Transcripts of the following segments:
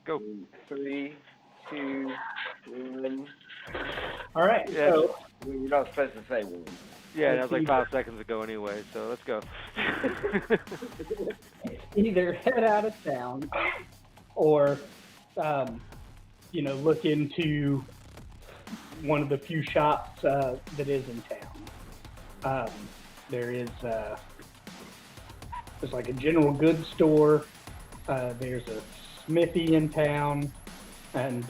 go. 3, 2, 1. All right, Yeah, so You're not supposed to say 1. yeah, that was like 5 seconds ago anyway, so let's go. either head out of town or, look into one of the few shops that is in town. There's like a general goods store. There's a smithy in town, and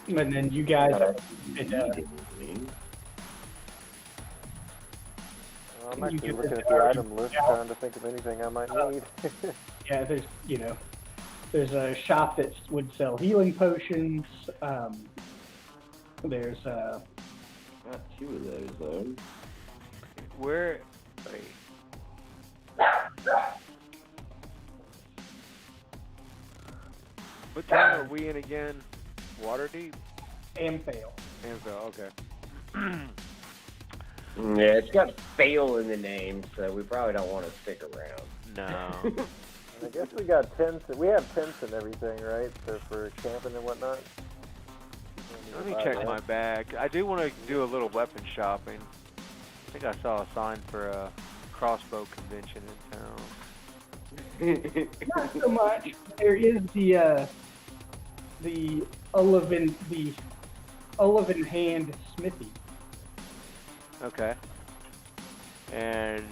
then you guys I'm actually looking at the item list, trying to think of anything I might need. yeah, there's a shop that would sell healing potions. There's Not 2 of those, though. Where? What town are we in again? Waterdeep? Amphale. Amphale, okay. Yeah, it's got fail in the name, so we probably don't want to stick around. No. I guess we got tents. We have tents and everything, right? For camping and whatnot. Let me check my bag. I do want to do a little weapon shopping. I think I saw a sign for a crossbow convention in town. Not so much. There is the Olive Hand Smithy. Okay. And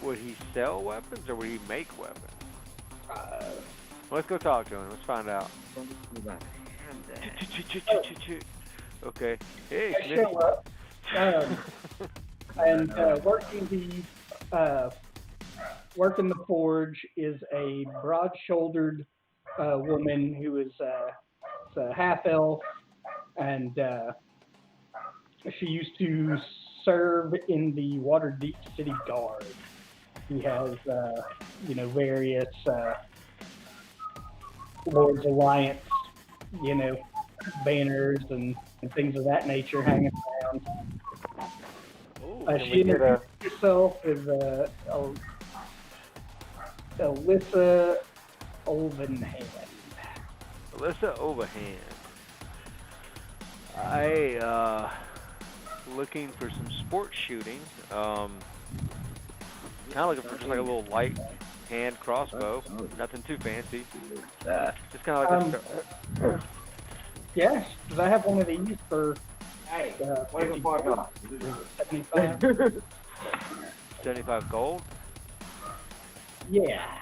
would he sell weapons or would he make weapons? Let's go talk to him. Let's find out. Okay. Hey, I show up, and working the forge is a broad-shouldered woman who is a half-elf, and she used to serve in the Waterdeep City Guard. He has, various Lord's Alliance, banners and things of that nature hanging around. She introduced herself as Alyssa Overhand. Alyssa Overhand. I looking for some sports shooting. Kind of looking for just like a little light hand crossbow. Nothing too fancy. Just kind of like a Yes, because I have one of these for 75. 75 gold. Yeah.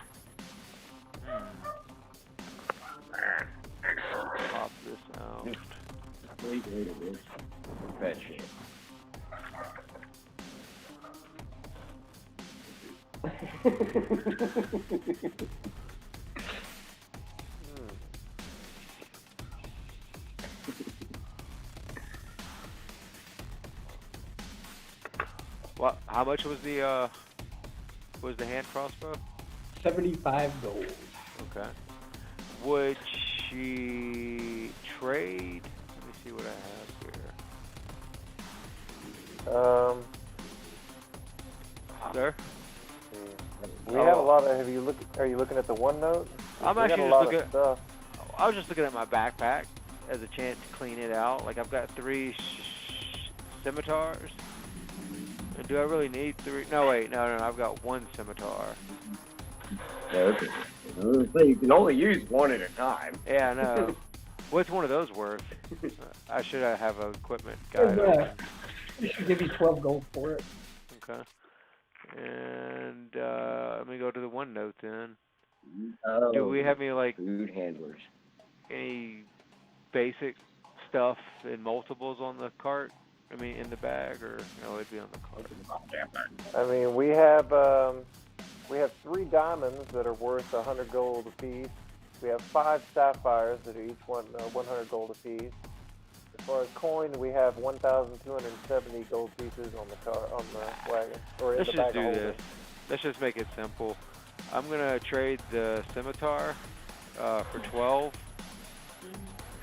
Pop this out. Bad shit. What? How much was the hand crossbow? 75 gold. Okay. Would she trade? Let me see what I have here. Sir? We have a lot of. Are you looking at the OneNote? I'm We actually got a just lot looking. of stuff. I was just looking at my backpack as a chance to clean it out. Like I've got 3 scimitars. And do I really need 3? No, wait, no. I've got 1 scimitar. Okay. You can only use 1 at a time. Yeah, I know. What's one of those worth? I should have an equipment guide. You should give you 12 gold for it. Okay. And let me go to the OneNote then. Do we have any like food handlers? Any basic stuff in multiples on the cart? I mean, in the bag, or no? It'd be on the cart. I mean, we have 3 diamonds that are worth 100 gold apiece. We have 5 sapphires that are each 100 gold apiece. As far as coin, we have 1,270 gold pieces on the wagon. Or Let's in the just bag do of this. Let's just make it simple. I'm gonna trade the scimitar for 12,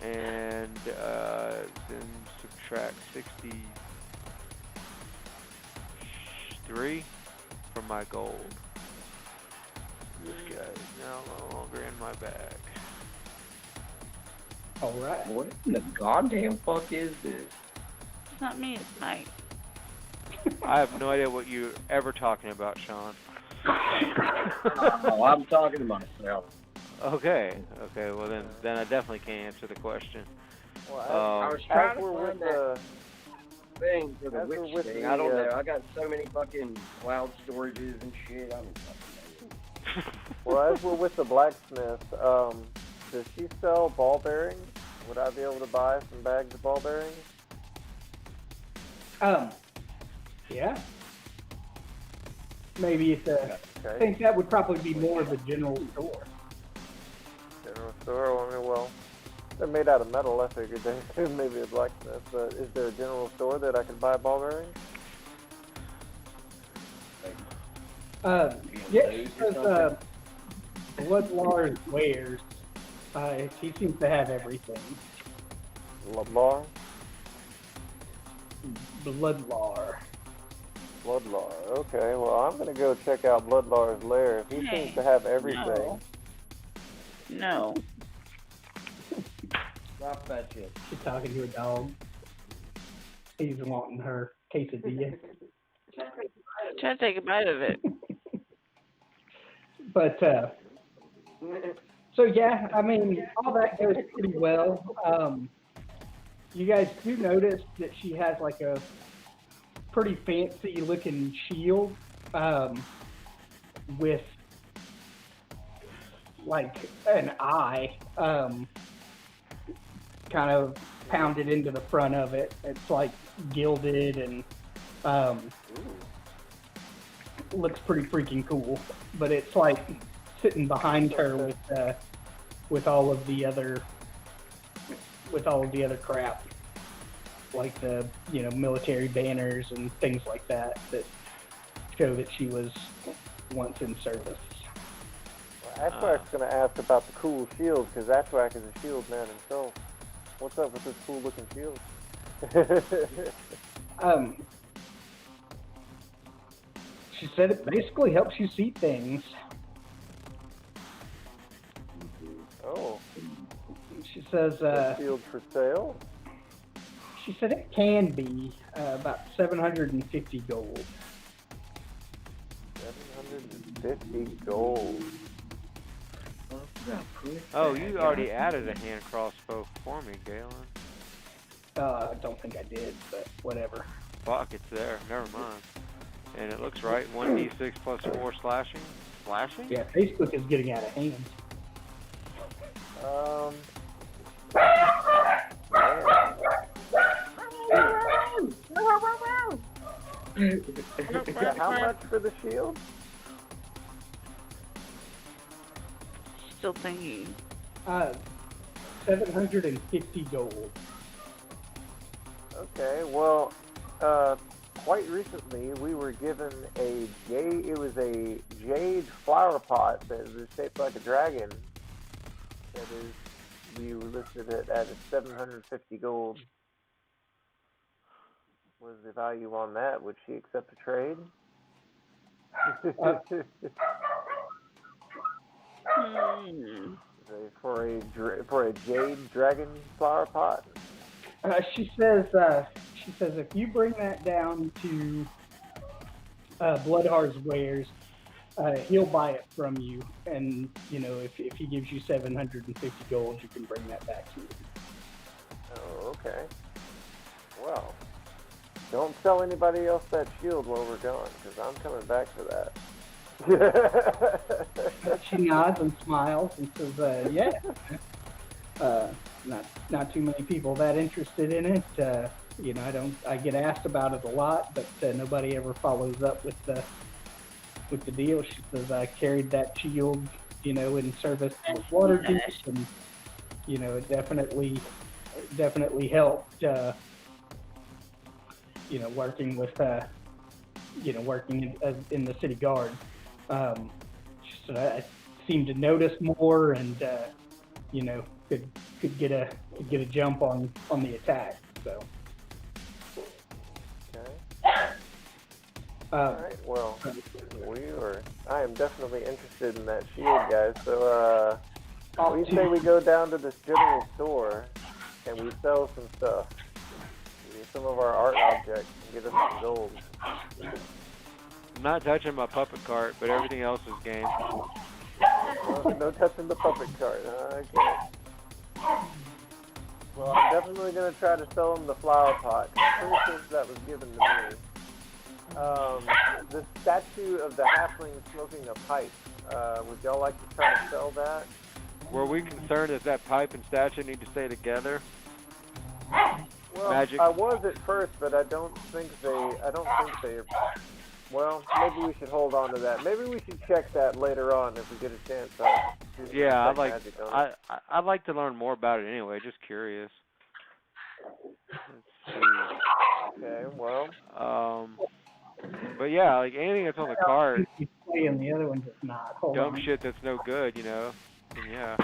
and then subtract 60. 3 for my gold. This guy is now no longer in my bag. All right. What in the goddamn fuck is this? It's not me, it's Mike. I have no idea what you're ever talking about, Sean. Oh, I'm talking to myself. Okay, well then I definitely can't answer the question. Well, I Um, was trying to we're find with that thing for the as we're witch with thing. the, I don't know. I got so many fucking cloud storages and shit. I don't fucking know. well, as we're with the blacksmith, does she sell ball bearings? Would I be able to buy some bags of ball bearings? Yeah. Maybe it's a. I Okay. think that would probably be more of a general store. General store. I mean, well, they're made out of metal. I figured they maybe a blacksmith. But is there a general store that I can buy ball bearings? Yeah, she says Bloodlar Wares. He seems to have everything. Bloodlar? Bloodlar. Bloodlar. Okay, well, I'm going to go check out Bloodlar's lair. He Hey, seems to have everything. No. Stop that shit. She's talking to a dog. He's wanting her quesadilla. Try to take a bite of it. But, so yeah, I mean, all that goes pretty well. You guys do notice that she has like a pretty fancy looking shield, with like an eye, kind of pounded into the front of it. It's like gilded and, looks pretty freaking cool, but it's like sitting behind her with all of the other crap, like the military banners and things like that show that she was once in service. Well, Ashwak's going to ask about the cool shield, because Ashwak is a shield man himself. What's up with this cool looking shield? She said it basically helps you see things. Oh, She says shield for sale? she said it can be about 750 gold. 750 gold. Oh, you already added a hand crossbow for me, Galen. I don't think I did, but whatever. Fuck, it's there. Never mind. And it looks right. 1d6 plus 4 slashing. Slashing? Yeah, Facebook is getting out of hand. Yeah, how much for the shield? Still thinking. 750 gold. Okay, well, quite recently we were given a jade flower pot that was shaped like a dragon. That is, we listed it at 750 gold. What is the value on that? Would she accept a trade? For a jade dragon flower pot? She says if you bring that down to Bloodhar's Wares, he'll buy it from you, and if he gives you 750 gold, you can bring that back to him. Oh, okay. Well, don't tell anybody else that shield while we're gone, because I'm coming back for that. She nods and smiles and says, "Yeah." Not too many people that interested in it. I get asked about it a lot, but nobody ever follows up with the deal. She says I carried that shield, in service with Waterdeep, and it definitely helped. Working with working in the city guard. She said I seemed to notice more, and could get a jump on the attack. So. Okay. Alright, well, I am definitely interested in that shield, guys. So, we say we go down to this general store and we sell some stuff. Some of our art objects and get us some gold. I'm not touching my puppet cart, but everything else is game. No touching the puppet cart. Okay. Well, I'm definitely going to try to sell them the flower pot. I'm pretty sure that was given to me. The statue of the halfling smoking a pipe. Would y'all like to try to sell that? Were we concerned that pipe and statue need to stay together? Well, Magic. I was at first, but I don't think they. Well, maybe we should hold on to that. Maybe we should check that later on if we get a chance. Yeah, I'd like to learn more about it anyway. Just curious. Let's see. Okay, well. But yeah, like anything that's on the cart, And the other one does not. Hold dumb on. shit that's no good, you know. And yeah.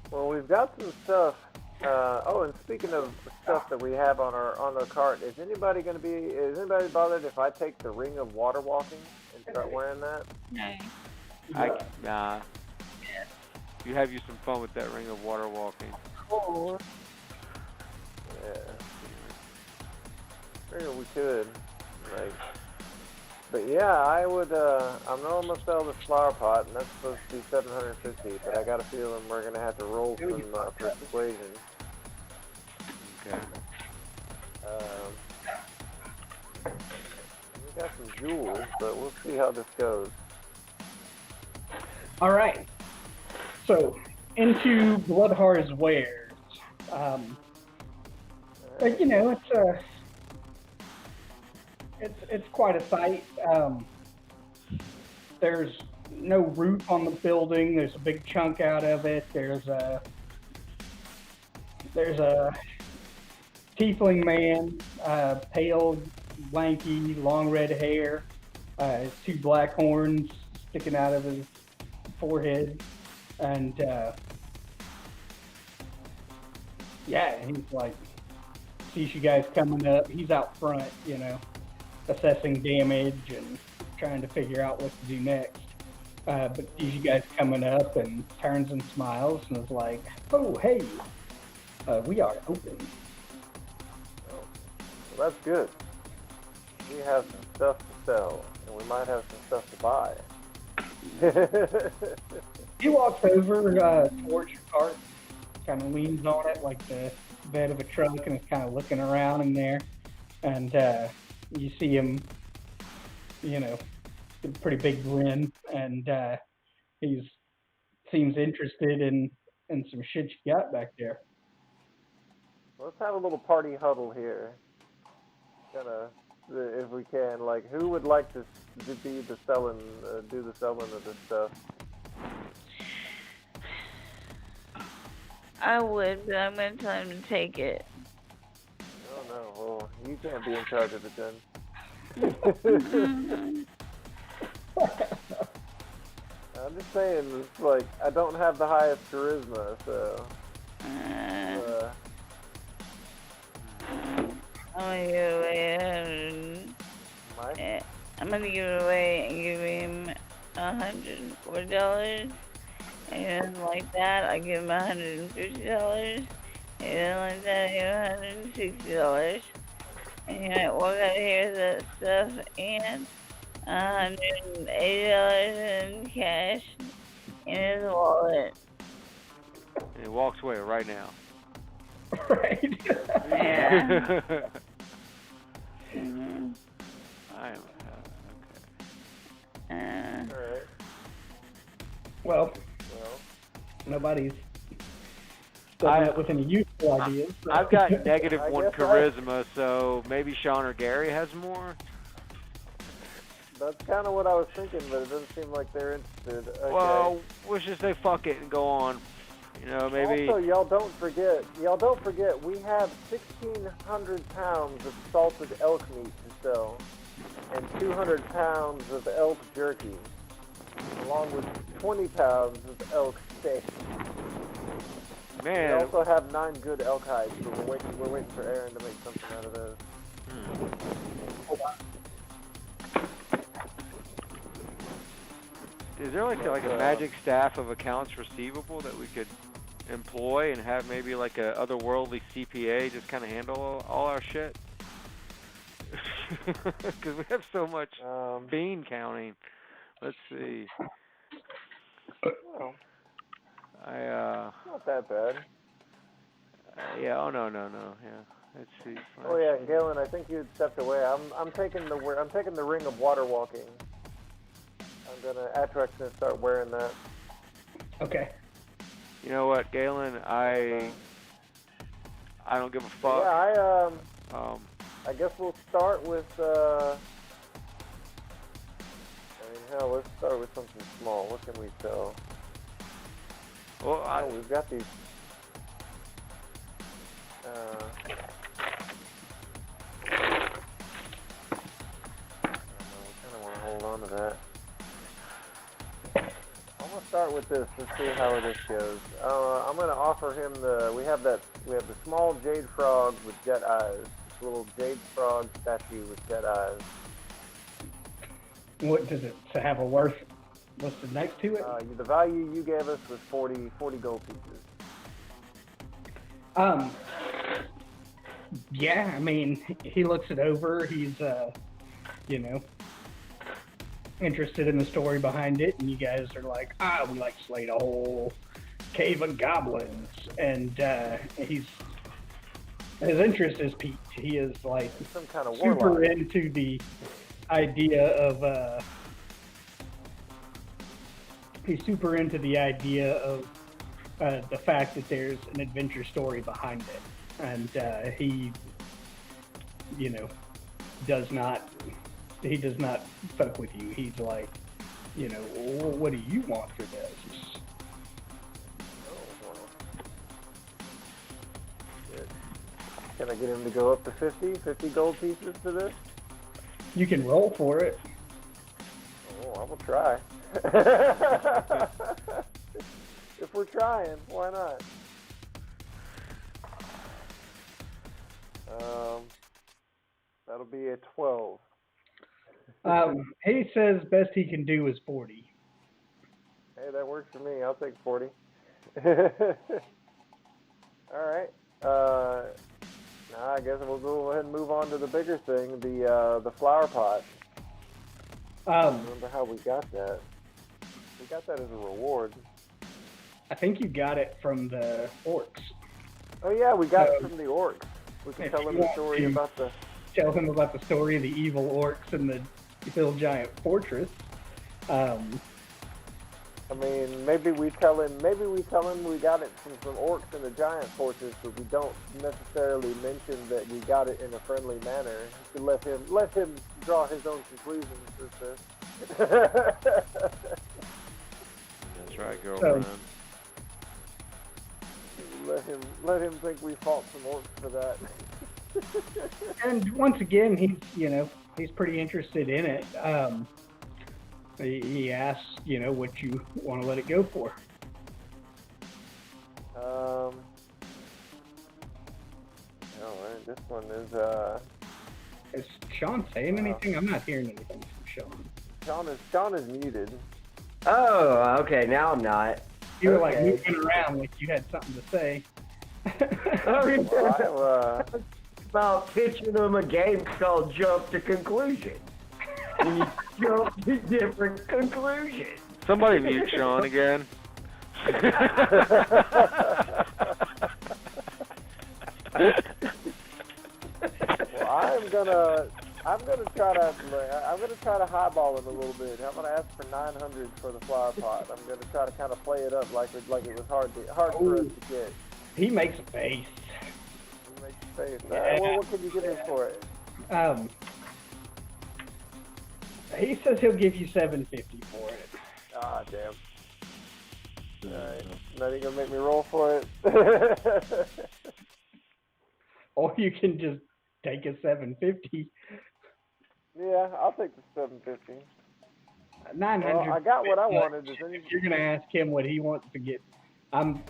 Well, we've got some stuff. And speaking of stuff that we have on the cart, is anybody bothered if I take the ring of water walking and start wearing that? No. Nah. You have some fun with that ring of water walking. Cool. Yeah. Figure we could. But yeah, I would. I know I'm gonna sell this flower pot, and that's supposed to be 750. But I got a feeling we're gonna have to roll some persuasion. Okay. We got some jewels, but we'll see how this goes. All right. So into Bloodhar's wares. But you know, it's quite a sight. There's no roof on the building. There's a big chunk out of it. There's a tiefling man, pale, lanky, long red hair, 2 black horns sticking out of his forehead, and he's like, sees you guys coming up. He's out front, you know, assessing damage and trying to figure out what to do next. But sees you guys coming up and turns and smiles and is like, "Oh, hey, we are open." Oh, well, that's good. We have some stuff to sell, and we might have some stuff to buy. He walks over towards your cart, kind of leans on it like the bed of a truck, and is kind of looking around in there. And you see him, you know, a pretty big grin, and he seems interested in some shit you got back there. Let's have a little party huddle here. If we can, like, who would like to be the selling, do the selling of this stuff? I would, but I'm gonna tell him to take it. Oh no, well, you can't be in charge of it then. I'm just saying, it's like, I don't have the highest charisma, so... I'm gonna give it away and give him $140. And like that, I give him $150. And like that, I give him $160. And I walk out here with that stuff and $180 in cash in his wallet. And he walks away right now. Right. Yeah. I am okay. Alright. Well, nobody's done that with any useful ideas. So. I've got negative I 1 guess charisma, so maybe Sean or Gary has more. That's kind of what I was thinking, but it doesn't seem like they're interested. Okay. Well, let's just say fuck it and go on. You know, maybe. Also, y'all don't forget, we have 1,600 pounds of salted elk meat to sell, and 200 pounds of elk jerky, along with 20 pounds of elk steak. Man. We also have 9 good elk hides, but we're waiting for Aaron to make something out of those. Hold on. Is there like a magic staff of accounts receivable that we could employ and have maybe like a otherworldly CPA just kind of handle all our shit? Because we have so much bean counting. Let's see. Well, Not that bad. Yeah. Oh no. Yeah. Let's see. Oh yeah, Galen, I think you had stepped away. I'm taking the ring of water walking. Atrex gonna start wearing that. Okay. You know what, Galen? I don't give a fuck. Yeah, I guess we'll start with. Let's start with something small. What can we sell? Well, we've got these. We kind of want to hold on to that. I'm gonna start with this and see how this goes. I'm gonna offer him we have the small jade frog with jet eyes. This little jade frog statue with jet eyes. What does it have a worth listed next to it? The value you gave us was 40 gold pieces. Yeah, I mean, he looks it over. He's, interested in the story behind it, and you guys are like, we like slayed a whole cave of goblins, and his interest is piqued. He is like some kind of super warlock. into the idea of the fact that there's an adventure story behind it, and he does not fuck with you. He's like, what do you want for this? Can I get him to go up to 50 gold pieces for this? You can roll for it. Oh, I will try. If we're trying, why not? That'll be a 12. He says best he can do is 40. Hey, that works for me. I'll take 40. All right. Now I guess we'll go ahead and move on to the bigger thing, the flower pot. I don't remember how we got that. We got that as a reward. I think you got it from the orcs. Oh yeah, we got it from the orcs. We can tell him the story about the... Tell him about the story of the evil orcs and the Hill Giant Fortress. I mean, maybe we tell him we got it from some orcs in the giant fortress, but we don't necessarily mention that we got it in a friendly manner. To let him draw his own conclusions as to... That's right, girlfriend. Let him think we fought some orcs for that. And once again, he's pretty interested in it. He asks, what you want to let it go for. This one is, Is Sean saying anything? I'm not hearing anything from Sean. Sean is muted. Oh, okay, now I'm not. You were like moving around like you had something to say. About pitching them a game called Jump to Conclusion. And you jump to different conclusions. Somebody mute Sean again. Well, I'm gonna try to highball him a little bit. I'm gonna ask for 900 for the flower pot. I'm gonna try to kind of play it up like it was hard for us to get. He makes a face. He makes a face. Well, what can you give him for it? He says he'll give you $750 for it. Ah, damn. Alright. Now you're gonna make me roll for it. Or you can just take a $750. Yeah, I'll take the $750. 900. Well, I got what I wanted. If you're gonna ask him what he wants to get, I'm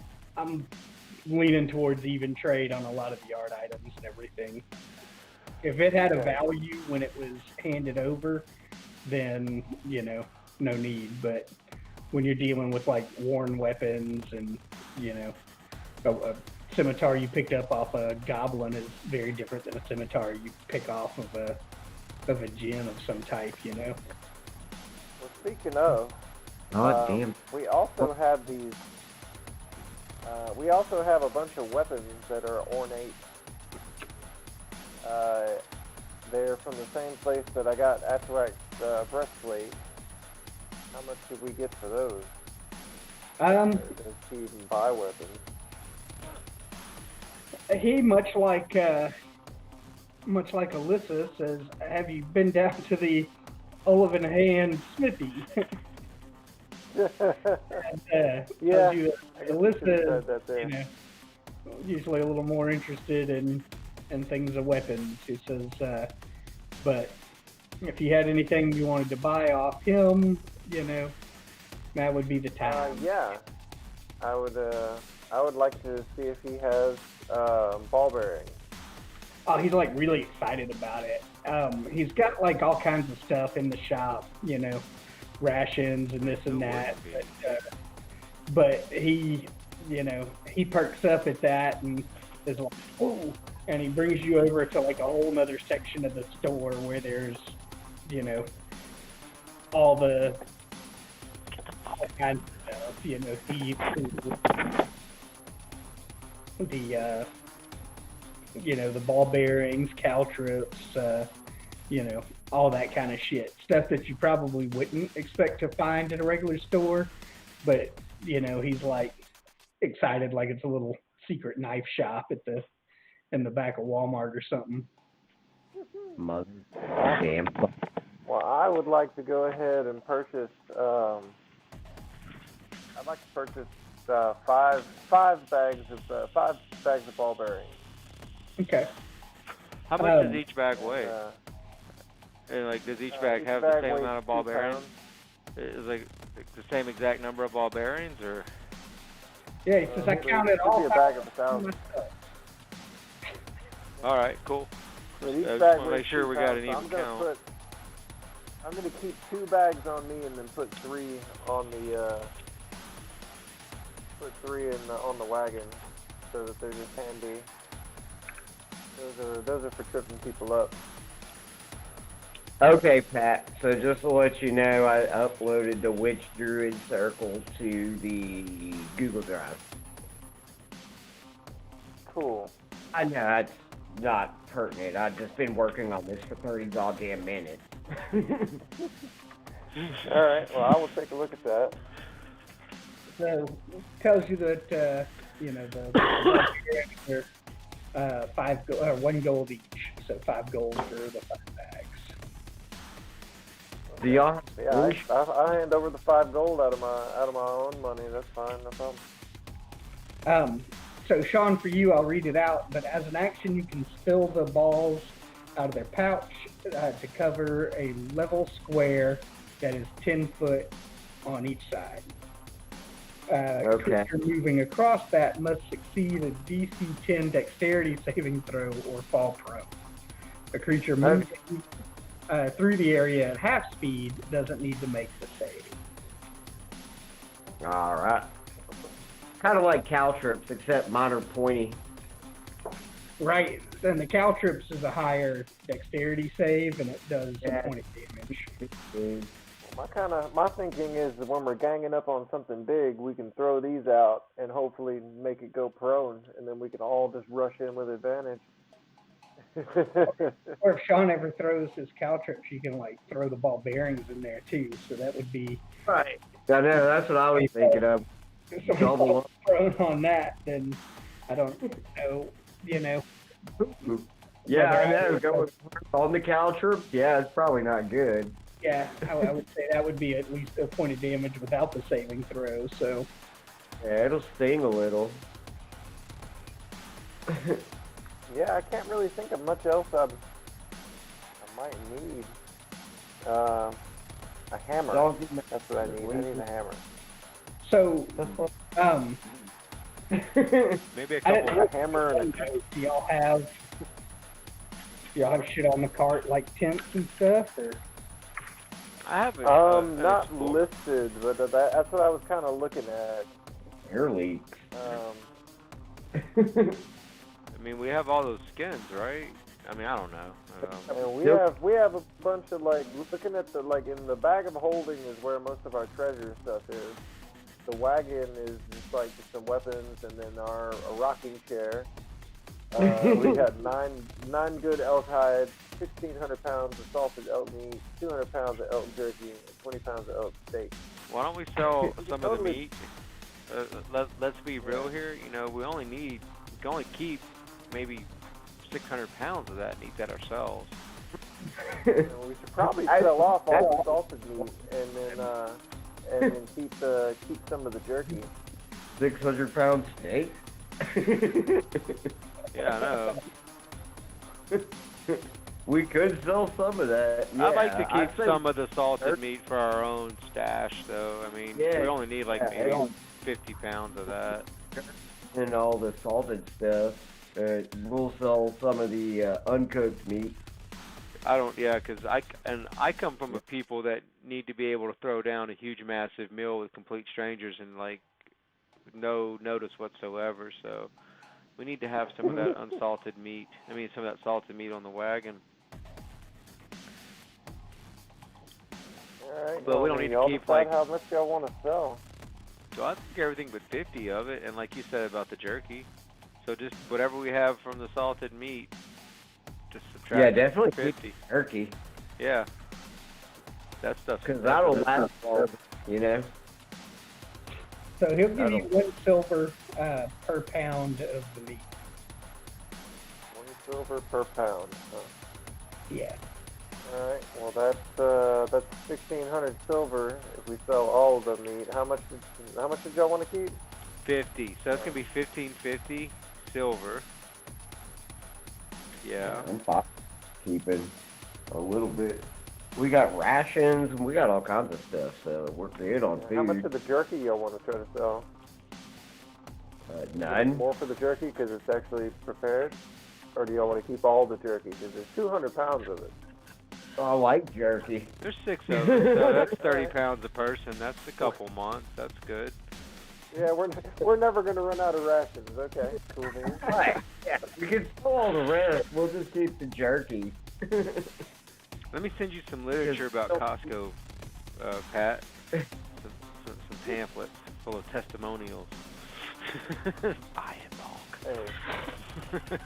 leaning towards even trade on a lot of the art items and everything. If it had a value when it was handed over, then no need. But when you're dealing with like worn weapons and, you know, a scimitar you picked up off a goblin is very different than a scimitar you pick off of a djinn of some type, you know. Well, speaking of, Damn. we also have these. We also have a bunch of weapons that are ornate. They're from the same place that I got Atwax's breastplate. How much did we get for those? As cheap and buy weapons. He much like Alyssa says, have you been down to the Olive and Hand smithy? Yeah, Alyssa, that there. you know, usually a little more interested in things of weapons. He says, but if you had anything you wanted to buy off him, you know, that would be the time. Yeah, I would like to see if he has ball bearings. Oh, he's like really excited about it. He's got like all kinds of stuff in the shop, you know, rations and this and that. But he, you know, he perks up at that and is like, oh, and he brings you over to like a whole nother section of the store where there's, you know, all kinds of stuff, you know, the you know, the ball bearings, caltrops, you know, all that kind of shit. Stuff that you probably wouldn't expect to find at a regular store, but, you know, he's like excited like it's a little secret knife shop in the back of Walmart or something. Mother damn. Well, I would like to go ahead and purchase. I'd like to purchase five bags of ball bearings. Okay. How much does each bag weigh? And like, does each bag have the same weighs amount of ball 2 bearings? pounds. Is like the same exact number of ball bearings, or? Yeah, he says I counted all a bag of 1,000. All right, cool. But each just bag want to weighs make sure 2 we got pounds, an so even count. I'm gonna keep 2 bags on me and then put 3 on the on the wagon, so that they're just handy. Those are for tripping people up. Okay, Pat. So just to let you know, I uploaded the Witch Druid Circle to the Google Drive. Cool. I know that's not pertinent. I've just been working on this for 30 goddamn minutes. All right. Well, I will take a look at that. So it tells you that you know the are 1 gold each, so 5 gold for the 5 bags. Do y'all have Yeah, I hand over the 5 gold out of my own money. That's fine, no problem. So Sean, for you, I'll read it out. But as an action, you can spill the balls out of their pouch to cover a level square that is 10 foot on each side. Okay. Creature moving across that must succeed a DC 10 dexterity saving throw or fall prone. A creature moving through the area at half speed doesn't need to make the save. All right. Kind of like caltrops, except mine are pointy. Right, and the caltrops is a higher dexterity save, and it does some pointed damage. My thinking is that when we're ganging up on something big, we can throw these out and hopefully make it go prone, and then we can all just rush in with advantage. Or if Sean ever throws his caltrops, you can like throw the ball bearings in there too. So that would be right. I know, that's what I was thinking of. If someone's prone on that, then I don't know. You know. Yeah, I know. Going on the caltrop, yeah, it's probably not good. Yeah, I would say that would be at least a point of damage without the saving throw. So. Yeah, it'll sting a little. Yeah, I can't really think of much else I might need. A hammer. That's what I need. I need a hammer. So, maybe a couple. A hammer and do y'all have shit on the cart like tents and stuff, or? I haven't. Not listed, but that's what I was kind of looking at. Air leaks. I mean, we have all those skins, right? I mean, I don't know. And we have a bunch of like looking at the like in the bag of holding is where most of our treasure stuff is. The wagon is just like some weapons, and then a rocking chair. We got nine good elk hide, 1,600 pounds of salted elk meat, 200 pounds of elk jerky, and 20 pounds of elk steak. Why don't we sell some of the meat? Let's be real here. You know, we can only keep maybe 600 pounds of that and eat that ourselves. We should probably sell off all the salted meat and then keep some of the jerky. 600-pound steak. Yeah, I know. We could sell some of that. Yeah, I'd like to keep some of the salted meat for our own stash, though. I mean, we only need like maybe 50 pounds of that. And all the salted stuff. We'll sell some of the uncooked meat. Because I come from a people that need to be able to throw down a huge, massive meal with complete strangers and like no notice whatsoever. So we need to have some of that unsalted meat. I mean, some of that salted meat on the wagon. All right. But we don't need to keep like how much y'all want to sell. So I think everything but 50 of it, and like you said about the jerky. So just whatever we have from the salted meat, just subtract definitely 50. Turkey. Yeah. That stuff's... Because that'll last long, you know? So he'll give you 1 silver per pound of the meat. 1 silver per pound. Huh? Yeah. All right. Well, that's 1,600 silver if we sell all of the meat. How much did y'all want to keep? 50. So that's gonna be 1,550 silver. Yeah. I'm fine keeping a little bit. We got rations and we got all kinds of stuff, so we're good on food. How much of the jerky y'all want to try to sell? None. More for the jerky because it's actually prepared, or do y'all want to keep all the jerky? Because there's 200 pounds of it. I like jerky. There's 6 of them, so that's 30 pounds a person. That's a couple months. That's good. Yeah, we're never gonna run out of rations. Okay, cool beans. Right. Yeah, we can sell all the rest. We'll just keep the jerky. Let me send you some literature about Costco, Pat. Some pamphlets full of testimonials. I am bulk. Hey.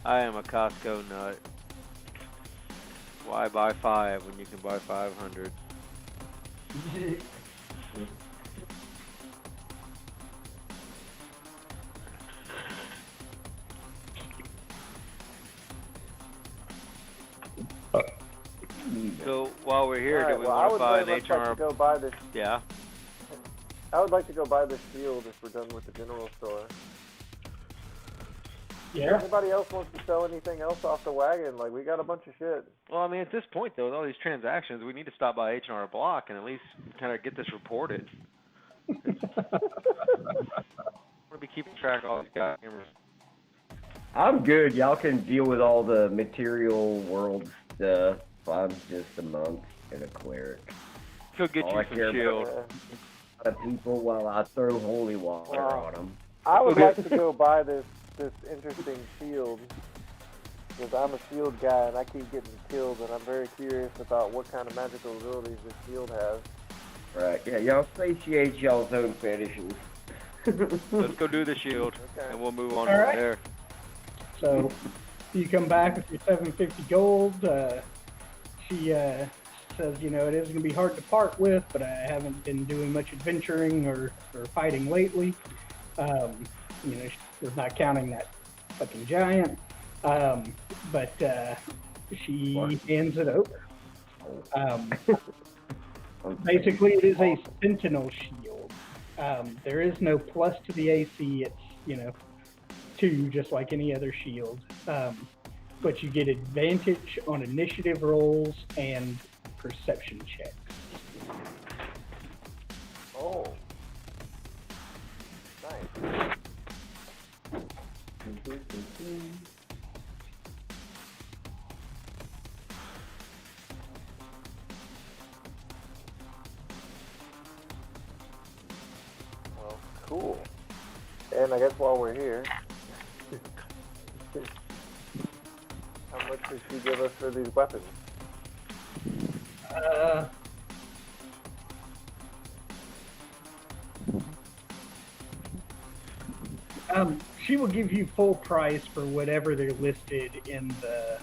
I am a Costco nut. Why buy 5 when you can buy 500? So while we're here, do we want to buy an HR? Like to go buy this. Yeah. I would like to go buy this shield if we're done with the general store. Yeah. If anybody else wants to sell anything else off the wagon, like we got a bunch of shit. Well, I mean, at this point, though, with all these transactions, we need to stop by H&R Block and at least kind of get this reported. We're going to be keeping track of all these guys. I'm good. Y'all can deal with all the material world stuff. I'm just a monk and a cleric. He'll get all you I some care shield. about people while I throw holy water on them. I would like to go buy this interesting shield because I'm a shield guy and I keep getting killed, and I'm very curious about what kind of magical abilities this shield has. Right, yeah, y'all satiate y'all's own fetishes. Let's go do the shield, and we'll move on All from right. there. So you come back with your 750 gold. She says, you know, it is going to be hard to part with, but I haven't been doing much adventuring or fighting lately. You know, she's not counting that fucking giant. But she hands it over. Basically, it is a sentinel shield. There is no plus to the AC. It's, you know, 2, just like any other shield. But you get advantage on initiative rolls and perception checks. Oh. Nice. Cool. And I guess while we're here, how much does she give us for these weapons? She will give you full price for whatever they're listed in the.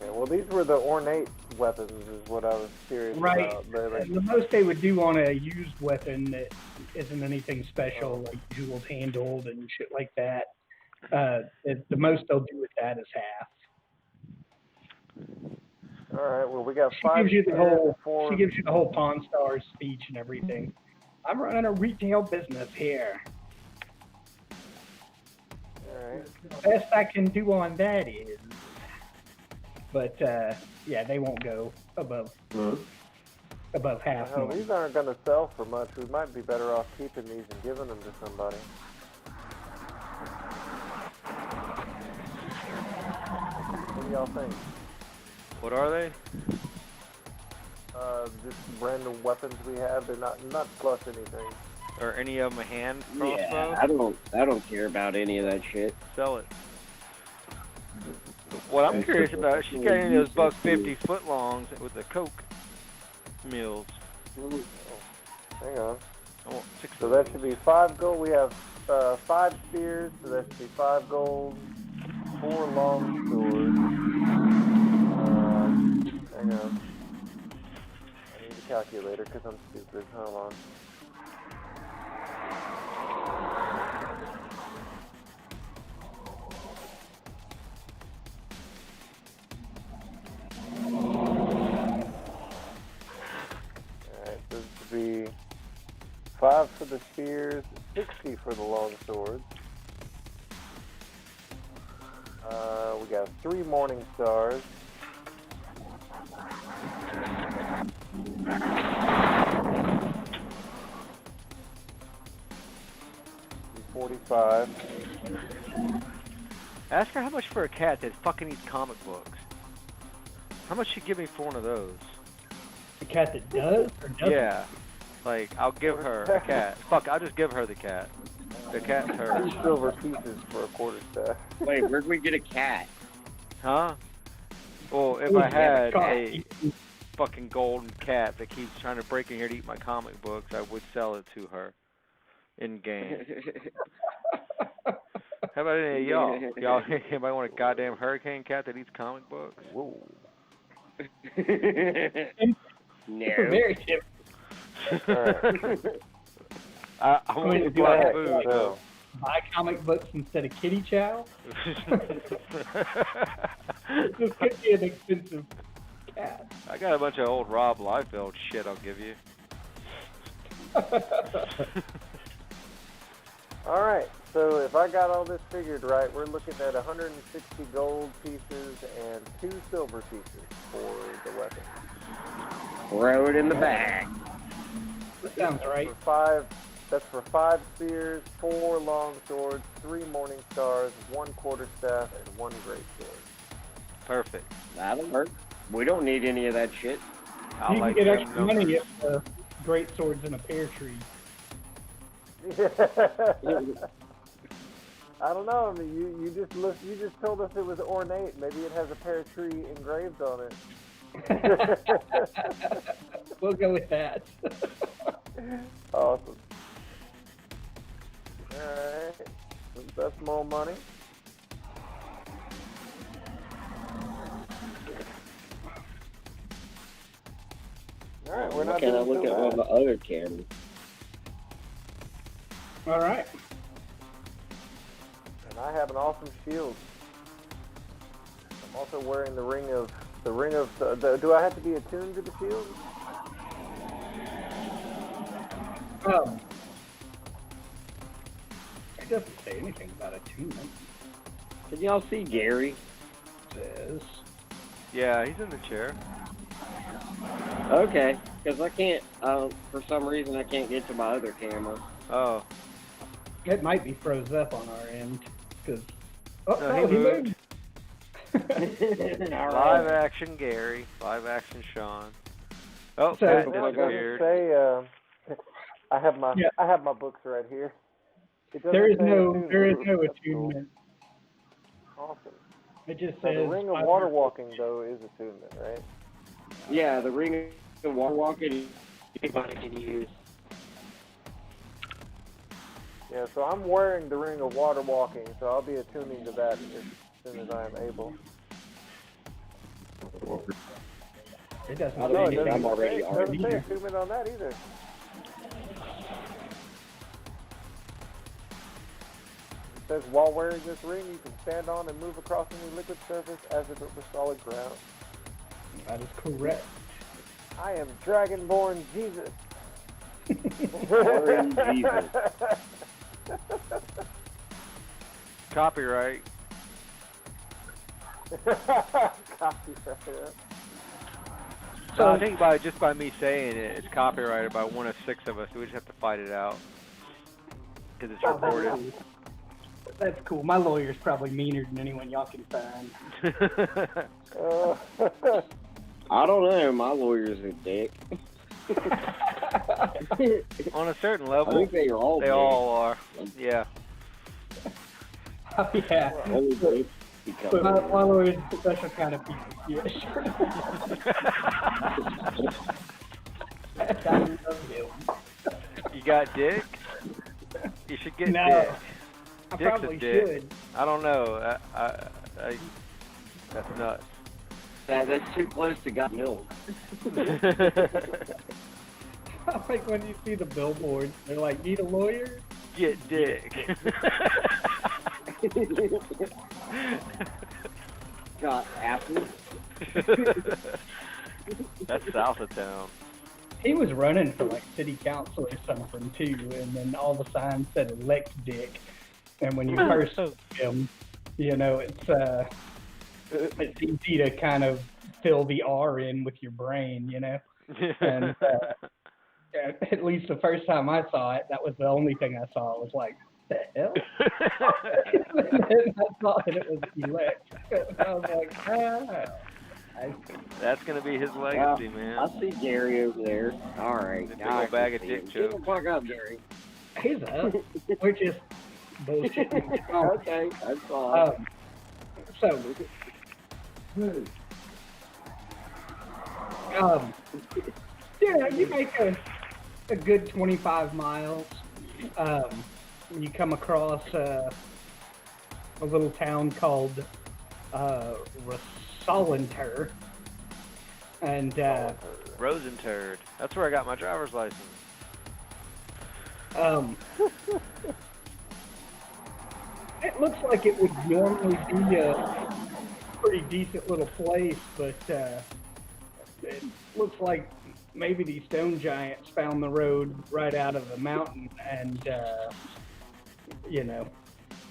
Okay, well, these were the ornate weapons, is what I was curious Right. about. They're like, The most they would do on a used weapon that isn't anything special, like jeweled handled and shit like that. The most they'll do with that is half. all right, well, we got She five. gives you the spears, whole. She gives you the whole Pawn Stars speech and everything. I'm running a retail business here. All right. The best I can do on that is. But yeah, they won't go above half. Well, these aren't going to sell for much. We might be better off keeping these and giving them to somebody. What do y'all think? What are they? Just random weapons we have. They're not plus anything. Or any of them a hand crossbow? Yeah, I don't care about any of that shit. Sell it. What I'm curious about, she's got any of those $1.50 footlongs with the Coke meals. Hang on. I want 6 So of that those. should be 5 gold. We have 5 spears, so that should be 5 gold. 4 long swords. Hang on. I need a calculator because I'm stupid. Hold on. Alright, this would be 5 for the spears, 60 for the long swords. We got 3 morning stars. 45. Ask her how much for a cat that fucking eats comic books. How much she'd give me for one of those? The cat that does or doesn't? Yeah. Like, I'll give her a cat. Fuck, I'll just give her the cat. The cat's hers. 2 silver pieces for a quarter staff. Wait, where'd we get a cat? Huh? Well, if I had a fucking golden cat that keeps trying to break in here to eat my comic books, I would sell it to her in game. How about any of y'all? Y'all, anybody want a goddamn hurricane cat that eats comic books? Whoa. No. Very different. Alright. I want to do buy that, food, though. Buy comic books instead of kitty chow? This could be an expensive cat. I got a bunch of old Rob Liefeld shit I'll give you. Alright, so if I got all this figured right, we're looking at 160 gold pieces and 2 silver pieces for the weapon. Throw it in the bag. That sounds right. That's for 5 spears, 4 long swords, 3 morning stars, 1 quarter staff, and 1 great sword. Perfect. That'll work. We don't need any of that shit. I You like can get them extra money numbers. if great swords in a pear tree. I don't know. I mean, you just told us it was ornate. Maybe it has a pear tree engraved on it. We'll go with that. Awesome. Alright. That's more money. Alright, we're not Can I doing look so at one of bad. the other cameras? All right. And I have an awesome shield. I'm also wearing the ring of do I have to be attuned to the shield? It doesn't say anything about attunement. Can y'all see Gary? It says Yeah, he's in the chair. Okay, because I can't, for some reason I can't get to my other camera. Oh. it might be froze up on our end because No, he moved. All Live right. action Gary. Live action Sean. Oh, So- Pat Well, it disappeared. doesn't say I have my Yeah. I have my books right here. It doesn't There is say no attunement. That's cool. attunement. Awesome. It just Now, says the ring of water walking though is attunement, right? Yeah, the ring of water walking anybody can use. Yeah, so I'm wearing the ring of water walking, so I'll be attuning to that as soon as I am able. it doesn't I say don't anything. think I'm already It doesn't say either. attunement on that either. It says while wearing this ring, you can stand on and move across any liquid surface as if it were solid ground. That is correct. I am Dragonborn Jesus. Born Jesus. Copyright. Copyright. So I think just by me saying it, it's copyrighted by one of 6 of us. So we just have to fight it out because it's recorded. That's cool. My lawyer's probably meaner than anyone y'all can find. I don't know. My lawyer's a dick. On a certain I level, think they are all. they dicks. all are. Yeah. Oh, yeah. Only dicks become But my lawyers. lawyer's a special kind of piece of shit. I love him. You got dick? You should get No. dick. I Dick's a probably dick. should. I don't know. That's nuts. That's too close to God milk. Like when you see the billboards, they're like, need a lawyer? Get dick. Got apple. That's south of town. He was running for like city council or something too, and then all the signs said elect dick. And when you first see him, you know, it's easy to kind of fill the R in with your brain, you know. And at least the first time I saw it, that was the only thing I saw. I was like, the hell? And then I saw that it was elect. And I was like, That's gonna be his legacy, man. I see Gary over there. All right. The big now I old bag can of see dick him. Get the jokes. fuck up, Gary. he's up. We're just bullshitting. Okay, that's fine. So, yeah, you make a good 25 miles. You come across a little town called Rosalinter, and Rosenturd. That's where I got my driver's license. it looks like it would normally be a pretty decent little place, but it looks like maybe these stone giants found the road right out of the mountain and you know,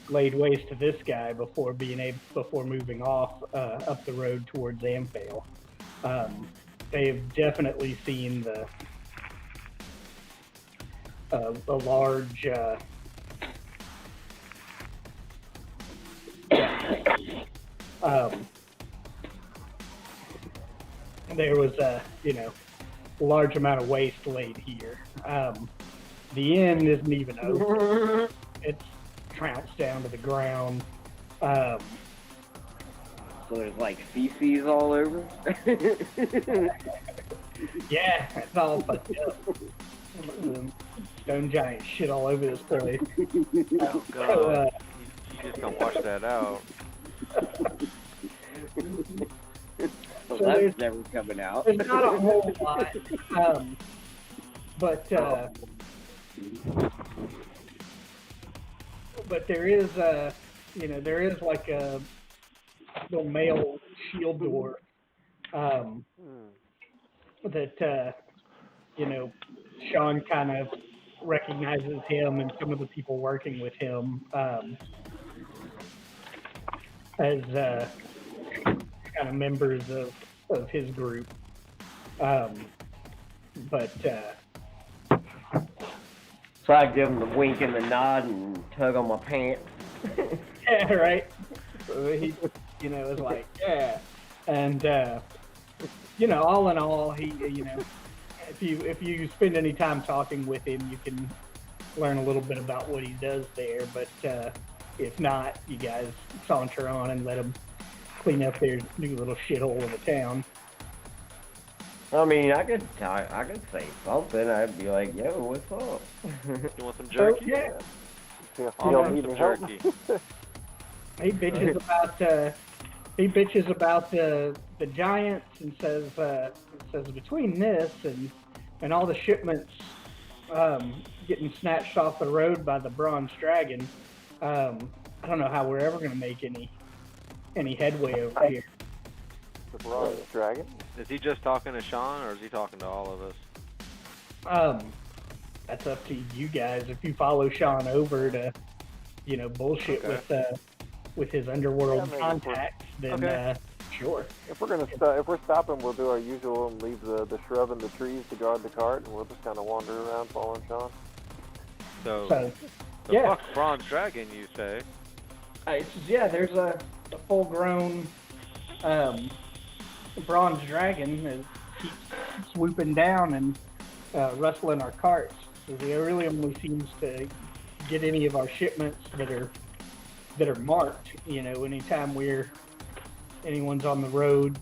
laid waste to this guy before moving off up the road towards Amphale. They've definitely seen a large there was a large amount of waste laid here. The inn isn't even open. It's trounced down to the ground. So there's like feces all over. Yeah, it's all fucked up. Stone giant shit all over this place. Oh God! You just don't wash that out. So So that's never coming out. There's not a whole lot, but there is there is like a little mail shield door that Sean kind of recognizes him and some of the people working with him as kind of members of his group. So I give him the wink and the nod and tug on my pants. Yeah, right. So he, is like, yeah, and all in all, he, if you spend any time talking with him, you can learn a little bit about what he does there. But if not, you guys saunter on and let him clean up their new little shithole of a town. I mean, I could say something. I'd be like, "Yo, what's up?" You want some jerky? Yeah. I'll Y'all have need some help? jerky. He bitches about the giants and says between this and all the shipments getting snatched off the road by the bronze dragon, I don't know how we're ever going to make any headway over here. The bronze dragon? Is he just talking to Sean, or is he talking to all of us? That's up to you guys. If you follow Sean over to, bullshit with his underworld contacts, then sure. If we're stopping, we'll do our usual and leave the shrub and the trees to guard the cart, and we'll just kind of wander around following Sean. So So, the yeah. fuck bronze dragon, you say? There's a full-grown bronze dragon that keeps swooping down and rustling our carts. So he really only seems to get any of our shipments that are marked. Anytime anyone's on the road,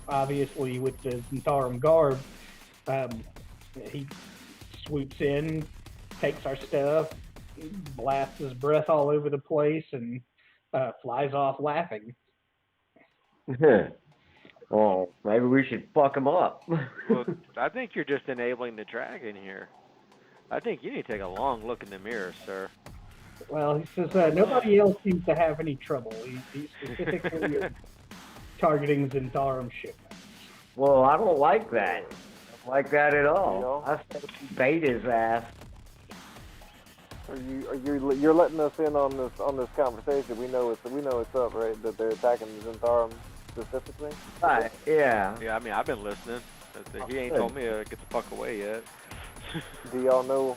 obviously with the Zentarum garb, he swoops in, takes our stuff, blasts his breath all over the place, and flies off laughing. Well, maybe we should fuck him up. Well, I think you're just enabling the dragon here. I think you need to take a long look in the mirror, sir. Well, he says nobody else seems to have any trouble. He specifically is targeting Zentarum shipments. Well, I don't like that. I don't like that at all. I say bait his ass. You're letting us in on this conversation? We know it's up, right? That they're attacking the Zentarum specifically. Right? Yeah. Yeah, I mean, I've been listening. He ain't told me to get the fuck away yet. Do y'all know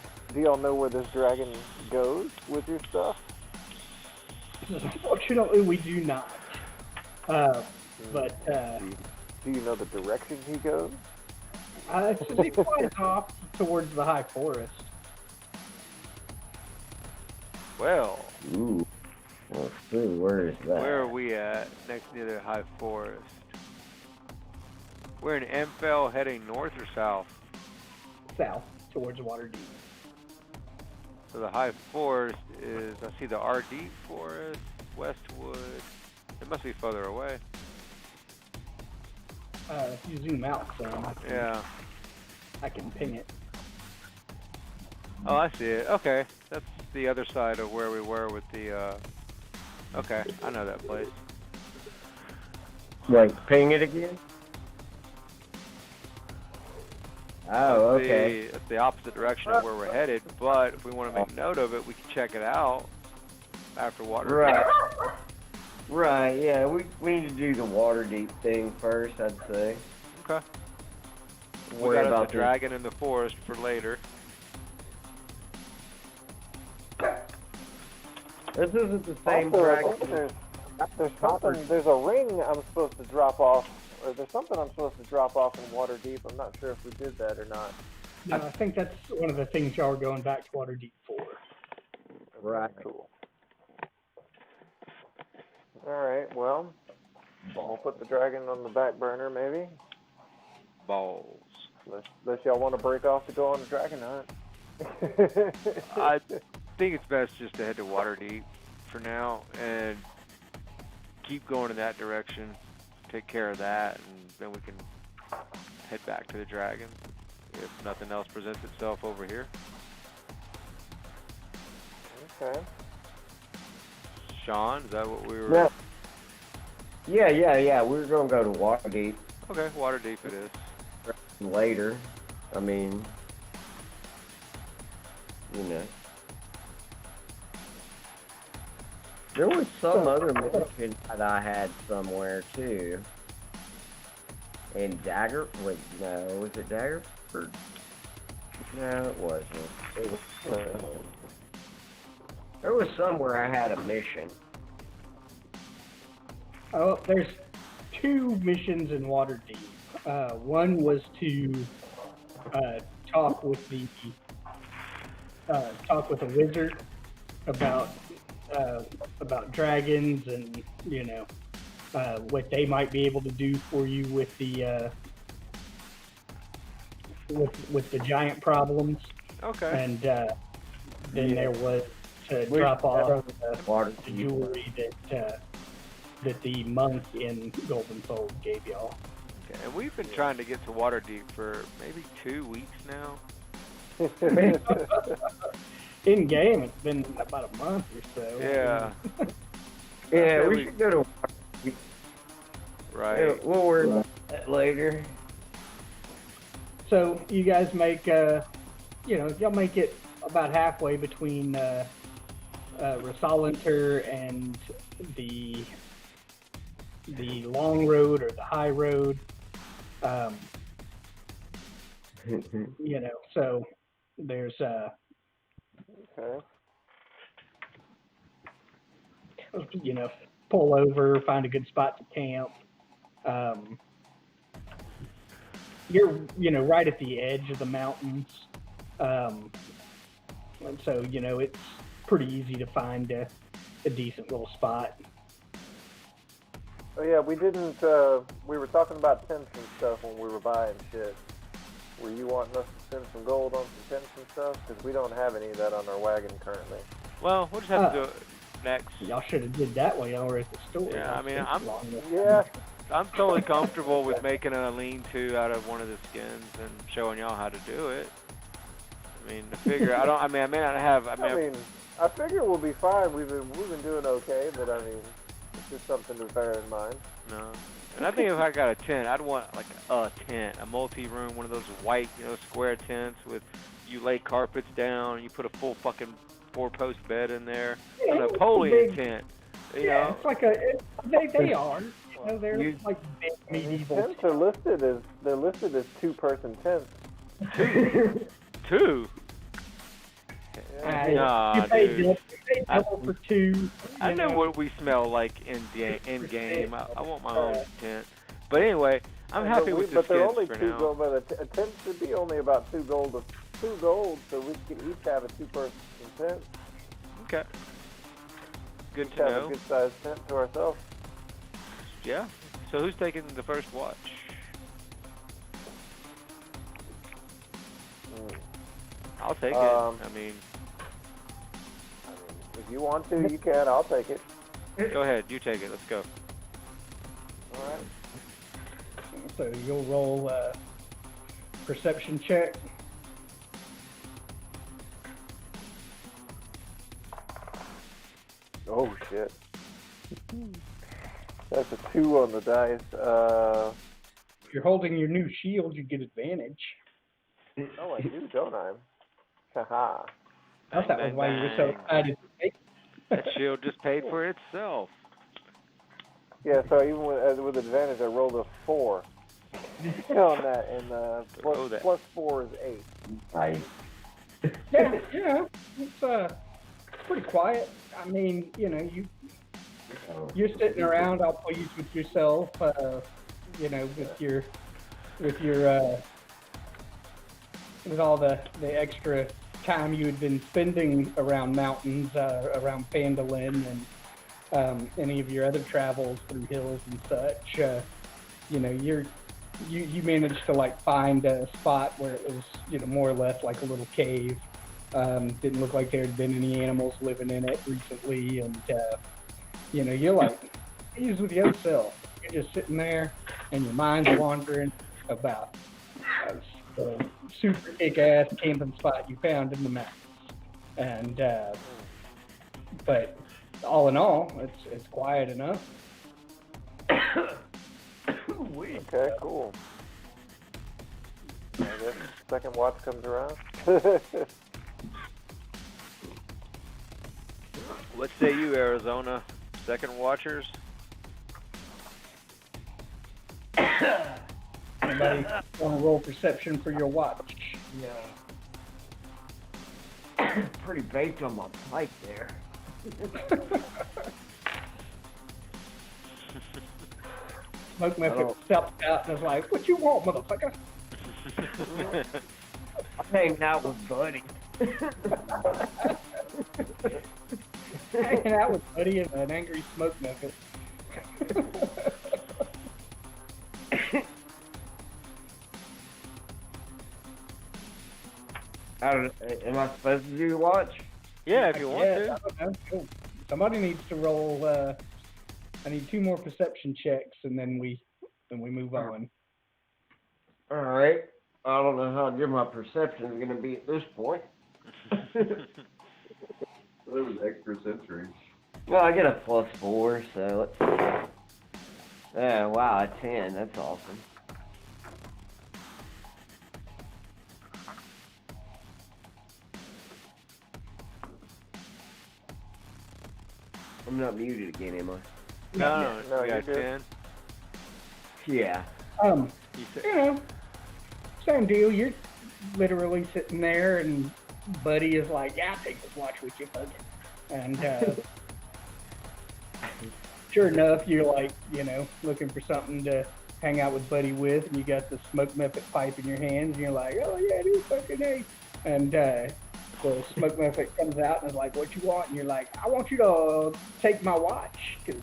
where this dragon goes with your stuff? Unfortunately, we do not. But Do you know the direction he goes? he flies off towards the high forest. Well. Ooh. Let's see, where is that? Where are we at? Next near the high forest. We're in Empfell, heading north or south? South, towards Waterdeep. So the high forest is, I see the RD forest, Westwood. It must be further away. If you zoom out some, I can ping it. Oh, I see it. Okay, that's the other side of where we were with the, okay, I know that place. Like, ping it again? Oh, okay. It's the opposite direction of where we're headed, but if we want to make note of it, we can check it out after water. Right. Right, yeah, we need to do the Waterdeep thing first, I'd say. Okay. We Worry got about the dragon in the forest for later. This isn't the same Also, dragon. There's a ring I'm supposed to drop off, or there's something I'm supposed to drop off in Waterdeep. I'm not sure if we did that or not. No, I think that's one of the things y'all are going back to Waterdeep for. Right. Cool. Alright, well, we'll put the dragon on the back burner, maybe. Balls. Unless y'all want to break off to go on a dragon hunt. I think it's best just to head to Waterdeep for now and keep going in that direction. Take care of that, and then we can head back to the dragon if nothing else presents itself over here. Okay. Sean, is that what we were... Yeah. We're going to go to Waterdeep Okay, Waterdeep it is. later. I mean, you know. There was some other mission that I had somewhere, too. And Dagger... Wait, no. Was it Daggerford? No, it wasn't. It was... There was somewhere I had a mission. Oh, there's two missions in Waterdeep. One was to talk with the talk with a wizard about dragons and what they might be able to do for you with the with the giant problems. Okay. And then there was to drop off Water. the jewelry that the monk in Golden Fold gave y'all. Okay. And we've been trying to get to Waterdeep for maybe 2 weeks now. In game, it's been about a month or so. Yeah. Yeah, we should go to. Right. We'll worry about that later. So you guys make, y'all make it about halfway between Rosalinter and the long road or the high road. So there's Okay. pull over, find a good spot to camp. You're right at the edge of the mountains, and so it's pretty easy to find a decent little spot. Oh yeah, we didn't. We were talking about tents and stuff when we were buying shit. Were you wanting us to spend some gold on some tents and stuff? Because we don't have any of that on our wagon currently. Well, we'll just have to do it next. Y'all should have did that while y'all were at the store. Yeah, I mean, I'm totally comfortable with making a lean-to out of one of the skins and showing y'all how to do it. I mean, the figure. I may not have. I figure we'll be fine. We've been doing okay, but I mean, it's just something to bear in mind. No. And I think if I got a tent, I'd want like a tent, a multi-room, one of those white, square tents with you lay carpets down, you put a full fucking 4-post bed in there, Yeah, a Napoleon tent. It's like they are. They're like big medieval. Tents are listed as 2-person tents. Two? Nah, you pay dude. double for 2. I know what we smell like in game. I want my own tent. But anyway, I'm happy with the But they're skins only for 2 now. gold. But a tent should be only about 2 gold. 2 gold, so we could each have a 2-person tent. Okay. Good Each to have know. a good-sized tent to ourselves. Yeah. So who's taking the first watch? I'll take it. I mean, if you want to, you can. I'll take it. go ahead. You take it. Let's go. All right. So you'll roll a perception check. Oh shit. That's a 2 on the dice. If you're holding your new shield, you get advantage. Oh, I do, don't I? Haha. I thought that was why you were so excited to take That shield just paid for itself. Yeah, so even with advantage, I rolled a 4 on that, and plus 4 is 8. Nice. Yeah, it's pretty quiet. I mean, you're sitting around all pleased with yourself, with all the extra time you had been spending around mountains, around Phandalin, and any of your other travels through hills and such. You managed to find a spot where it was more or less like a little cave. Didn't look like there had been any animals living in it recently, and you're pleased with yourself. You're just sitting there, and your mind's wandering about the super kick-ass camping spot you found in the mountains. And but all in all, it's quiet enough. Okay, cool. I guess second watch comes around. What say you, Arizona? Second watchers? Anybody want to roll perception for your watch? Yeah. Pretty baked on my pipe there. Smoke Method stepped out and was like, "What you want, motherfucker?" I'm hanging out with Buddy. Hanging out with Buddy and an angry smoke nugget. I don't. Am I supposed to do watch? Yeah, if you want Yeah, to. I don't know. Somebody needs to roll. I need 2 more perception checks, and then we move on. All right. I don't know how good my perception is going to be at this point. Well, it was extra sensory. Well, I get a +4, so let's see. Oh, wow, a 10. That's awesome. I'm not muted again, am I? No, No, you you're got good. 10. You You Yeah. said, know, same deal. You're literally sitting there, and Buddy is like, "Yeah, I'll take this watch with you, bud." And sure enough, you're like, looking for something to hang out with Buddy with, and you got the smoke method pipe in your hands, and you're like, "Oh yeah, dude, fucking A." And the smoke method comes out and is like, "What you want?" And you're like, "I want you to take my watch, because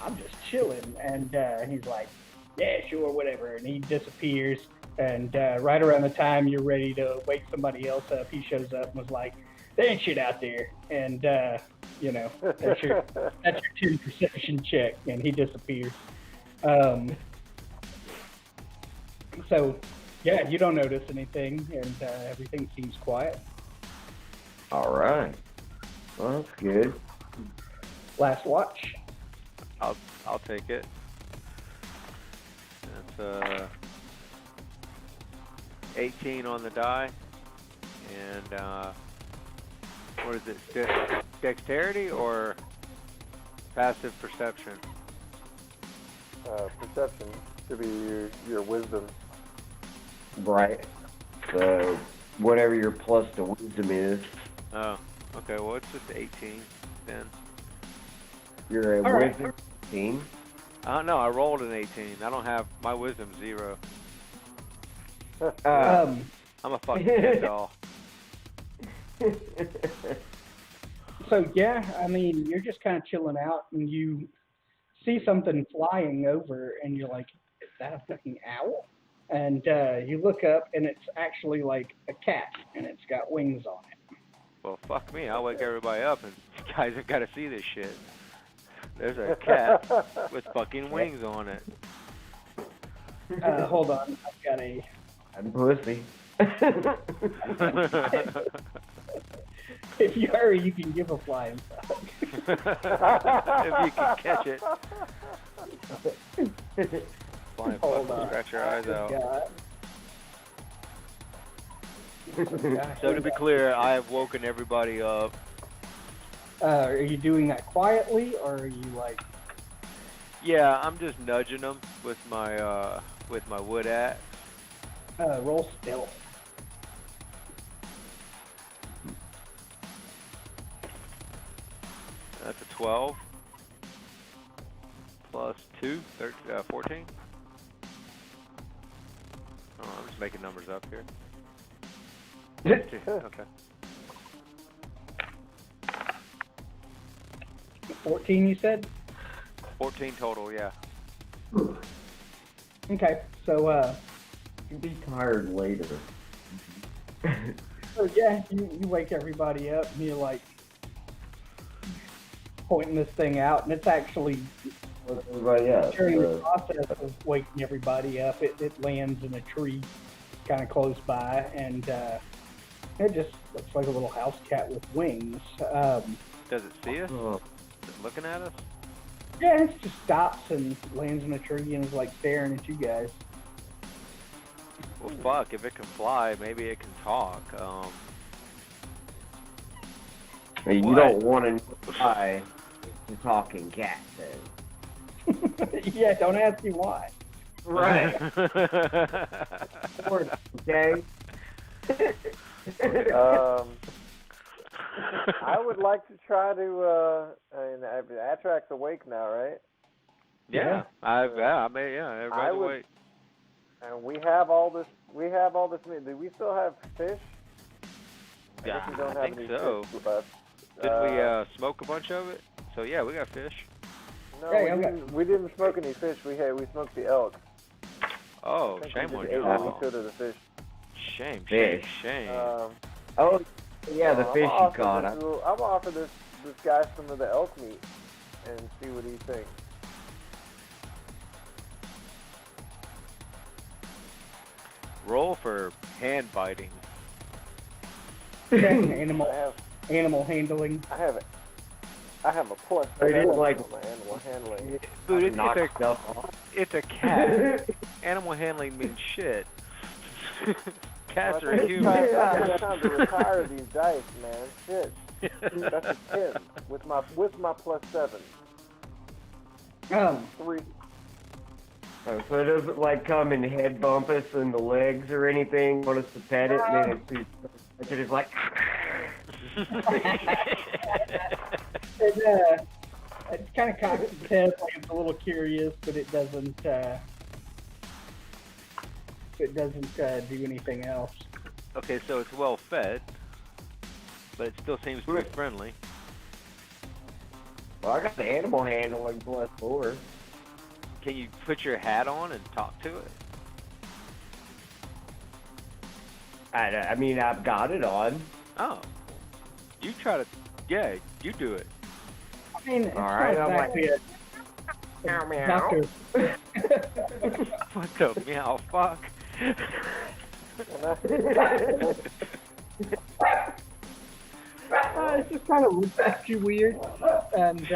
I'm just chilling." And he's like, "Yeah, sure, whatever." And he disappears. And right around the time you're ready to wake somebody else up, he shows up and was like, "There ain't shit out there." And, that's your 10 perception check. And he disappears. So, yeah, you don't notice anything, and everything seems quiet. All right. Well, that's good. Last watch. I'll take it. That's 18 on the die, and what is it? Dexterity or passive perception? Perception should be your wisdom. Right. So, whatever your plus to wisdom is, Oh, okay. Well, it's just 18 then. you're a All right. wisdom team. I don't know. I rolled an 18. I don't have my wisdom 0. I'm a fucking kid doll. So, yeah, I mean, you're just kind of chilling out, and you see something flying over, and you're like, "Is that a fucking owl?" And you look up, and it's actually like a cat, and it's got wings on it. Well, fuck me. I'll wake everybody up, and you guys have got to see this shit. There's a cat with fucking wings on it. Hold on, I've got a... I'm pussy. If you hurry, you can give a flying fuck. If you can catch it. Flying Hold fuck, on. scratch your eyes out. God. So to be clear, I have woken everybody up. Are you doing that quietly, or are you like... Yeah, I'm just nudging them with my wood axe. Roll stealth. That's a 12 plus 2, 14. Oh, I'm just making numbers up here. Okay. 14, you said? 14 total, yeah. Okay, so, You'll be tired later. yeah, you wake everybody up, and you're like pointing this thing out, and it's actually What's everybody else? during the process of waking everybody up, it lands in a tree kind of close by, and it just looks like a little house cat with wings. Does it see us? Oh, Is it looking at us? Yeah, it just stops and lands in a tree and is like staring at you guys. Well, fuck, if it can fly, maybe it can talk. hey, you What? don't want to try the talking cat, then. Yeah, don't ask me why. Right. Okay. I would like to try to. Attract's awake now, right? Yeah, everybody I would- wait. And we have all this we have all this meat. Do we still have fish? I Yeah, guess we don't I have think any so. fish left. Did we smoke a bunch of it? So yeah, we got fish. No, Hey, we didn't smoke any fish. We smoked the elk. Oh, I think shame we on just ate you. what we could of the fish. Shame, Fish. shame. Oh, yeah, the fish you caught. I'm gonna offer this guy some of the elk meat and see what he thinks. Roll for hand biting. Animal handling. I have a plus. It is like my animal handling. Dude, knock stuff off. it's a cat. Animal handling means shit. Cats are human. It's time to retire these dice, man. Shit. That's a 10 with my +7. 3. Oh, so it doesn't like come and head bump us in the legs or anything. Want us to pet it, and then it's just like. It kind of cocks its head like it's a little curious, but it doesn't. Do anything else. Okay, so it's well fed, but it still seems to be friendly. Well, I got the animal handling +4. Can you put your hat on and talk to it? I mean, I've got it on. Oh. You try to, yeah, you do it. I mean, it's All right, not I'm exactly a doctor. What the meow fuck? It's just kind of looks at you weird, and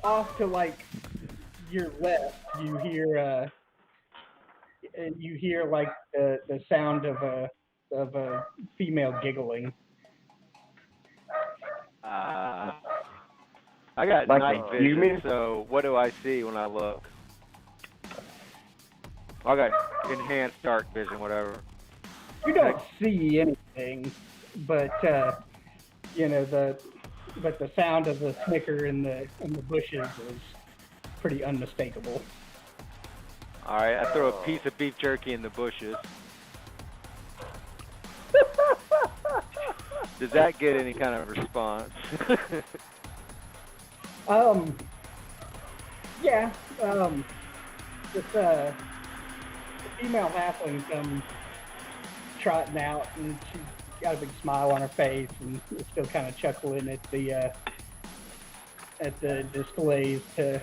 off to like your left, you hear like the sound of a female giggling. I got Like night a vision, human? so what do I see when I look? I got enhanced dark vision, whatever. You don't see anything, but the sound of the snicker in the bushes is pretty unmistakable. All right, I throw a piece of beef jerky in the bushes. Does that get any kind of response? Yeah. This female halfling comes trotting out, and she's got a big smile on her face, and is still kind of chuckling at the displays to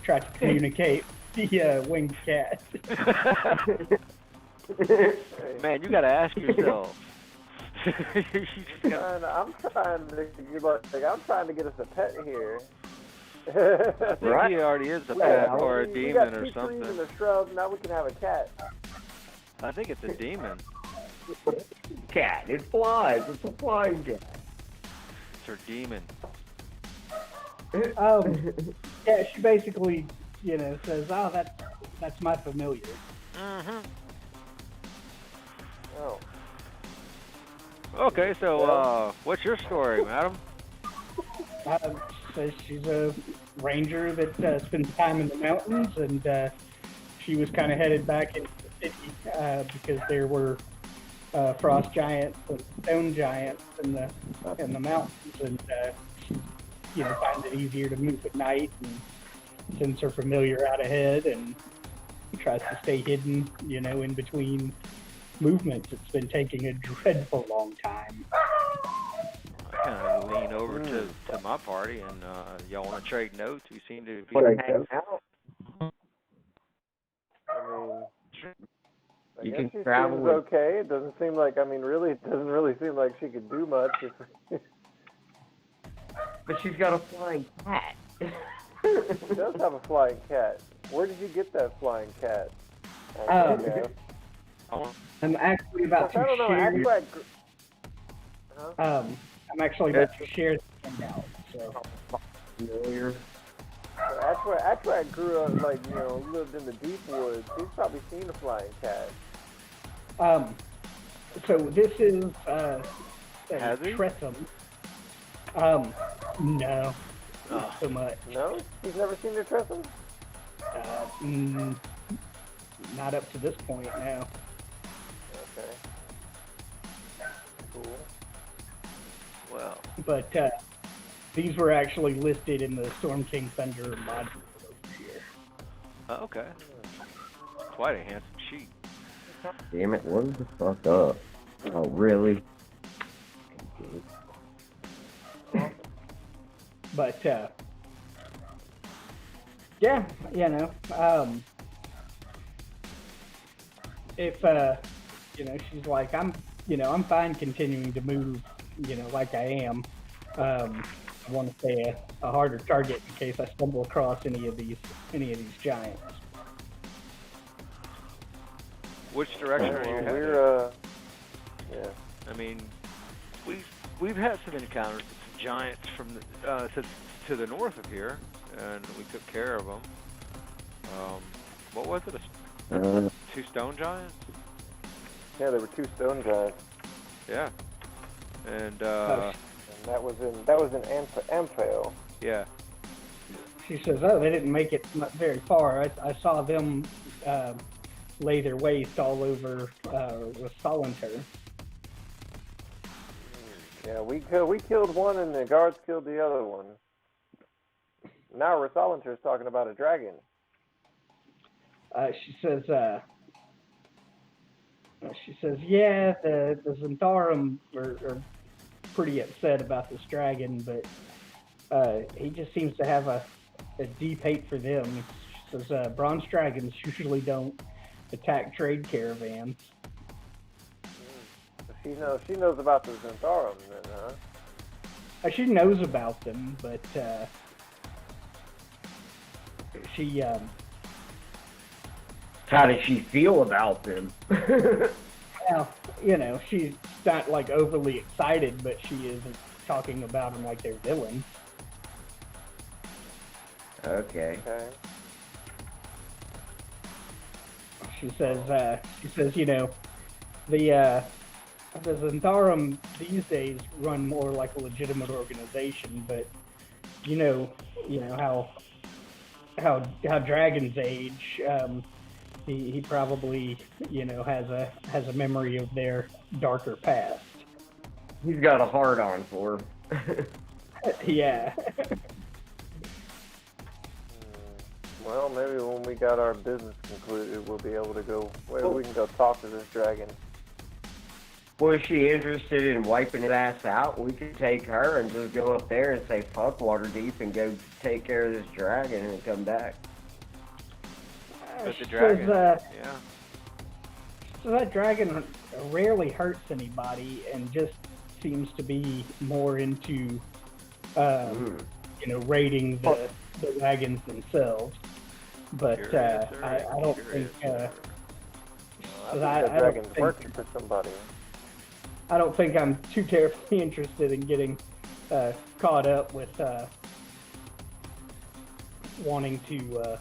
try to communicate the winged cat. Man, you gotta ask yourself. I'm trying to get us a pet here. I think he already is a pet or a demon or We got 2 trees something. in the shrub. Now we can have a cat. I think it's a demon. Cat, it flies. It's a flying cat. It's her demon. Yeah, she basically, says, "Oh, that's my familiar." Mm-hmm. Oh. Okay, so what's your story, madam? Says she's a ranger that spends time in the mountains, and she was kind of headed back into the city because there were frost giants and stone giants in the mountains, and finds it easier to move at night, and sends her familiar out ahead, and tries to stay hidden, in between movements. It's been taking a dreadful long time. I kind of lean over to my party, and y'all want to trade notes? We seem to be... Hang out. I You guess can she travel seems with- okay. It doesn't seem like, it doesn't really seem like she could do much. But she's got a flying cat. She does have a flying cat. Where did you get that flying cat? I'm actually about to I don't know. share. Huh? I'm actually about to share this thing out. So. Familiar. After I grew up, lived in the deep woods, he's probably seen a flying cat. So this is a Has he? Tressum. No, not so much. No? He's never seen a Tressum? Not up to this point now. Okay. Cool. Well, But these were actually listed in the Storm King Thunder module over here. okay. Quite a handsome sheet. Damn it, what the fuck up? Oh, really? But yeah, you know, if she's like, I'm fine continuing to move, like I am. I want to stay a harder target in case I stumble across any of these giants. Which direction are you headed? We're yeah. I mean, we've had some encounters with some giants from to the north of here, and we took care of them. What was it? 2 stone giants? Yeah, there were 2 stone giants, Yeah. And and that was in Amphale. yeah. She says, "Oh, they didn't make it not very far. I saw them lay their waste all over with Solitaire." Yeah, we killed one, and the guards killed the other one. Now Rosalinter's talking about a dragon. She says, yeah, the Zentharum are pretty upset about this dragon, but he just seems to have a deep hate for them. She says, bronze dragons usually don't attack trade caravans. She knows about the Zentharum, then, huh? She knows about them, but she How does she feel about them? well, she's not like overly excited, but she isn't talking about them like they're villains. Okay. Okay. She says, the Zentharum these days run more like a legitimate organization, but how dragons age. He probably has a memory of their darker past. He's got a hard on for her. Yeah. Well, maybe when we got our business concluded, we'll be able to go. Well, we can go talk to this dragon. Was she interested in wiping his ass out? We could take her and just go up there and say, fuck Waterdeep, and go take care of this dragon and come back. But the dragon, Says, yeah. So that dragon rarely hurts anybody and just seems to be more into, raiding the wagons themselves. But I don't think. I think that dragon's working for somebody. I don't think I'm too terribly interested in getting caught up with wanting to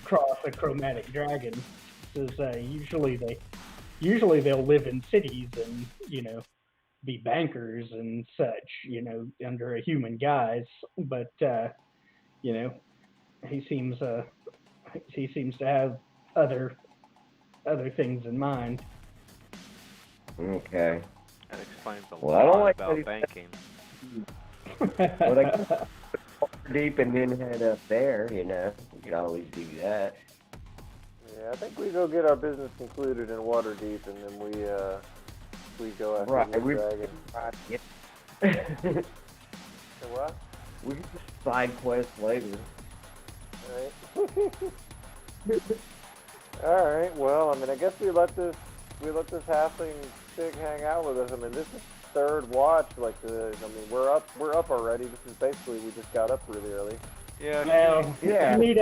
cross a chromatic dragon. Because usually they'll live in cities and be bankers and such, under a human guise. But he seems to have other things in mind. Okay. That explains a Well, I don't lot like about that banking. Well, I deep and then head up there, you could always do that. Yeah, I think we go get our business concluded in Waterdeep, and then we go after Right, the we dragon. Say what? We can side quest later. Alright. Alright, well, I mean, I guess we let this halfling stick hang out with us. I mean, this is third watch, we're up already. This is basically, we just got up really early. Yeah. Well, Yeah. you need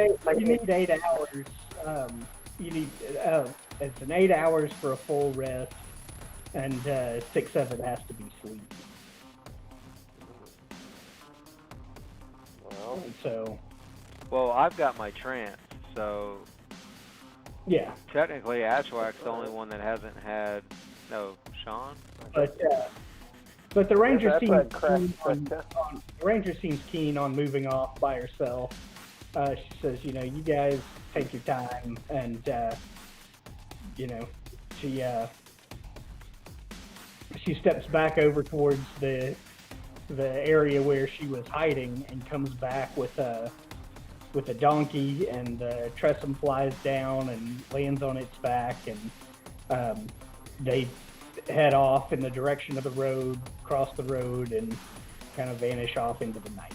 8 hours. It's an 8 hours for a full rest, and 6 of it has to be sleep. Well, So. Well, I've got my trance, so Yeah. technically Ashwak's the only one that hasn't had. No, Sean. But the ranger that's seems like crack. keen on moving off by herself. She says, you know, you guys take your time, and you know, she steps back over towards the area where she was hiding, and comes back with a donkey, and the Tressum flies down and lands on its back, and they head off in the direction of the road, cross the road, and kind of vanish off into the night.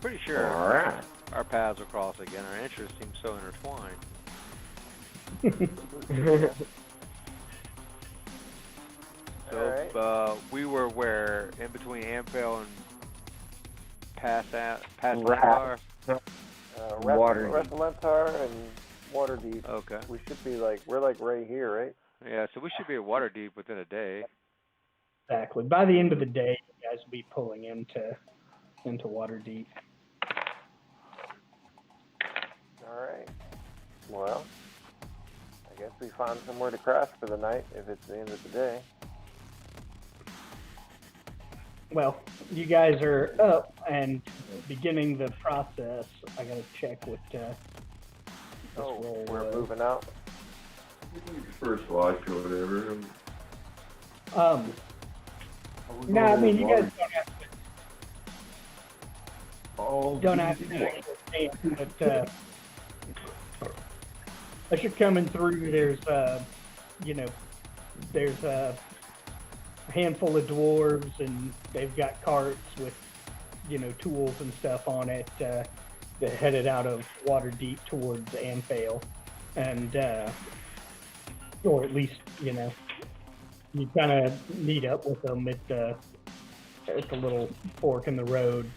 Pretty sure All right. our paths will cross again. Our interests seem so intertwined. So we were where? In between Amphale and Passantar? Wrestlentar and Waterdeep. Okay. We should be like, we're like right here, right? Yeah, so we should be at Waterdeep within a day. Exactly. By the end of the day, you guys will be pulling into Waterdeep. All right. Well, I guess we find somewhere to crash for the night if it's the end of the day. Well, you guys are up and beginning the process. I gotta check what this roll we're was. moving out. First watch or whatever. No, I mean, you guys don't have to understand, but as you're coming through, there's there's a handful of dwarves, and they've got carts with, you know, tools and stuff on it that headed out of Waterdeep towards Amphale, and or at least, you know, you kind of meet up with them at the little fork in the road.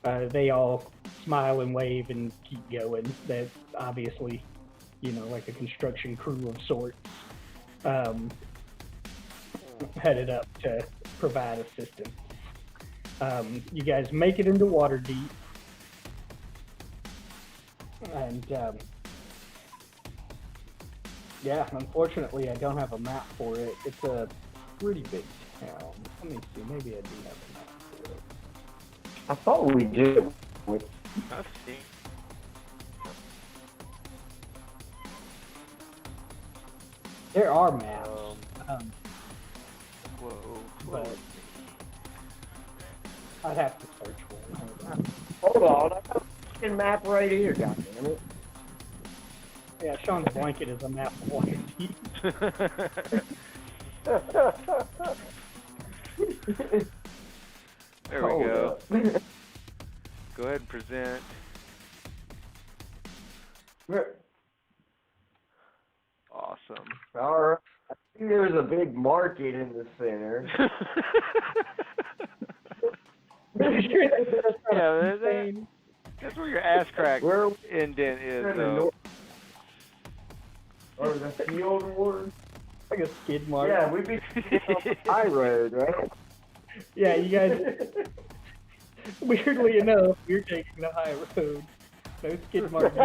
They all smile and wave and keep going. They're obviously, you know, like a construction crew of sorts, headed up to provide assistance. You guys make it into Waterdeep, and yeah, unfortunately, I don't have a map for it. It's a pretty big town. Let me see. Maybe I do have a map for it. I thought we did. I've seen. There are maps, Whoa. but I'd have to search for it. Hold on, I got a fucking map right here, goddammit. Yeah, Sean's blanket is a map of Waterdeep. There we go. Go ahead and present. Awesome. Alright. I think there's a big market in the center. Yeah, that's where your ass crack Where indent is, in the though. north? Or the field war? Like a skid mark. Yeah, we'd be on the high road, right? Yeah, you guys. Weirdly enough, you're taking the high road. No skid marks.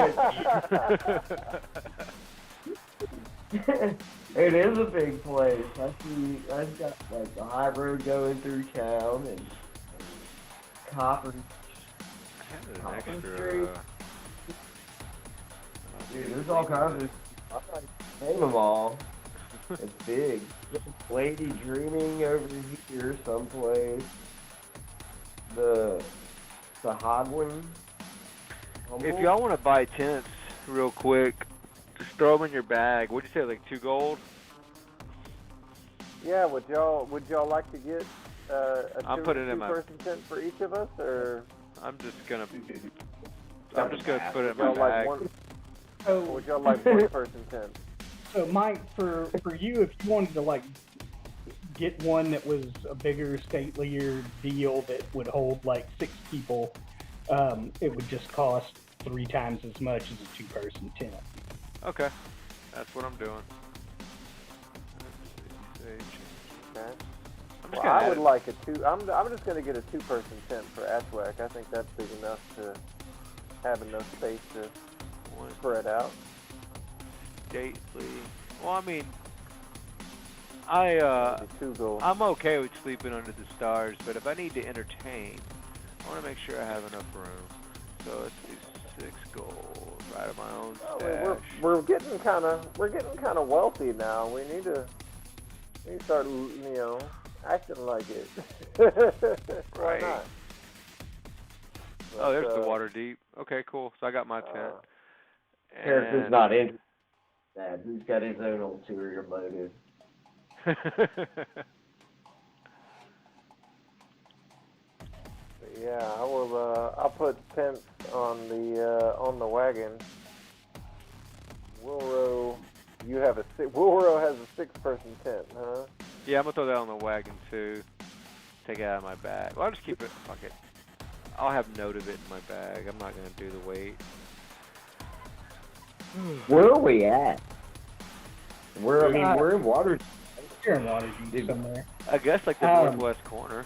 It is a big place. I've got like the high road going through town and copper. I had an extra. Dude, there's all kinds of. I'm not gonna name them all. It's big. Lady Dreaming over here someplace. The Hodwin. If y'all want to buy tents real quick, just throw them in your bag. What'd you say, like 2 gold? Yeah, would y'all like to get a I'm putting it in my- two-person tent for each of us, or I'm just gonna put it in my y'all like bag. one? So, Or would y'all like one-person tent? so Mike, for you, if you wanted to like get one that was a bigger, statelier deal that would hold like 6 people, it would just cost 3 times as much as a 2-person tent. Okay, that's what I'm doing. Let's see, Okay. I'm just Well, gonna I add would it. like a two. I'm just going to get a 2-person tent for Ashwack. I think that's big enough to have enough space to One spread out. stately. Well, I mean, Maybe 2 gold. I'm okay with sleeping under the stars, but if I need to entertain, I want to make sure I have enough room. So let's do 6 gold. Right of my own Oh, stash. we're getting kind of wealthy now. We need to start, acting like it. Why Right. not? Oh, there's But, the water deep. Okay, cool. So I got my tent. Harrison's And- not interested. Dad, he's got his own ulterior motive. Yeah, I will. I'll put tents on the wagon. Wilro, Wilro has a 6-person tent, huh? Yeah, I'm gonna throw that on the wagon too. Take it out of my bag. Well, I'll just keep it. Fuck it. I'll have note of it in my bag. I'm not gonna do the weight. Where are we at? We're in water. You're in water deep somewhere. I guess like the northwest corner.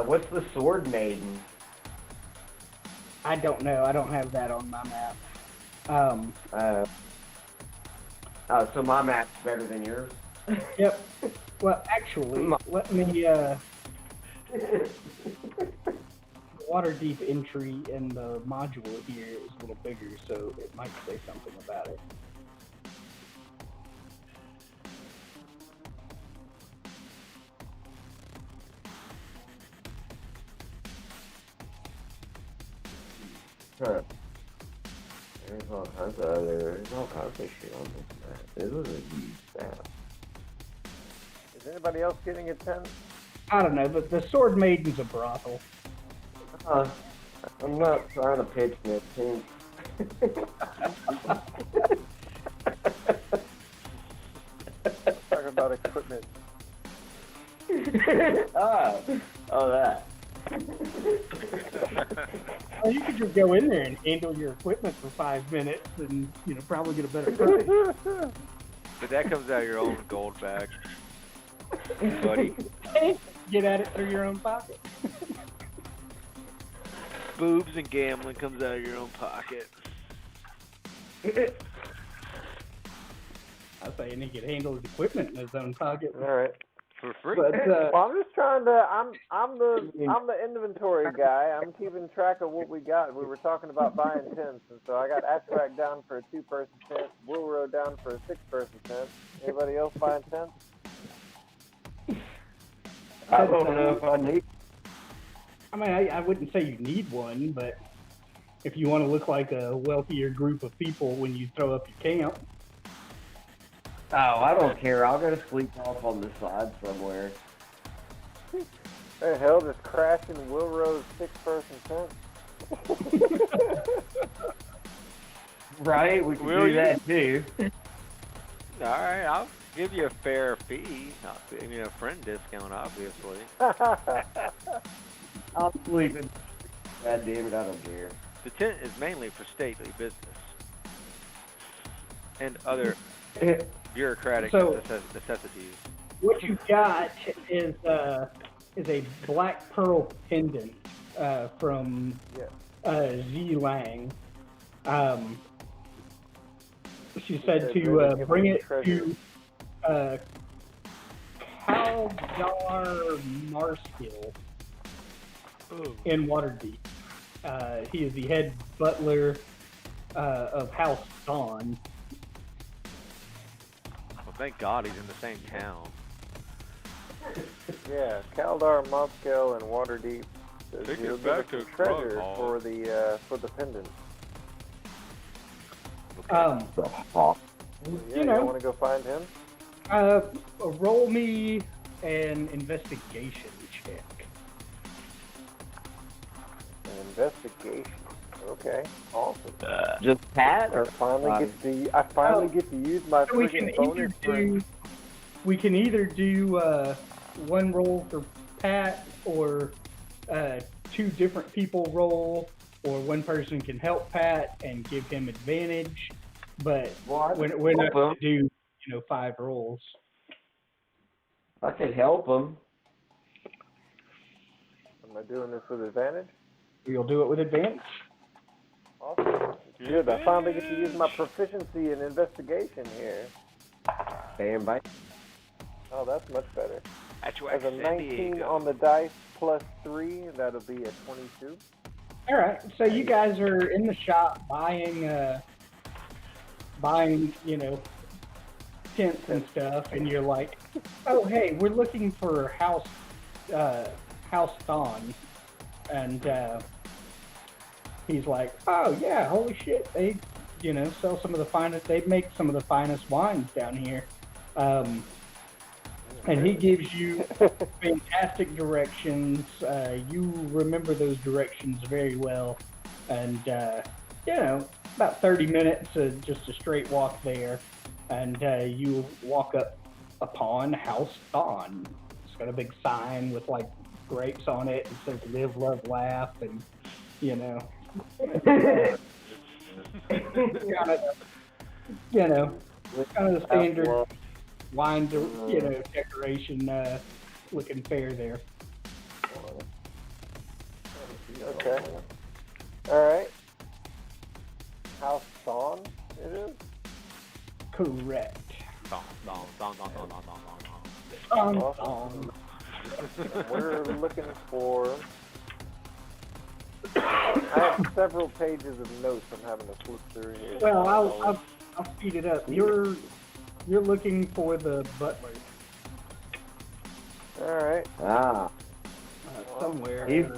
What's the Sword Maiden? I don't know. I don't have that on my map. So my map's better than yours? Yep. Well, actually, let me. The water deep entry in the module here is a little bigger, so it might say something about it. Huh. There's all kinds of shit on this map. This is a huge map. Is anybody else getting a tent? I don't know, but the Sword Maiden's a brothel. I'm not trying to pitch my team. Talking about equipment. Oh, that. Well, you could just go in there and handle your equipment for 5 minutes and, probably get a better price. But that comes out of your own gold bag, buddy. Get at it through your own pocket. Boobs and gambling comes out of your own pocket. I was saying he could handle his equipment in his own pocket. All right. For free. But, Well, I'm just trying to. I'm the inventory guy. I'm keeping track of what we got. We were talking about buying tents, and so I got Attract down for a 2-person tent, Wilro down for a 6-person tent. Anybody else buying tents? I don't know if I need. I mean, I wouldn't say you need one, but if you want to look like a wealthier group of people when you throw up your camp. Oh, I don't care. I'll go to sleep off on the side somewhere. The hell, just crashing Wilro's 6-person tent? Right? We can Will do you? that too. All right, I'll give you a fair fee. A friend discount, obviously. I'll sleep in. God damn it, I don't care. The tent is mainly for stately business and other bureaucratic So- necessities. What you got is a black pearl pendant from Xi Lang. She said to bring it to Kaldar Marskill in Waterdeep. He is the head butler of House Dawn. Well, thank God he's in the same town. Yeah, Kaldar, Moscow, and Waterdeep. Says Take it you'll give back us to some treasure Krog for the pendant. The hawk. Yeah, you want to go find him? Roll me an investigation check. An investigation. Okay, awesome. Just Pat or I finally get to use my So we can freaking bonus for we can either do one roll for Pat, or 2 different people roll, or one person can help Pat and give him advantage. But we're not going to do 5 rolls. I could help him. Am I doing this with advantage? You'll do it with advantage. Awesome. Good. I finally get to use my proficiency in investigation here. Stand by. Oh, that's much better. That's As a 19 on the dice plus 3, that'll be a 22. All right, so you guys are in the shop buying, you know, tents and stuff, and you're like, oh, hey, we're looking for House Thon, and he's like, oh yeah, holy shit, they, you know, sell some of the finest, they make some of the finest wines down here, and he gives you fantastic directions. You remember those directions very well, and you know, about 30 minutes, just a straight walk there, and you walk up upon House Thon. It's got a big sign with like grapes on it. It says "Live, Love, Laugh," and you know, kind of the standard wine, you know, decoration looking fair there. Okay. All right. House Thon, it is? Correct. Awesome. We're looking for... I have several pages of notes I'm having to flip through here. Well, I'll speed it up. You're looking for the butler. All right. Somewhere. He's-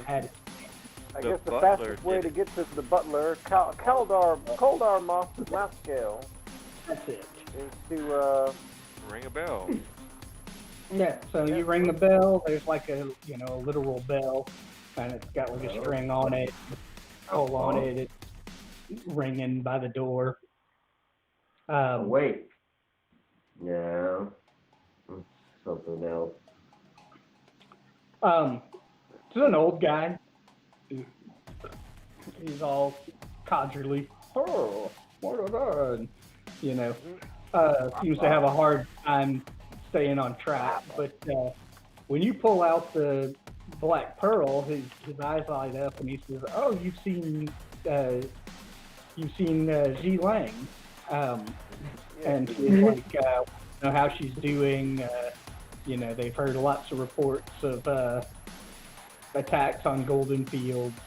I guess the fastest way to get to the butler, Kaldar Mascale, That's it. is to Ring a bell. Yeah, so you ring the bell. There's like a, you know, a literal bell, and it's got like a string on it, hole on it. It's ringing by the door. Wait. No. It's something else. It's an old guy. He's all codgerly. Oh, what are that? You know, seems to have a hard time staying on track. But when you pull out the black pearl, his eyes light up, and he says, "Oh, you've seen Ji Lang," and he's like, "You know how she's doing? You know, they've heard lots of reports of attacks on golden fields.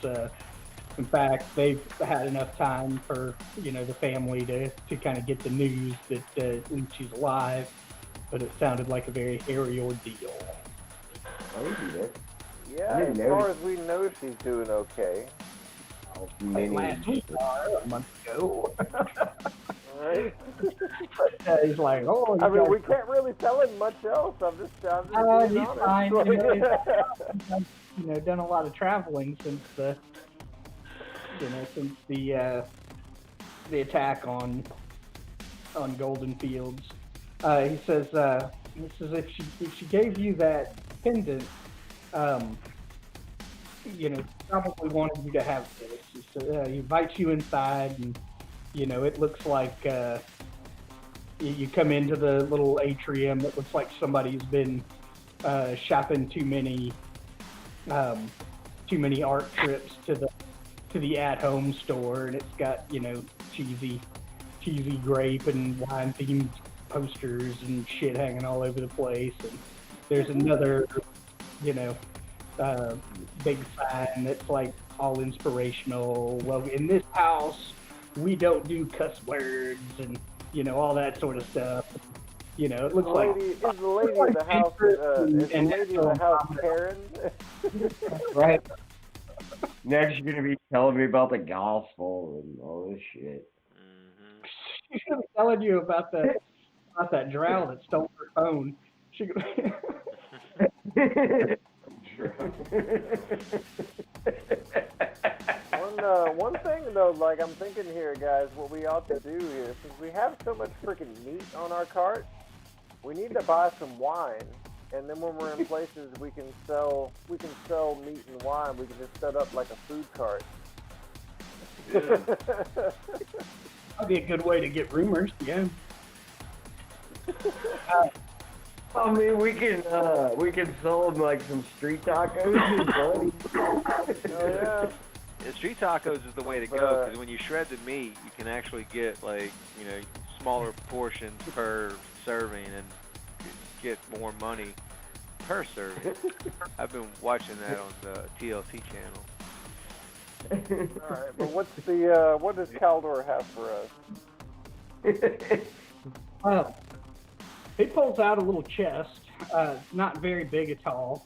In fact, they've had enough time for, you know, the family to kind of get the news that she's alive, but it sounded like a very hairy ordeal." yeah, as far as we know, she's doing okay. Last week, a month ago. Right? But he's like, "Oh, I mean, we can't really tell him much else. I'm just being he's honest. fine. You know, done a lot of traveling since the the attack on Golden Fields." He says if she gave you that pendant, you know, probably wanted you to have this. He invites you inside, and you know, it looks like you come into the little atrium. It looks like somebody's been shopping too many art trips to the at-home store, and it's got, you know, cheesy grape and wine themed posters and shit hanging all over the place. And there's another, you know, big sign that's like all inspirational. Well, in this house, we don't do cuss words, and you know, all that sort of stuff. You know, it looks like Is the lady in the house? Is the lady in the house Karen? Right. Next, you're gonna be telling me about the gospel and all this shit. She's gonna be telling you about that drow that stole her phone. One thing though, like I'm thinking here, guys, what we ought to do here, since we have so much freaking meat on our cart, we need to buy some wine, and then when we're in places we can sell meat and wine. We can just set up like a food cart. That'd be a good way to get rumors. Yeah. I mean, we can sell them like some street tacos. Oh yeah. Yeah, street tacos is the way to go, because when you shred the meat, you can actually get, like, you know, smaller portions per serving and get more money her service. I've been watching that on the TLC channel. All right, but what does Caldor have for us? He pulls out a little chest, not very big at all,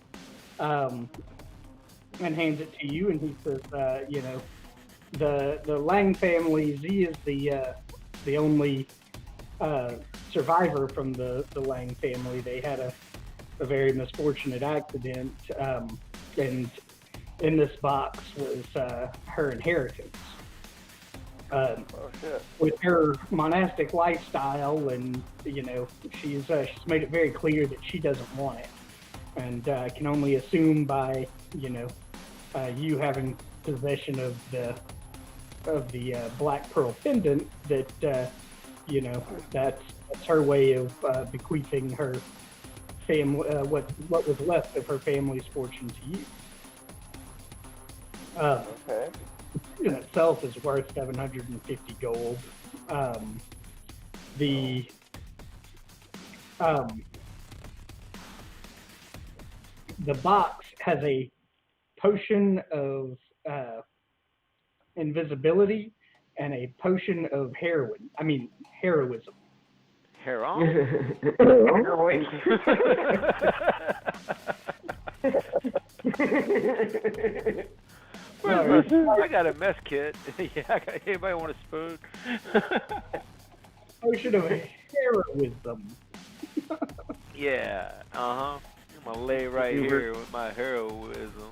and hands it to you. And he says, the Lang family. Z is the only survivor from the Lang family. They had a very misfortunate accident, and in this box was her inheritance. Oh shit. With her monastic lifestyle, and she's made it very clear that she doesn't want it, and I can only assume by you having possession of the black pearl pendant that that's her way of bequeathing her family what was left of her family's fortune to you. Okay. In itself is worth 750 gold. The box has a potion of invisibility and a potion of heroism. Heron? Heroin. I got a mess kit. Yeah, anybody want a spoon? Potion of heroism. Yeah, I'm gonna lay right here with my heroism.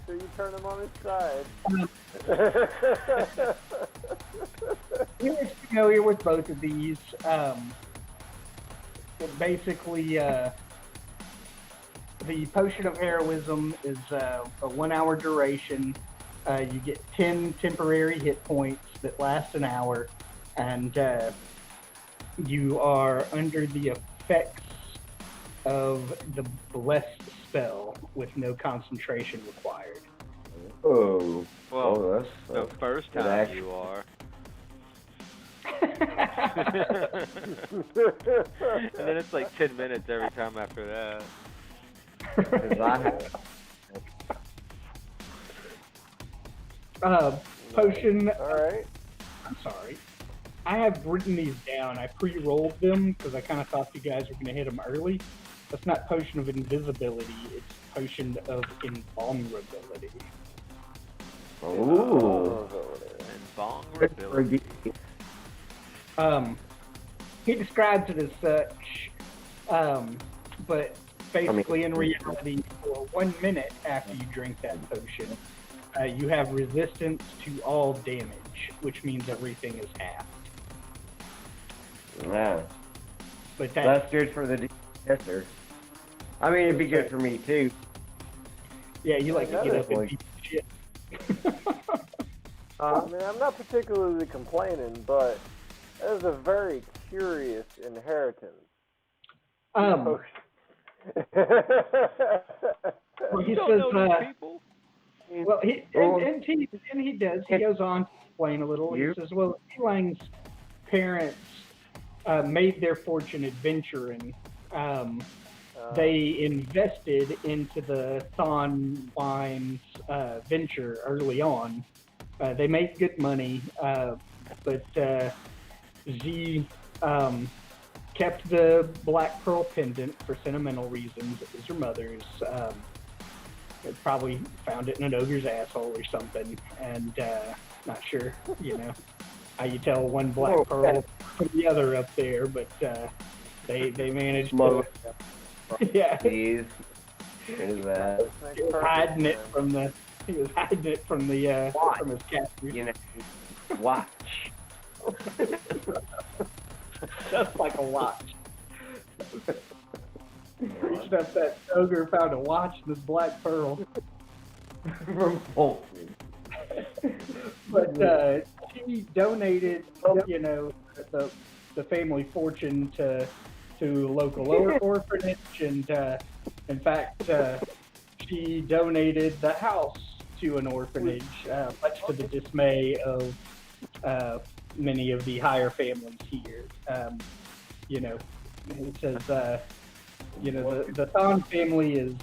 So you turn him on his side. You're familiar with both of these. Basically, the potion of heroism is a 1 hour duration. You get 10 temporary hit points that last an hour, and you are under the effects of the blessed spell with no concentration required. Oh. Well, that's the first good time action. you are. And then it's like 10 minutes every time after that. 'Cause I have Potion. All right. I'm sorry. I have written these down. I pre-rolled them because I kind of thought you guys were going to hit them early. That's not potion of invisibility. It's potion of invulnerability. Ooh. Invulnerability. He describes it as such, but basically in reality, for 1 minute after you drink that potion, you have resistance to all damage, which means everything is halved. Yeah. But That's good for the tester. I mean, it'd be good for me too. yeah, you like to get up and beat shit. I mean, I'm not particularly complaining, but that is a very curious inheritance. Well, he You don't says, know these people. well, he does. He goes on to explain a little. He says, well, Elang's parents made their fortune adventuring. They invested into the Thon Wines venture early on. They made good money, but Z kept the black pearl pendant for sentimental reasons. It was her mother's. Probably found it in an ogre's asshole or something, and not sure, how you tell one black pearl from the other up there, but they managed to. Yeah, Jeez. Is that? he was hiding it from the his captors. Watch. Just like a watch. Reached up that ogre, found a watch and this black pearl. From Fulton. But she donated, the family fortune to a local orphanage, and in fact, she donated the house to an orphanage, much to the dismay of many of the higher families here. It says, you know, the Thon family is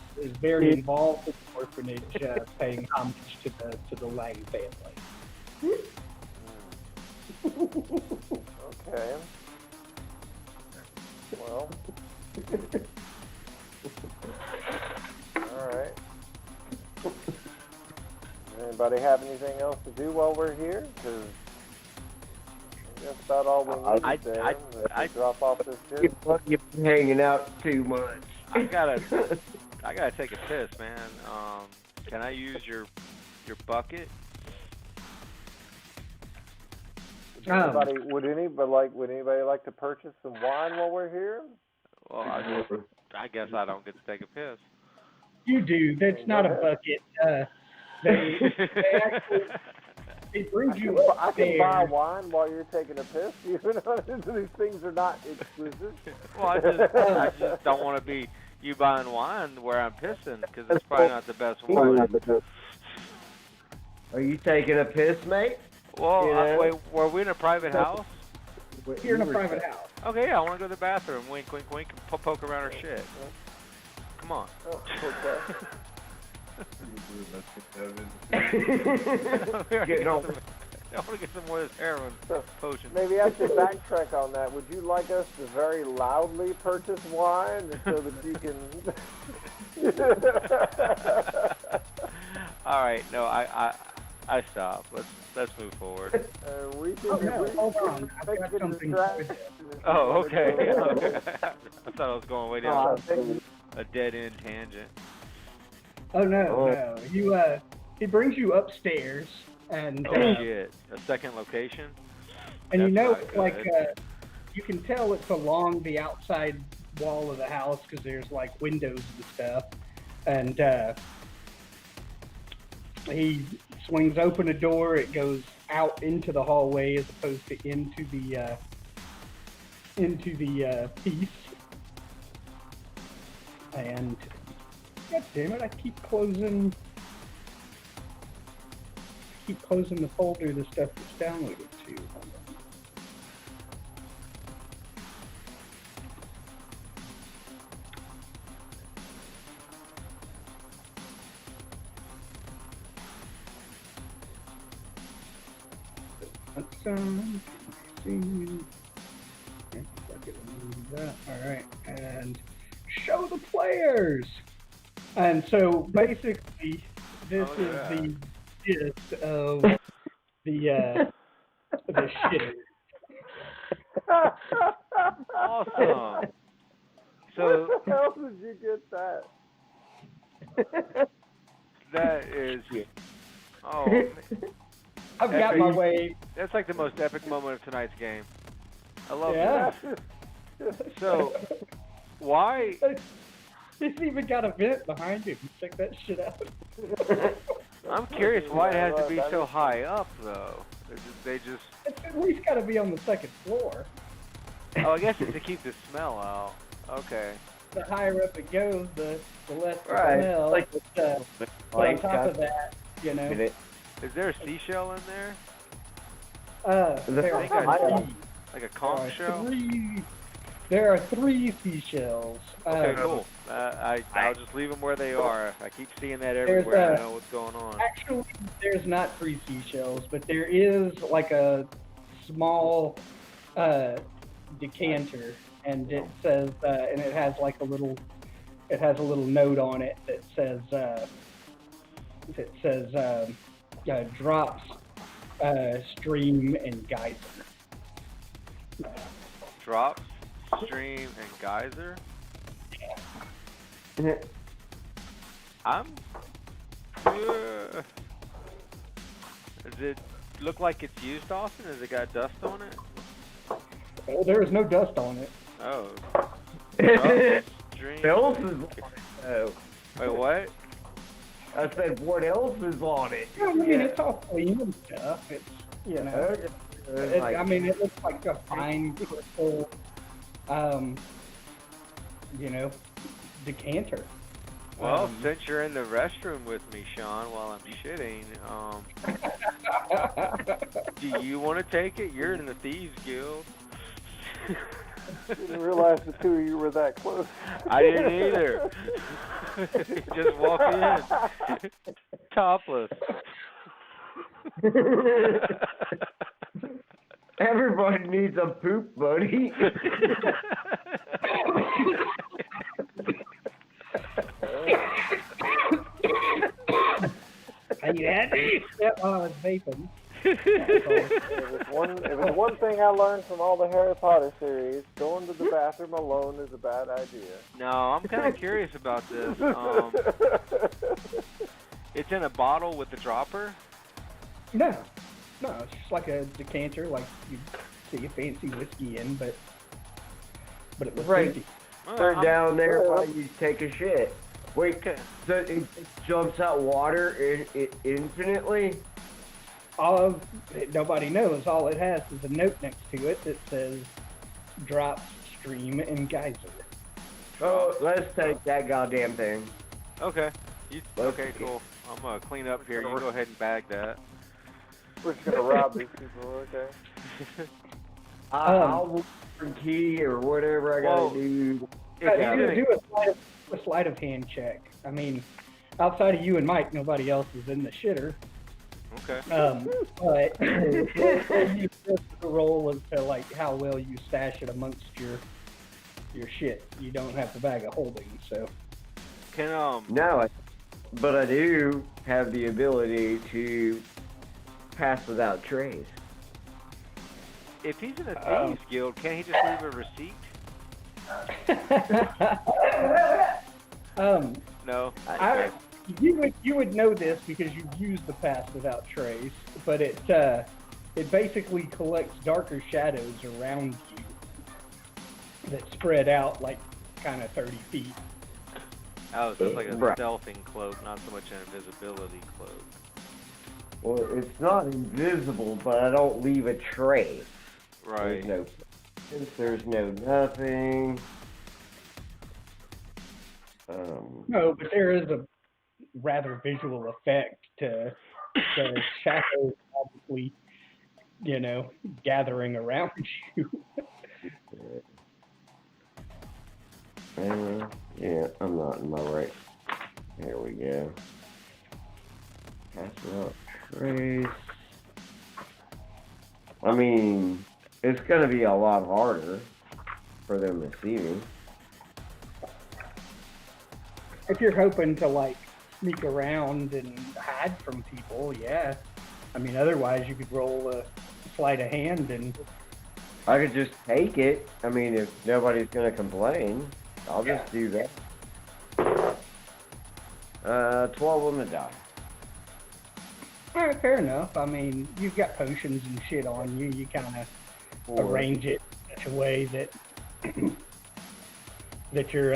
very involved in the orphanage, paying homage to the Lang family. Okay. Well. Alright. Anybody have anything else to do while we're here? Because that's about all we need there. Let's drop off this shit. You're hanging out too much. I gotta take a piss, man. Can I use your bucket? Would anybody like to purchase some wine while we're here? Well, I guess I don't get to take a piss. You do. That's not a bucket. They actually bring you up I can buy wine while you're taking a piss. You know, these things are not exclusive. Well, I just don't want to be you buying wine where I'm pissing, because it's probably not the best wine. Are you taking a piss, mate? Well, Yeah. wait, were we in a private house? You're in a private house. Okay, yeah, I want to go to the bathroom. Wink, wink, wink, and poke around our shit. Come on. Oh, okay. Getting on. I want to get some more of this heroin potion. Maybe I should backtrack on that. Would you like us to very loudly purchase wine so that you can... All right, no, I stop. Let's move forward. we can, Hold on. I've got something for you. Oh, okay. Okay. I thought I was going way down a dead end tangent. Oh no. He brings you upstairs, and Oh shit! A second location. and you That's know, not like, good. you can tell it's along the outside wall of the house because there's like windows and stuff, and he swings open a door. It goes out into the hallway as opposed to into the piece. And God damn it, I keep closing the folder the stuff that's downloaded to. Hold on. Alright, and show the players! And so basically, this is the gist of the shit. Awesome. So Where the hell did you get that? that is. Oh, man. I've got my way. That's like the most epic moment of tonight's game. I love Yeah. that. So, why? It's even got a vent behind him. Check that shit out. I'm curious why it has to be so high up, though. They just. It's at least got to be on the second floor. Oh, I guess it's to keep the smell out. Okay. The higher up it goes, the less the Right. smell. Like- but on top of that, you know, Is there a seashell in there? there I think are Like a conch shell? There are 3 seashells. Okay, cool. I'll just leave them where they are. I keep seeing that everywhere. I know what's going on. Actually, there's not 3 seashells, but there is like a small decanter, and it says, and it has like a little note on it that says, drops, stream, and geyser. Drops, stream, and geyser? Does it look like it's used often? Has it got dust on it? Oh, there is no dust on it. Oh. Drops, stream. What else is on it, though? Wait, what? I said, what else is on it? I mean, it's all clean and stuff. It's, you know, I mean, it looks like a fine crystal, you know, decanter. Well, since you're in the restroom with me, Sean, while I'm shitting, do you want to take it? You're in the Thieves Guild. Didn't realize the two of you were that close. I didn't either. Just walked in, topless. Everybody needs a poop buddy. Are you happy? Yep, I was vaping. It was one thing I learned from all the Harry Potter series. Going to the bathroom alone is a bad idea. No, I'm kind of curious about this. It's in a bottle with the dropper? No, it's just like a decanter, like you see a fancy whiskey in, but it was Right. empty. Turn down there while you take a shit. Wait, Okay. so it jumps out water infinitely? Nobody knows. All it has is a note next to it that says drop, stream, and geyser. Oh, let's take that goddamn thing. Okay. Okay, cool. I'm going to clean up here. You go ahead and bag that. We're just gonna rob these people, okay? I'll look for key or whatever I gotta do. You do a sleight of hand check. I mean, outside of you and Mike, nobody else is in the shitter. Okay. But the roll was to like how well you stash it amongst your shit. You don't have the bag of holding, so. Can, No, but I do have the ability to pass without trace. if he's in a thieves guild, can't he just leave a receipt? No. You would know this because you've used the pass without trace, but it basically collects darker shadows around you that spread out like kind of 30 feet. Oh, so it's like a Right. stealthing cloak, not so much an invisibility cloak. Well, it's not invisible, but I don't leave a trace. Right. There's no nothing. No, but there is a rather visual effect to the shadows obviously, gathering around you. Yeah, I'm not in my right. Here we go. Pass without trace. I mean, it's gonna be a lot harder for them to see me. If you're hoping to like sneak around and hide from people, yeah. I mean, otherwise you could roll a sleight of hand and. I could just take it. I mean, if nobody's gonna complain, I'll just do that. 12 on the die. All right, fair enough. I mean, you've got potions and shit on you. You kind of arrange it in such a way that that your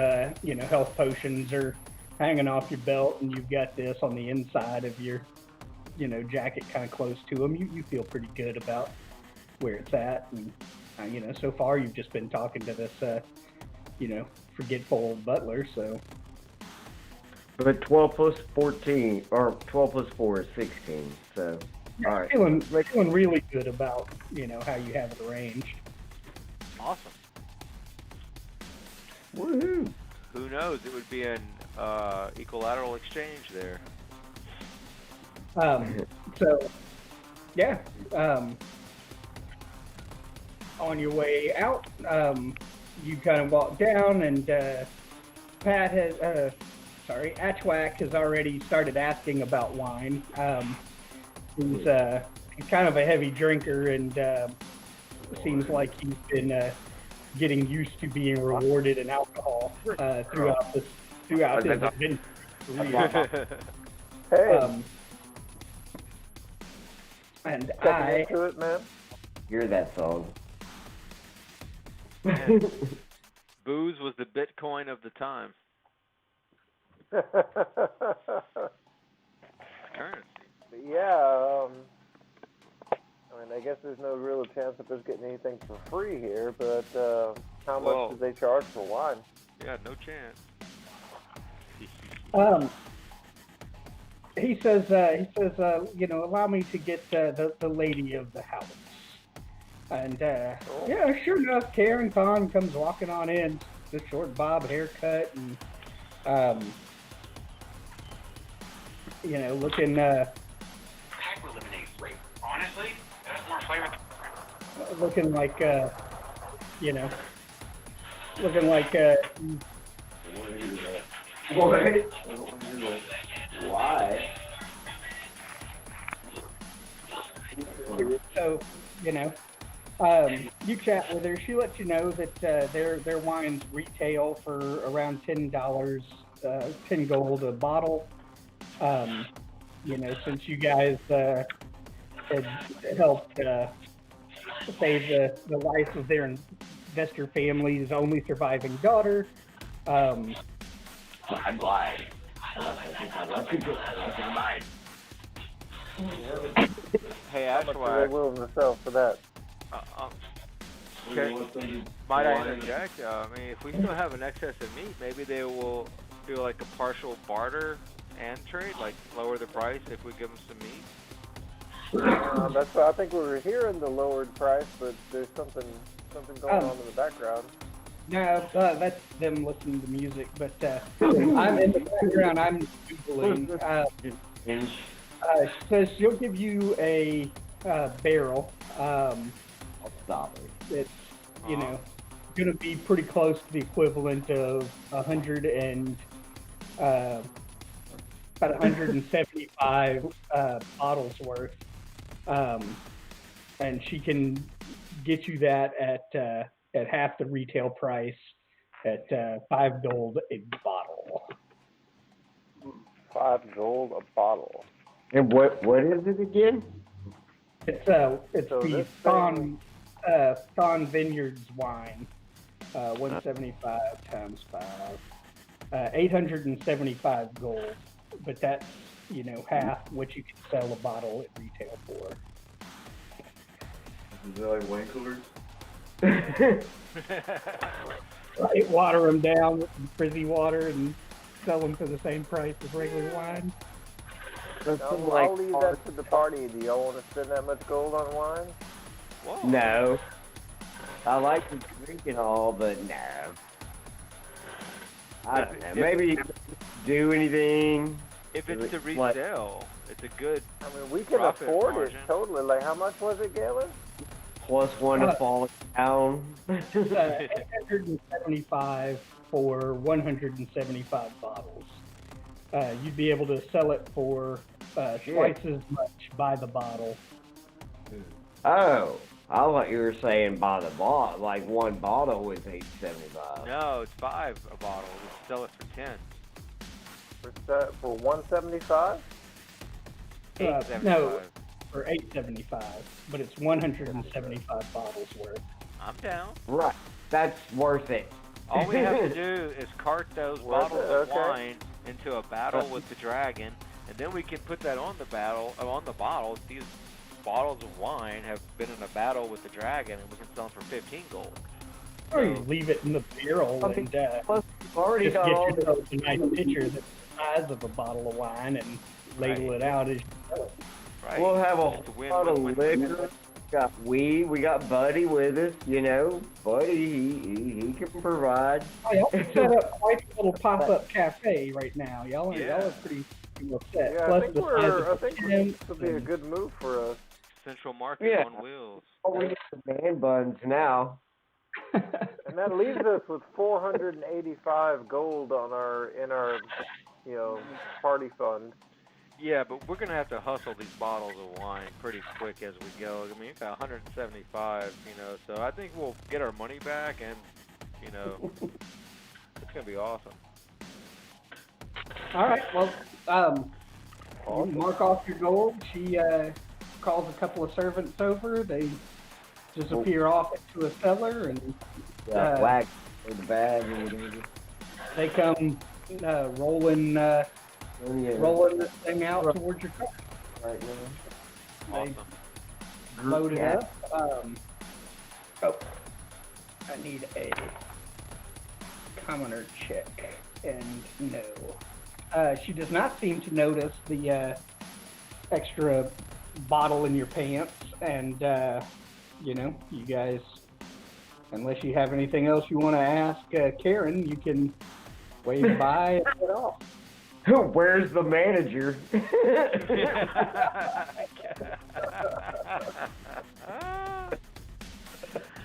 health potions are hanging off your belt, and you've got this on the inside of your jacket, kind of close to them. You feel pretty good about where it's at, and so far you've just been talking to this forgetful butler. So, but 12 plus 14 or 12 plus 4 is 16. So, all right. Feeling really good about how you have it arranged. Awesome. Woohoo! Who knows? It would be an equilateral exchange there. So, yeah. On your way out, you kind of walk down, and Atchwack has already started asking about wine. He's kind of a heavy drinker, and seems like he's been getting used to being rewarded in alcohol throughout his adventure. Hey, And checking into it, man. Hear that song. Man, booze was the Bitcoin of the time. Currency. Yeah, I mean, I guess there's no real chance of us getting anything for free here, but how much do they charge for wine? Yeah, no chance. He says, allow me to get the lady of the house. And yeah, sure enough, Karen Khan comes walking on in, the short bob haircut, and you know, looking Honestly, that's more flavor. looking like you know, looking like What? Why? so you know, you chat with her. She lets you know that their wines retail for around $10, 10 gold a bottle. You know, since you guys had helped save the life of their investor family's only surviving daughter. I'm lying. Hey, How much are they Ashwag, willing to sell for that? okay, might I interject? I mean, if we still have an excess of meat, maybe they will do like a partial barter and trade, like lower the price if we give them some meat. That's why I think we were hearing the lowered price, but there's something going on in the background. No, that's them listening to music. But I'm in the background. I'm Googling. She says she'll give you a barrel. I'll stop it. It's know going to be pretty close to the equivalent of 100 and about 175 bottles worth. And she can get you that at half the retail price at 5 gold a bottle. 5 gold a bottle. And what is it again? It's So the this Thon Vineyards wine. 175 times 5. 875 gold. But that's, you know, half what you can sell a bottle at retail for. Is that like wine coolers? Right, water them down with some frizzy water and sell them for the same price as regular wine. I'll leave that to the party. Do y'all want to spend that much gold on wine? Whoa. No. I like to drink and all, but no. I don't know. Maybe do anything. If it's to resell, it's a good I mean, we can profit afford margin. it totally. Like, how much was it, Galen? +1 to fall down. 875 for 175 bottles. You'd be able to sell it for twice as much by the bottle. Oh, I thought you were saying by the bottle, like one bottle was $8.75. No, it's 5 a bottle. We sell it for 10. For 175? No, for $8.75, but it's 175 bottles worth. I'm down. Right, that's worth it. All we have to do is cart those Worth bottles it, of okay. wine into a battle with the dragon, and then we can put that on the bottle. These bottles of wine have been in a battle with the dragon, and we can sell them for 15 gold. Or you leave it in the barrel Okay. and Plus, you've already just got get all yourself a nice picture that's the size of a bottle of wine and label it out as you go. Right? We'll have a It's a lot of win-win-win. liquor. We got weed. We got Buddy with us. You know, Buddy, he can provide. Oh, y'all can set up quite a little pop-up cafe right now. Y'all Yeah. are pretty well set. Yeah, Plus I think the size of the this tent would be a and- good move for us. Central Market Yeah. on wheels. Oh, we get the man buns now. And that leaves us with 485 gold on in our party fund. Yeah, but we're gonna have to hustle these bottles of wine pretty quick as we go. I mean, you've got 175, so I think we'll get our money back, and it's gonna be awesome. All right, well, you mark off your gold. She calls a couple of servants over. They disappear off into a cellar, and Whack for the bag or whatever. they come rolling this thing out towards your car. Right now. They Awesome. load it up. I need a commoner check, and no. She does not seem to notice the extra bottle in your pants, and you know, you guys, unless you have anything else you want to ask Karen, you can wave bye and get off. Where's the manager?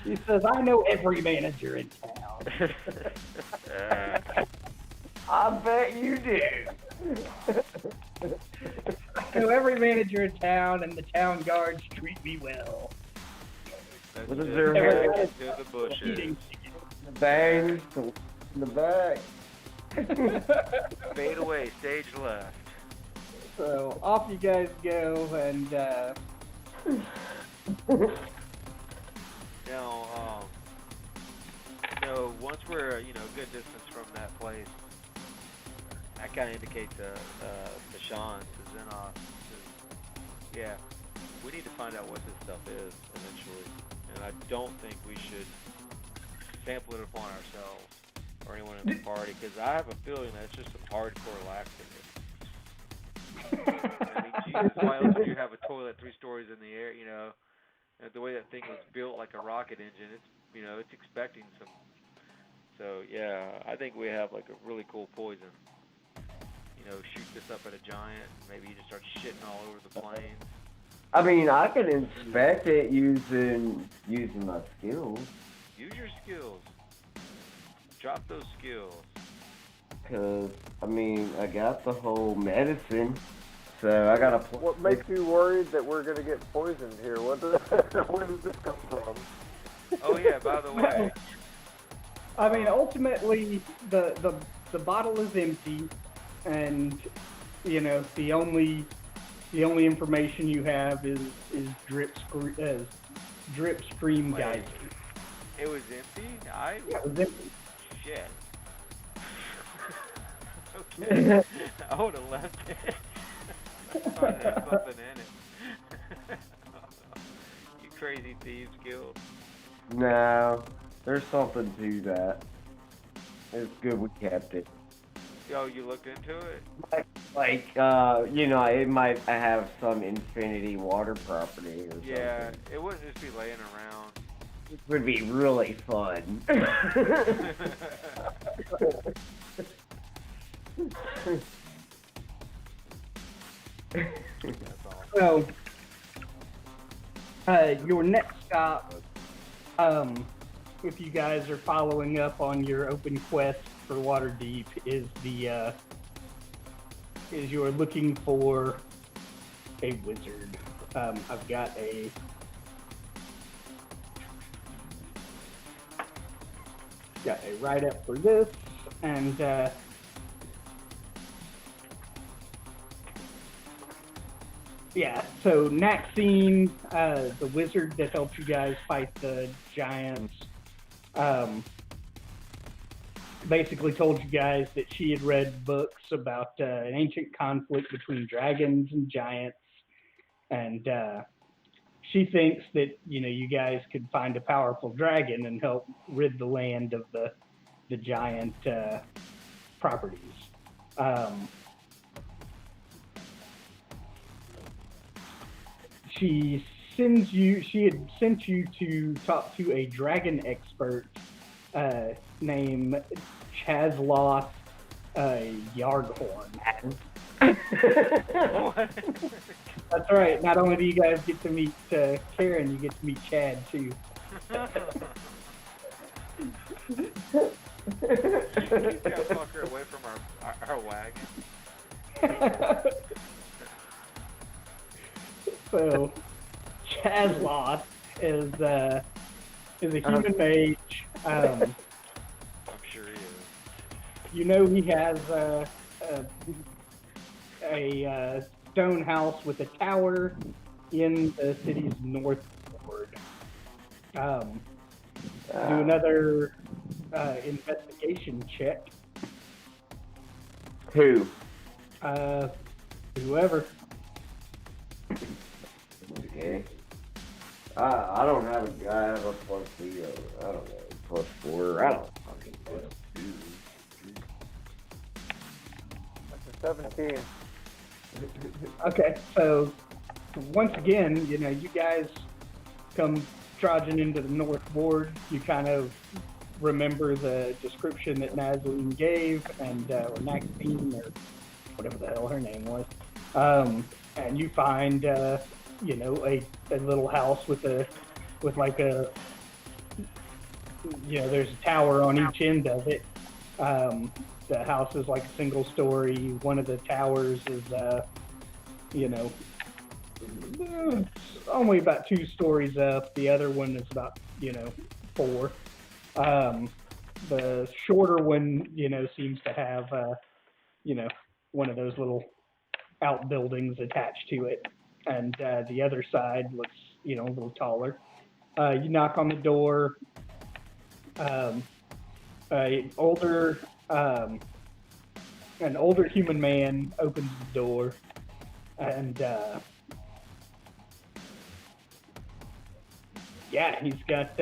She says, I know every manager in town. I bet you do. I know every manager in town, and the town guards treat me well. What is their head? To the bushes. Bangs in the back. Fade away, stage left. So off you guys go, and So once we're a good distance from that place, I kind of indicate to Sean, to Xenos, yeah, we need to find out what this stuff is eventually, and I don't think we should sample it upon ourselves or anyone in the party, because I have a feeling that it's just some hardcore laxative. I mean, Jesus, why else would you have a toilet 3 stories in the air? And the way that thing was built like a rocket engine, it's expecting some. So yeah, I think we have like a really cool poison. Shoot this up at a giant, and maybe you just start shitting all over the plains. I mean, I can inspect it using my skills. Use your skills. Drop those skills. Cause I mean, I got the whole medicine, so I gotta. What makes you worried that we're gonna get poisoned here? Where does this come from? Oh yeah, by the way. I mean, ultimately, the bottle is empty, and the only information you have is drip stream Wait. geyser. It was empty? Yeah, it was empty. Shit. Okay. I would have left it. I thought there was something in it. You crazy thieves guild. No, there's something to that. It's good we kept it. Yo, you looked into it? It might have some infinity water property or something. Yeah, it wouldn't just be laying around. It would be really fun. So, your next stop, if you guys are following up on your open quest for Waterdeep, is you're looking for a wizard. I've got a write-up for this, and so Maxine, the wizard that helped you guys fight the giants, basically told you guys that she had read books about an ancient conflict between dragons and giants, and she thinks that you guys could find a powerful dragon and help rid the land of the giant properties. She had sent you to talk to a dragon expert named Chazloth Yarghorn. What? That's right. Not only do you guys get to meet Karen, you get to meet Chad too. Get that fucker away from our wagon. So, Chazloth is a human mage. I'm sure he is. He has a stone house with a tower in the city's north ward. Do another investigation check. Who? Whoever. Okay. I don't have I have a plus 0. I don't know. Plus 4. I don't fucking know. That's a 17. Okay, so once again, you guys come trudging into the north ward, you kind of remember the description that Nazarene gave, and or Maxine, or whatever the hell her name was. And you find, you know, a little house with like a, you know, there's a tower on each end of it. The house is like a single story. One of the towers is, you know, it's only about 2 stories up. The other one is about, you know, 4. The shorter one, you know, seems to have, you know, one of those little outbuildings attached to it. And the other side looks, you know, a little taller. You knock on the door. An older human man opens the door, and yeah, he's got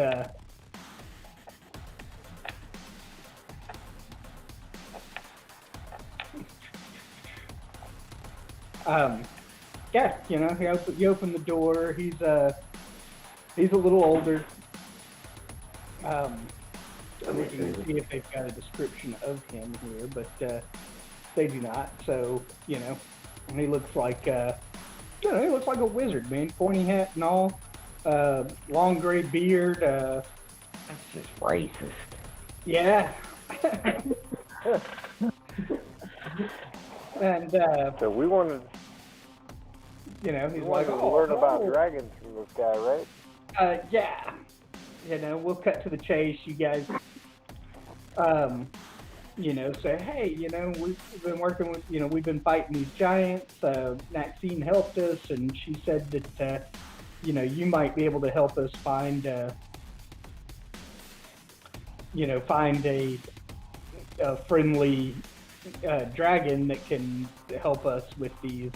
yeah, you know, you open the door. He's a little older. I'm looking to see if they've got a description of him here, but they do not. So, you know, and he looks like, you know, he looks like a wizard, man. Pointy hat and all, long gray beard. That's just racist. Yeah. And So we wanted, you know, he's we like, wanted to oh, learn about oh. dragons from this guy, right? Yeah. You know, we'll cut to the chase. You guys, you know, say, hey, you know, we've been working with, you know, we've been fighting these giants. Maxine helped us, and she said that, you know, you might be able to help us find, you know, find a friendly dragon that can help us with these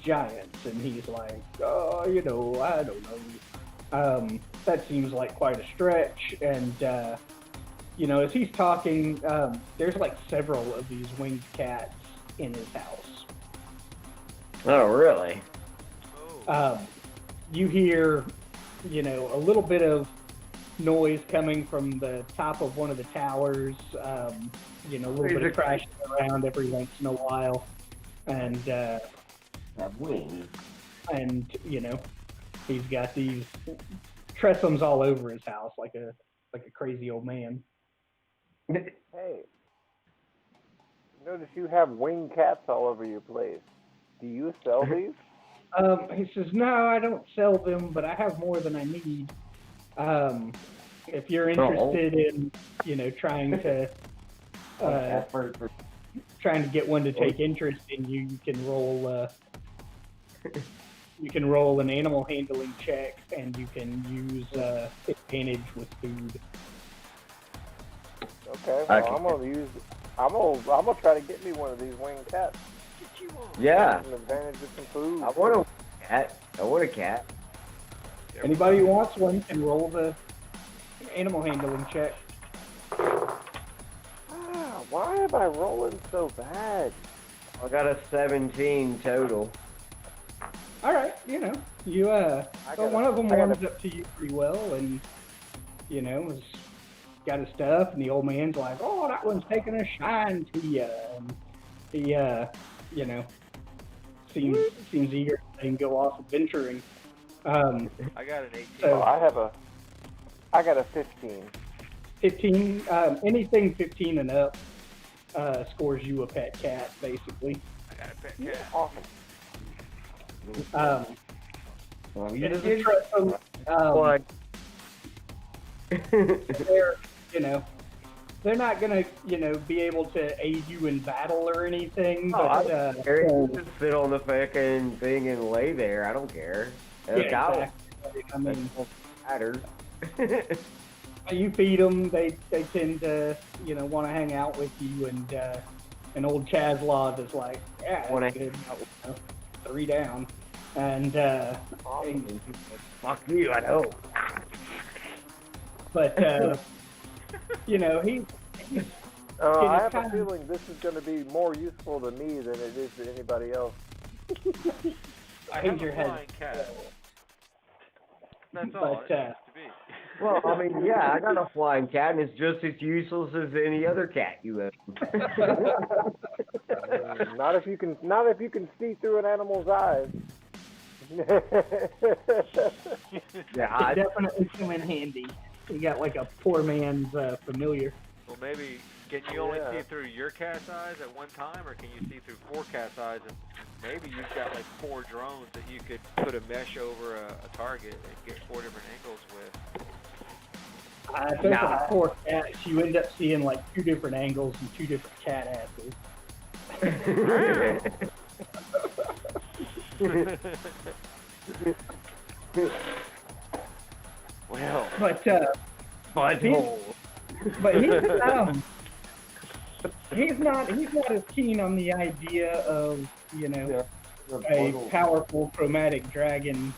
giants. And he's like, oh, you know, I don't know. That seems like quite a stretch. And, you know, as he's talking, there's like several of these winged cats in his house. Oh, really? You hear, you know, a little bit of noise coming from the top of one of the towers, you know, a little bit of crashing around every once in a while. And, and, you know, he's got these trestles all over his house like a crazy old man. Hey, notice you have winged cats all over your place. Do you sell these? He says, no, I don't sell them, but I have more than I need. If you're interested in, you know, trying to get one to take interest in you, you can roll an animal handling check, and you can use advantage with food. Okay, well, I'm gonna try to get me one of these winged cats. Yeah. An advantage with some food. I want a cat. Anybody who wants one can roll the animal handling check. Why am I rolling so bad? I got a 17 total. All right, you know, you so one of them warms up to you pretty well, and you know, has got his stuff, and the old man's like, "Oh, that one's taking a shine to you," and he, you know, seems eager to go off adventuring. I got an 18. So I got a 15. 15, anything 15 and up scores you a pet cat, basically. I got a pet cat. Awesome. It is a trust. They're, you know, they're not gonna, you know, be able to aid you in battle or anything. But just sit on the fucking thing and lay there. I don't care. yeah, exactly. I mean, matters. You feed them, they tend to, you know, want to hang out with you. And an old Chazlov is like, yeah, that's good. You know, 3 down. And fuck you, I know. But you know, he's I have a feeling this is going to be more useful to me than it is to anybody else. I think your head. That's all. But, It needs to be. Well, I mean, yeah, I got a flying cat, and it's just as useless as any other cat you own. Not if you can see through an animal's eyes. Yeah, it definitely come in handy. You got like a poor man's familiar. Well, maybe can you only Yeah. see through your cat's eyes at one time, or can you see through 4 cat's eyes? And maybe you've got like 4 drones that you could put a mesh over a target and get 4 different angles with. If there's like 4 cats, you end up seeing like 2 different angles and 2 different cat asses. Well, But butthole. but he's not as keen on the idea of, you know, a powerful chromatic dragon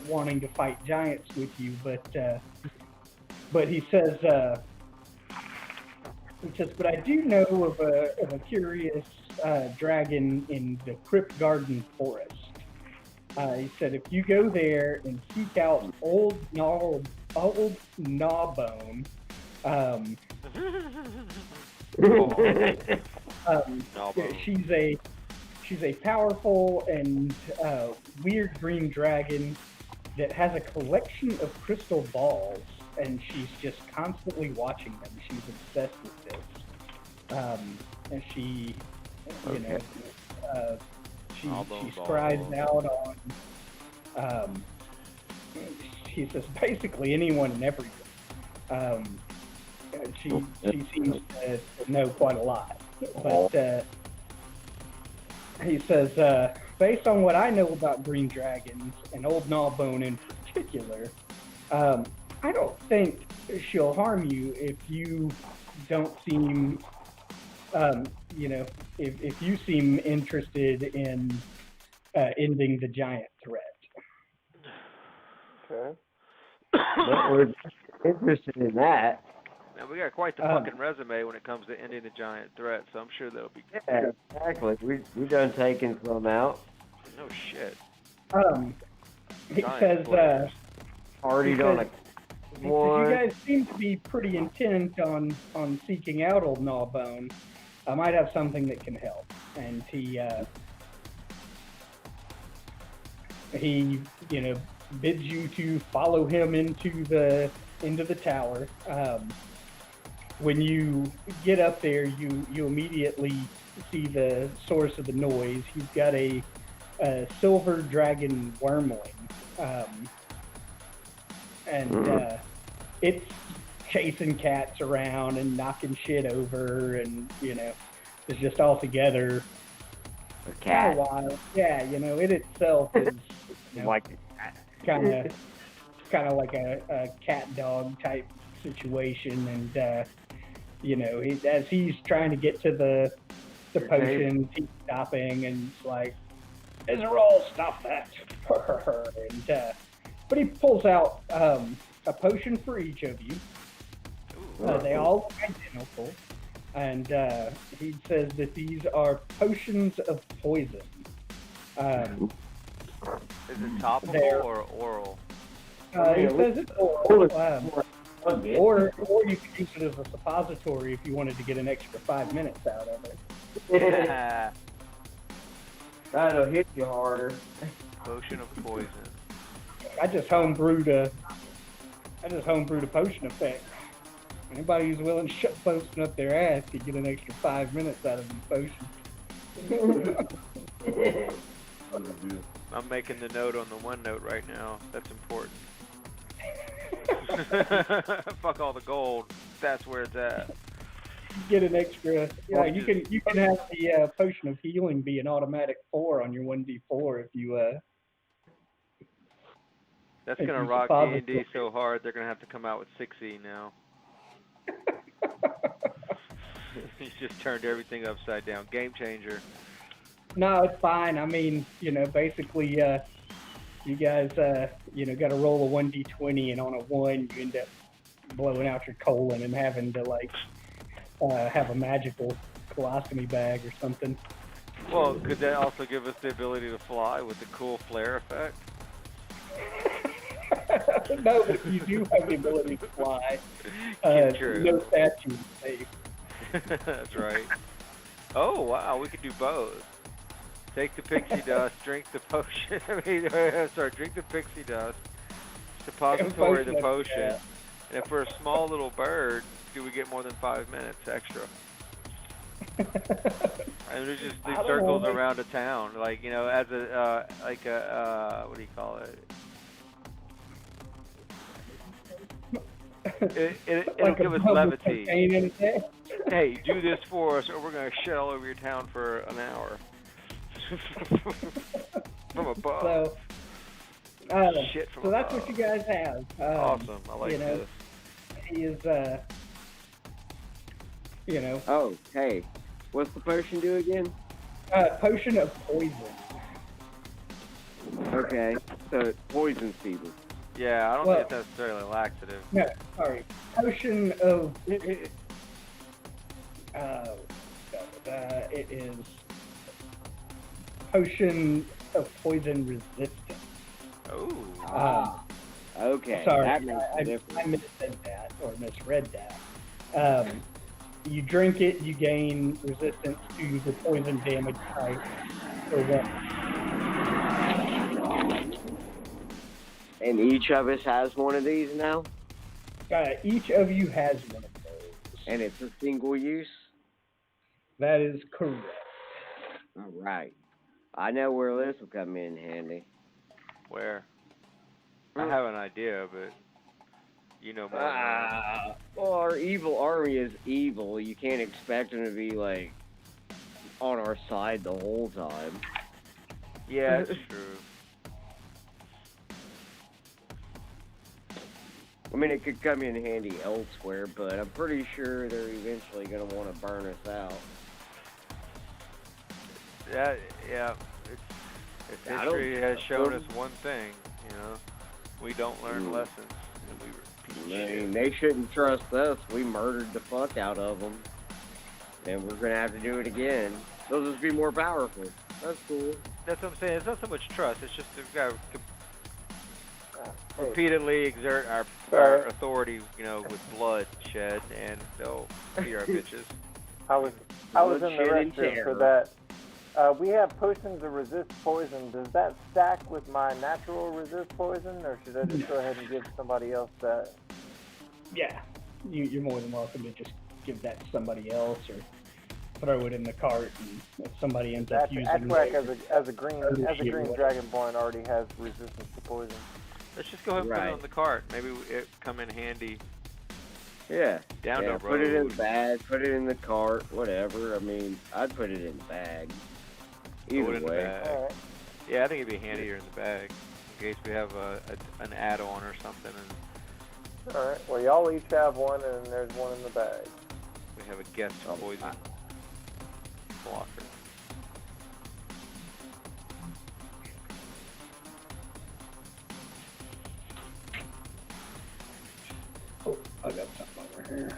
wanting to fight giants with you, but he says, but I do know of a curious dragon in the Crypt Garden Forest. He said if you go there and seek out old Gnawbone, she's a powerful and weird green dragon that has a collection of crystal balls, and she's just constantly watching them. She's obsessed with this, and she, you know, she scries out on. She says basically anyone and everyone. She seems to know quite a lot, but he says based on what I know about green dragons and Old Gnawbone in particular, I don't think she'll harm you if you don't seem, you know, if you seem interested in ending the giant threat. Okay. But we're interested in that. man, we got quite the fucking resume when it comes to ending the giant threat, so I'm sure that'll be. Yeah, exactly. We done taken some out. No shit. He Giant says, players. Partied on a you one. guys seem to be pretty intent on seeking out Old Gnawbone. I might have something that can help. And he you know, bids you to follow him into the tower. When you get up there, you immediately see the source of the noise. He's got a silver dragon wormling, and it's chasing cats around and knocking shit over, and you know, it's just all together. A cat. Wild. Yeah, you know, it itself is you know, Like kind of like a cat dog type situation, and you know, as he's trying to get to the potions, he's stopping and it's like, Israel, stop that. And but he pulls out a potion for each of you. They all look identical, and he says that these are potions of poison. Is it topical there. or oral? He says it's oral, or you could use it as a suppository if you wanted to get an extra 5 minutes out of it. that'll hit you harder. Potion of poison. I just homebrewed a potion effect. Anybody who's willing to shut posting up their ass could get an extra 5 minutes out of the potion. I'm making the note on the OneNote right now. That's important. Fuck all the gold. That's where it's at. Get an extra. Yeah, you can have the potion of healing be an automatic 4 on your 1d4 if you. That's if gonna you rock suppository. D&D so hard they're gonna have to come out with 6e now. He's just turned everything upside down. Game changer. No, it's fine. I mean, you know, basically, you guys, you know, got to roll a 1d20, and on a 1, you end up blowing out your colon and having to, like, have a magical colostomy bag or something. Well, could that also give us the ability to fly with the cool flare effect? No, but you do have the ability to fly. True. No statue is safe. That's right. Oh, wow, we could do both. Take the pixie dust, drink the potion. Drink the pixie dust, suppository the potion. Yeah. And if we're a small little bird, do we get more than 5 minutes extra? And we just do circles around a town, like, you know, as a, what do you call it? It'll Like give us a levity. Hey, do this for us, or we're going to shit all over your town for an hour. From above. Shit from so above. that's what you guys have. Awesome. I like this. He is, you know. Oh, hey. What's the potion do again? Potion of poison. Okay, so it poisons people. Yeah, I don't think it's necessarily laxative. No, sorry. Potion of... it is potion of poison resistance. Oh. Okay. Sorry, That makes a difference. I missaid that or misread that. You drink it, you gain resistance to the poison damage type for 1. And each of us has one of these now? Each of you has one of those. And it's a single use? That is correct. All right. I know where this will come in handy. Where? I have an idea, but you know more. Well, our evil army is evil. You can't expect them to be, like, on our side the whole time. Yeah, it's true. I mean, it could come in handy elsewhere, but I'm pretty sure they're eventually going to want to burn us out. Yeah. If history has shown us one thing, you know, we don't learn lessons, and we repeat I shit. mean, they shouldn't trust us. We murdered the fuck out of them. And we're going to have to do it again. They'll just be more powerful. That's cool. That's what I'm saying. It's not so much trust. It's just we've got to repeatedly exert our authority, you know, with blood shed, and they'll be our bitches. I was in the restroom for that. We have potions to resist poison. Does that stack with my natural resist poison, or should I just go ahead and give somebody else that? Yeah, you're more than welcome to just give that to somebody else or throw it in the cart, and if somebody ends up using Atwac it. as a green dragonborn already has resistance to poison. Let's just go ahead and put it on the cart. Maybe it come in handy. Yeah. Down the road. Put it in the bag, put it in the cart, whatever. I mean, I'd put it in the bag. Either way. Right. Yeah, I think it'd be handier in the bag in case we have an add-on or something. And all right. Well, y'all each have one, and there's one in the bag. we have a guest poison blocker. Oh, I got something over here.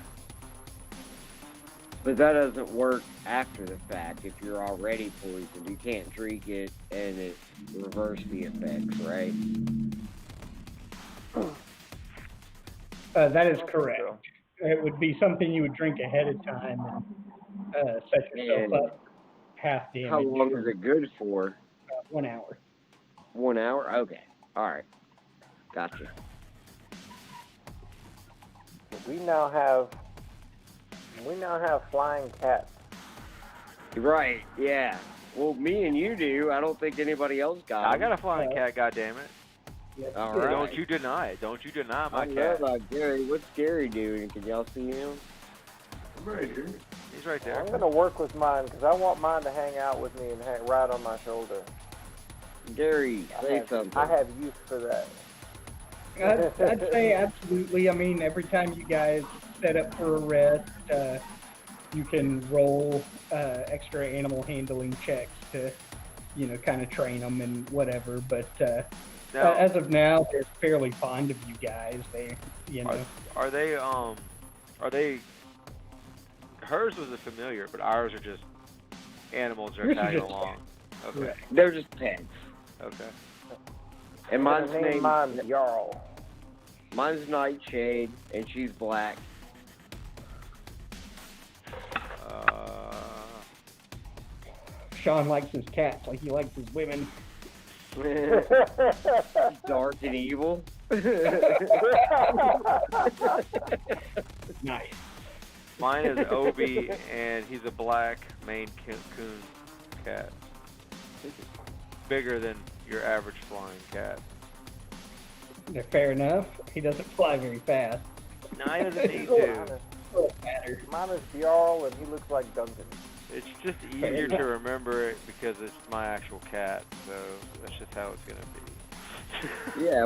But that doesn't work after the fact. If you're already poisoned, you can't drink it and it reverse the effects, right? That is correct. It would be something you would drink ahead of time and set yourself up half damage. How long is it good for? 1 hour. 1 hour? Okay. Alright. Gotcha. We now have flying cats. Right, yeah. Well, me and you do. I don't think anybody else got I them. got a flying cat, goddammit. All right. Don't you deny it. Don't you deny my I know cat. about Gary. What's Gary doing? Can y'all see him? Right here. He's right there. I'm going to work with mine because I want mine to hang out with me and ride on my shoulder. Gary, say something. I have use for that. I'd say absolutely. I mean, every time you guys set up for a rest, you can roll extra animal handling checks to, you know, kind of train them and whatever. But Now, as of now, they're fairly fond of you guys. They, you know. are they? Hers was a familiar, but ours are just animals that are Yours are tagging just along. Okay. Right. They're just pets. Okay. And mine's name named mine Jarl. Mine's Nightshade, and she's black. Sean likes his cats like he likes his women. Dark and evil. Nice. Mine is Obi, and he's a black Maine Coon cat. Bigger than your average flying cat. Yeah, fair enough. He doesn't fly very fast. No, he doesn't need to. Mine is Jarl, and he looks like Duncan. It's just easier to remember it because it's my actual cat, so that's just how it's gonna be. Yeah,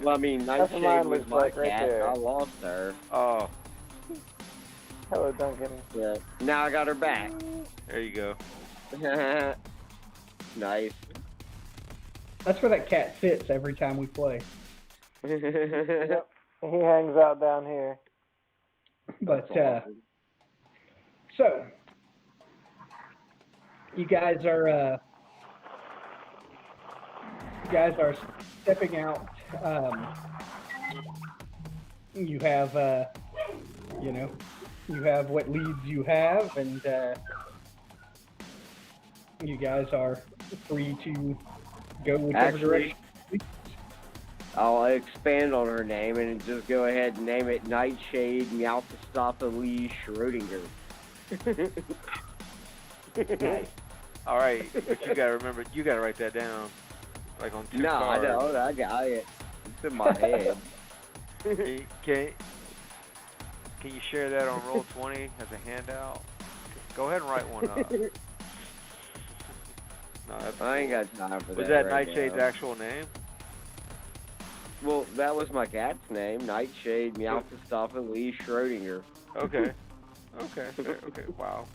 well, I mean, Nightshade mine was looks my like right cat. there. I lost her. Oh, Hello, Duncan. Yeah. Now I got her back. there you go. Nice. That's where that cat sits every time we play. Yep. He hangs out down here. But so you guys are stepping out. You have you have what leads you have, and you guys are free to go whichever direction. I'll expand on her name and just go ahead and name it Nightshade Meowthistopheles Schrodinger. Nice. All right, but you gotta remember, you gotta write that down, like on 2 No, cards. I don't. I got it. It's in my head. Can you share that on Roll20 as a handout? Go ahead and write one up. No, that's I ain't got time for that. Was that right Nightshade's now. actual name? Well, that was my cat's name, Nightshade Meowthistopheles Schrodinger. Okay. Okay. Wow.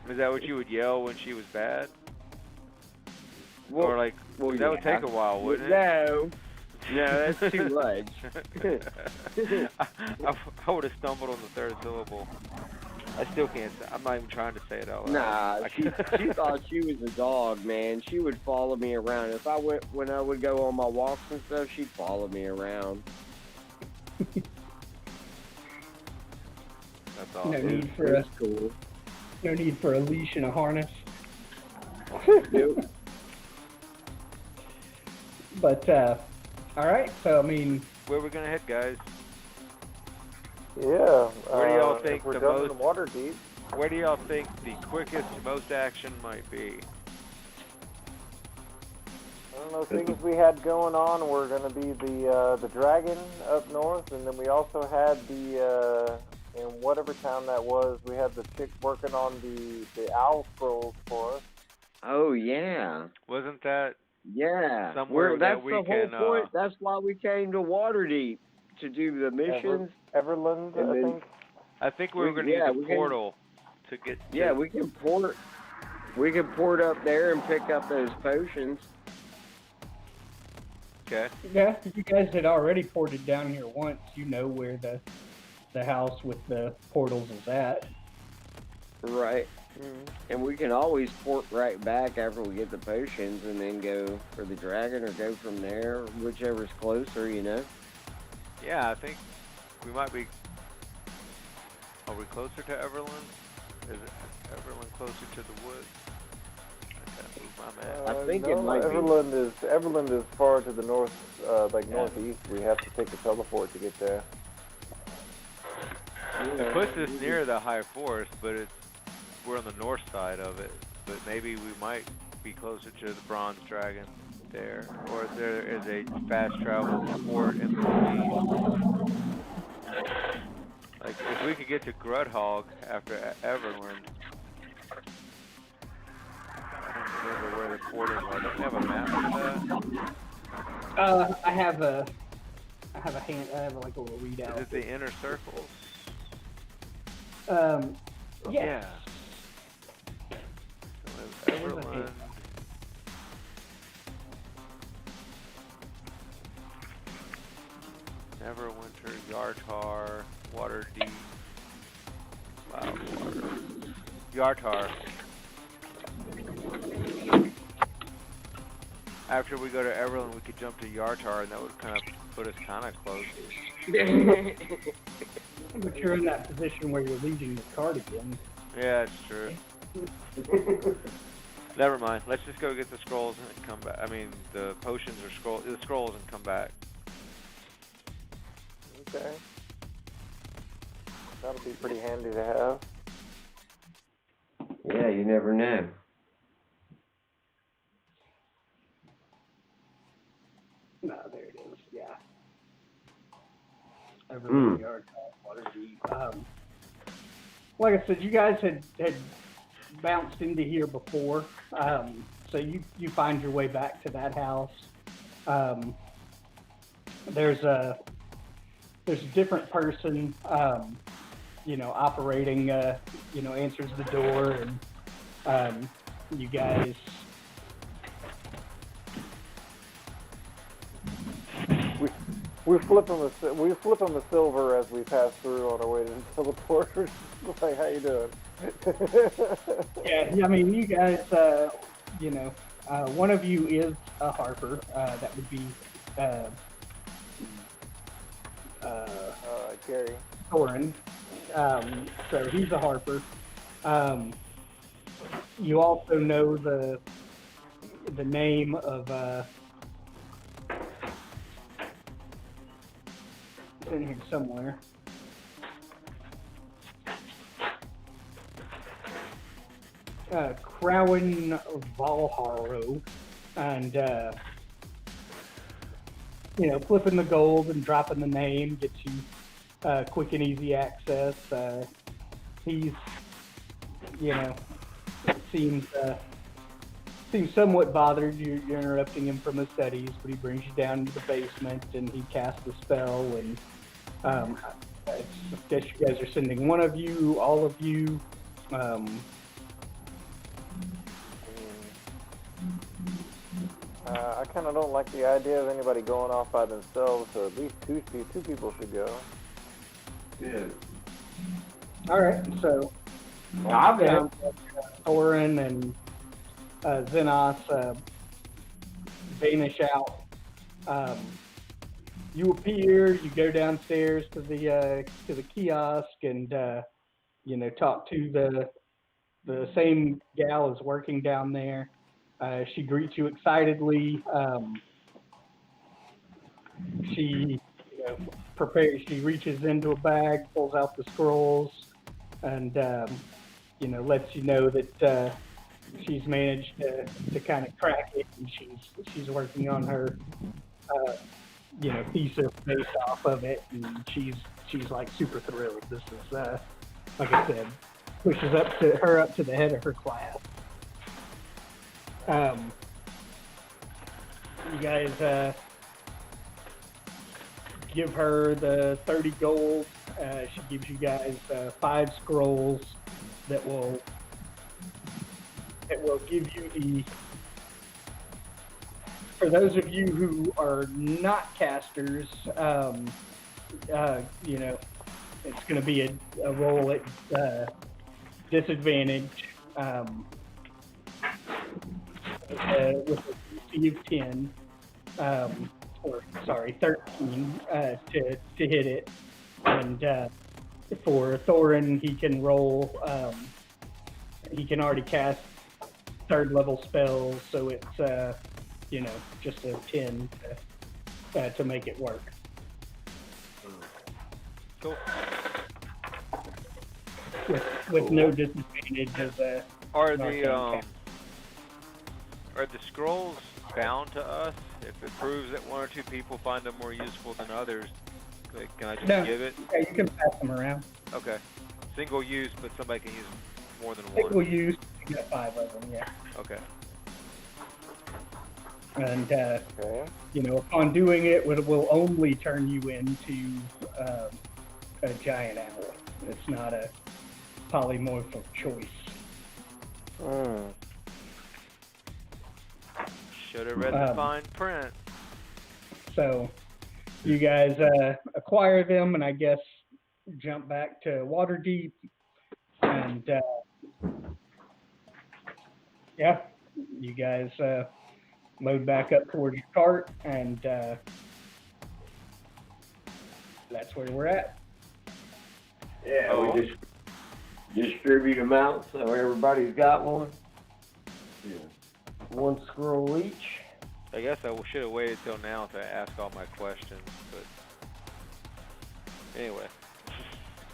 Is that what you would yell when she was bad? Well, Or like, well, that would yeah. take a while, wouldn't it? No, that's too much. I would have stumbled on the third syllable. I still can't say. I'm not even trying to say it out loud. Nah, she thought she was a dog, man. She would follow me around. If I went, when I would go on my walks and stuff, she'd follow me around. That's awesome. No need for That's cool. no need for a leash and a harness. Nope. But all right. So I mean, Where we gonna head, guys? Yeah. Where do y'all think if we're the done in most- the water deep? Where do y'all think the quickest, most action might be? I don't know. Things we had going on were going to be the dragon up north, and then we also had the in whatever town that was, we had the chick working on the owl scrolls for us. Oh yeah, Wasn't that yeah. Somewhere That's that we the can, whole point. That's why we came to Waterdeep to do the missions. Everland, And I then- think. I think we were going to Yeah, use we a can- portal to get to... Yeah, we can port. We can port up there and pick up those potions. Okay. yeah, you guys had already ported down here once. You know where the house with the portals is at. Right. And we can always port right back after we get the potions and then go for the dragon or go from there, whichever's closer, you know? Yeah, I think we might be... Are we closer to Everland? Is Everland closer to the woods? I gotta move my map. I think no, it might be. Everland is far to the north, like Yeah. northeast. We have to take a teleport to get there. It puts us near the high forest, but we're on the north side of it. But maybe we might be closer to the bronze dragon there, or if there is a fast travel port in the east. Like if we could get to Grudhog after Everland. I don't remember where the portals are. Don't we have a map for that? I have a like a little readout. Is it the inner circles? Yeah. So Everland. Neverwinter, Yartar, Waterdeep, Loudwater, Yartar. after we go to Everland, we could jump to Yartar, and that would kind of put us kind of close. But you're in that position where you're leaving the cardigan. Yeah, it's true. Never mind. Let's just go get the scrolls and come back. I mean, the potions or the scrolls and come back. Okay. That'll be pretty handy to have. Yeah, you never know. No, there it is. Yeah. Everland Yard, Waterdeep. Like I said, you guys had bounced into here before, so you find your way back to that house. There's a different person, operating, answers the door, and you guys. We flip them a silver as we pass through on our way to the teleporters. Like, how you doing? Yeah, I mean, you guys, one of you is a harper. That would be Gary. Thorin. So he's a harper. You also know the name of it's in here somewhere. Crowan Valharo, and flipping the gold and dropping the name gets you quick and easy access. He's, it seems somewhat bothered. You're interrupting him from his studies, but he brings you down to the basement and he casts a spell. And I guess you guys are sending one of you, all of you. I kind of don't like the idea of anybody going off by themselves, so at least two people should go. Yeah. All right, so I'll go. Thorin and Xenos vanish out. You appear. You go downstairs to the kiosk and talk to the same gal is working down there. She greets you excitedly. She prepares. She reaches into a bag, pulls out the scrolls, and lets you know that she's managed to kind of crack it, and she's working on her thesis based off of it, and she's like super thrilled. This is like I said, pushes up to the head of her class. You guys give her the 30 gold. She gives you guys 5 scrolls that will give you for those of you who are not casters, it's going to be a roll at disadvantage with a DC of 10, 13 to hit it. And for Thorin, he can roll, he can already cast 3rd level spells, so it's just a 10 to make it work. Cool. With no disadvantage as a Are the scrolls bound to us? If it proves that 1 or 2 people find them more useful than others, can I just give it? Yeah, you can pass them around. Okay. Single use, but somebody can use more than one. Single use, you get 5 of them, yeah. Okay. And upon doing it, it will only turn you into a giant owl. It's not a polymorph of choice. Should have read the fine print. So you guys acquire them, and I guess jump back to Waterdeep, and you guys load back up towards your cart, and that's where we're at. Yeah, Oh. we just distribute them out so everybody's got one. Yeah. One scroll each. I guess I should have waited till now to ask all my questions, but anyway.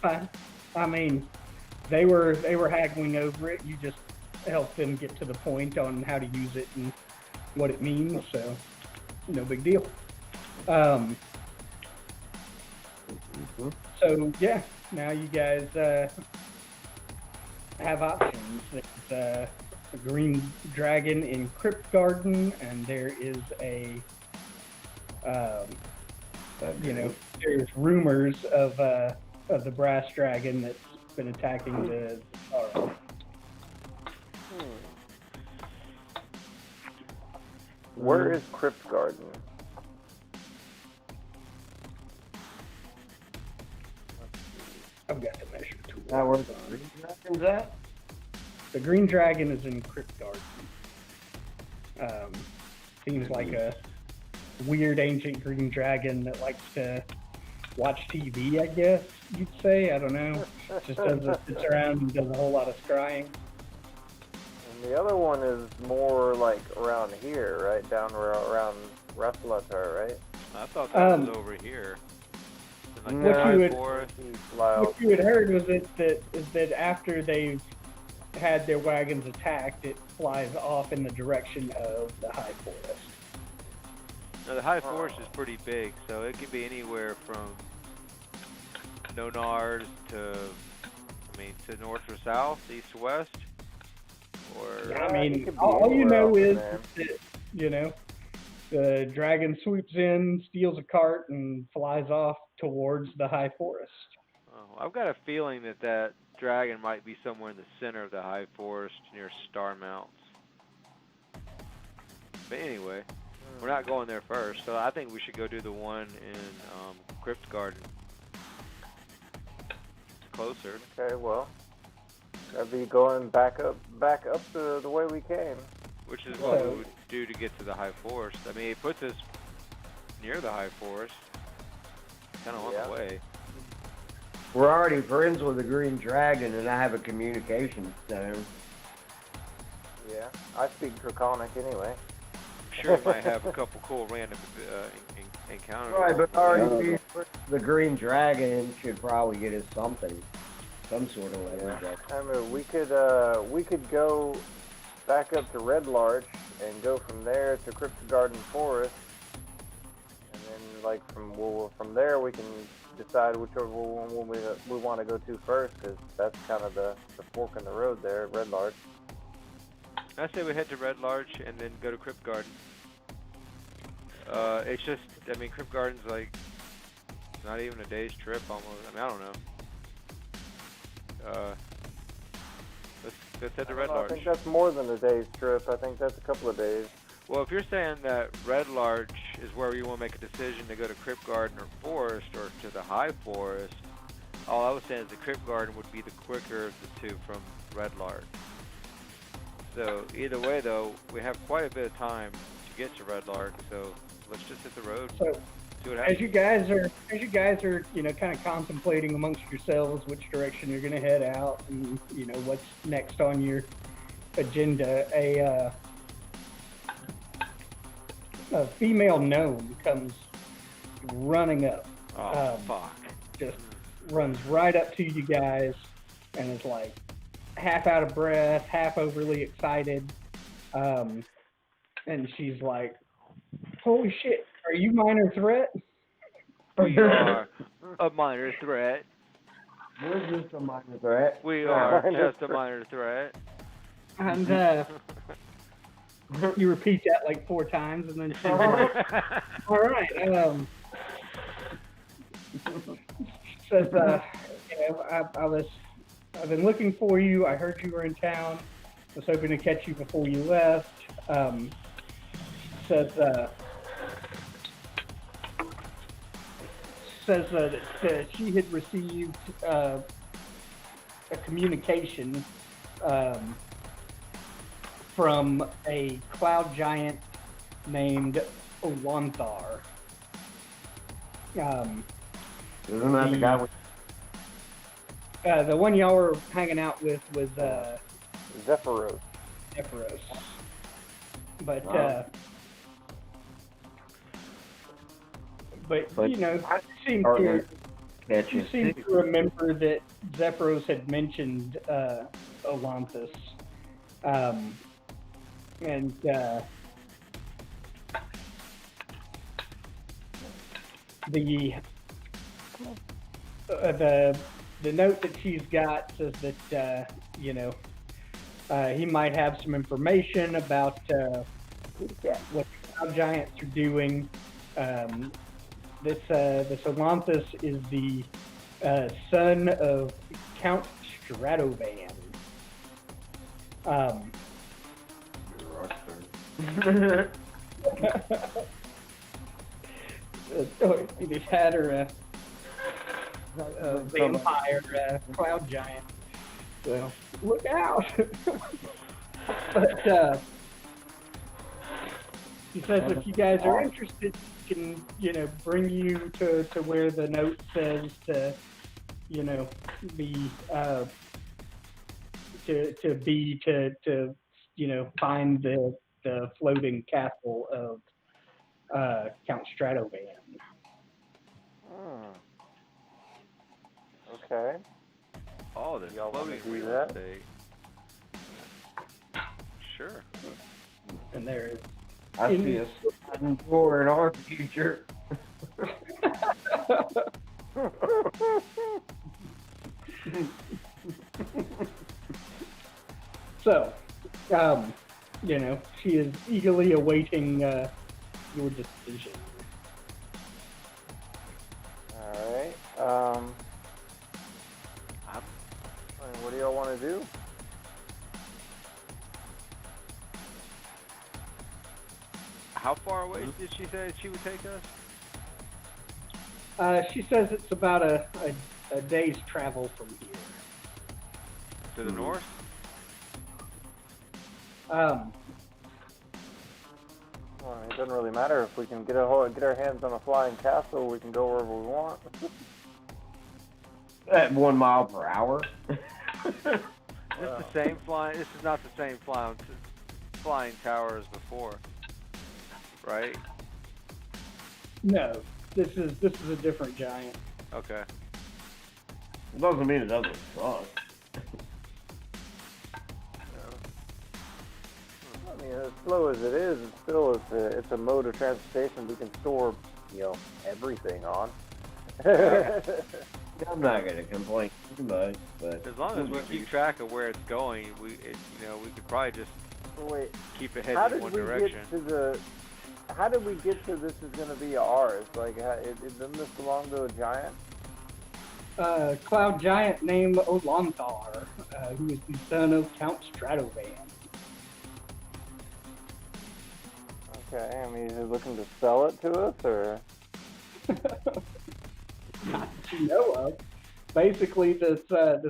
Fine. I mean, they were haggling over it. You just helped them get to the point on how to use it and what it means. So, no big deal. So yeah, now you guys have options. There's a green dragon in Crypt Garden, and there is a there's rumors of the brass dragon that's been attacking the Sorrow. Where is Crypt Garden? I've got the measure tool. Now where's the green dragon's at? The green dragon is in Crypt Garden. Seems like a weird ancient green dragon that likes to watch TV, I guess you'd say. I don't know. Just sits around and does a whole lot of scrying. And the other one is more like around here, right? Down around Rathalatar, right? I thought that was over here. Like What the you high would- forest. What you had heard was that after they've had their wagons attacked, it flies off in the direction of the high forest. No, the high forest is pretty big, so it could be anywhere from Nonars to north or south, east to west, or I it mean, could be all you anywhere know else, is man. that, the dragon swoops in, steals a cart, and flies off towards the high forest. oh, I've got a feeling that dragon might be somewhere in the center of the high forest near Star Mounts. But anyway, we're not going there first, so I think we should go do the one in Crypt Garden. Closer. Okay, well, that'd be going back up the way we came. Which is what we would do to get to the high forest. I mean, it puts us near the high forest, kind of on Yeah. the way. We're already friends with the green dragon, and I have a communication stone. Yeah, I speak Draconic anyway. I'm sure it might have a couple cool random encounters. Right, but already being friends with the green dragon should probably get us something, some sort of leverage. I mean, we could go back up to Red Larch and go from there to Crypt Garden Forest, and then from there we can decide whichever one we want to go to first, because that's kind of the fork in the road there at Red Larch. I say we head to Red Larch and then go to Crypt Garden. It's just, I mean, Crypt Garden's like not even a day's trip almost. I mean, I don't know. Let's head to Red I Larch. think that's more than a day's trip. I think that's a couple of days. Well, if you're saying that Red Larch is where you want to make a decision to go to Crypt Garden or Forest or to the High Forest, all I was saying is the Crypt Garden would be the quicker of the two from Red Larch. So either way, though, we have quite a bit of time to get to Red Larch. So let's just hit the road. So, See what happens. as you guys are, kind of contemplating amongst yourselves which direction you're going to head out, and what's next on your agenda, a female gnome comes running up. Oh, fuck. Just runs right up to you guys and is like half out of breath, half overly excited. And she's like, "Holy shit, are you minor threat?" We are a minor threat. We're just a minor threat. We are just a minor threat. And you repeat that like 4 times, and then she's like, "All right." Says, I've been looking for you. I heard you were in town. Was hoping to catch you before you left. Says that she had received a communication from a cloud giant named Olanthar. Isn't that the guy with... The one y'all were hanging out with was Zephyros. Zephyros. But Wow. but you know, I seem Or to catch you it. seem to remember that Zephyros had mentioned Olanthus. And the note that she's got says that you know, he might have some information about what the cloud giants are doing. This Olanthus is the son of Count Stratovan. His had her a vampire cloud giant. So look out! But he says if you guys are interested, he can, you know, bring you to where the note says to, you know, be to you know, find the floating castle of Count Stratovan. Okay. Oh, the Y'all wanna floating do real that? estate. Sure. And there's I see a sliding door in our future. so, you know, she is eagerly awaiting your decision. All right. What do y'all want to do? How far away did she say she would take us? She says it's about a day's travel from here. To the north? Well, it doesn't really matter if we can get our hands on a flying castle. We can go wherever we want. At 1 mile per hour. Is this the same flying? This is not the same flying tower as before, right? No, this is a different giant. Okay. Doesn't mean it doesn't suck. I mean, as slow as it is, it's still it's a mode of transportation we can store, you know, everything on. I'm not gonna complain too much, but As long as we keep track of where it's going, you know, we could probably just Wait, keep it how heading did in one we direction. get to how did we get to this is going to be ours? Like, didn't this belong to a giant? Cloud giant named Olanthar, who is the son of Count Stratovan. Okay, I mean, is he looking to sell it to us, or? Not that you know of. Basically, this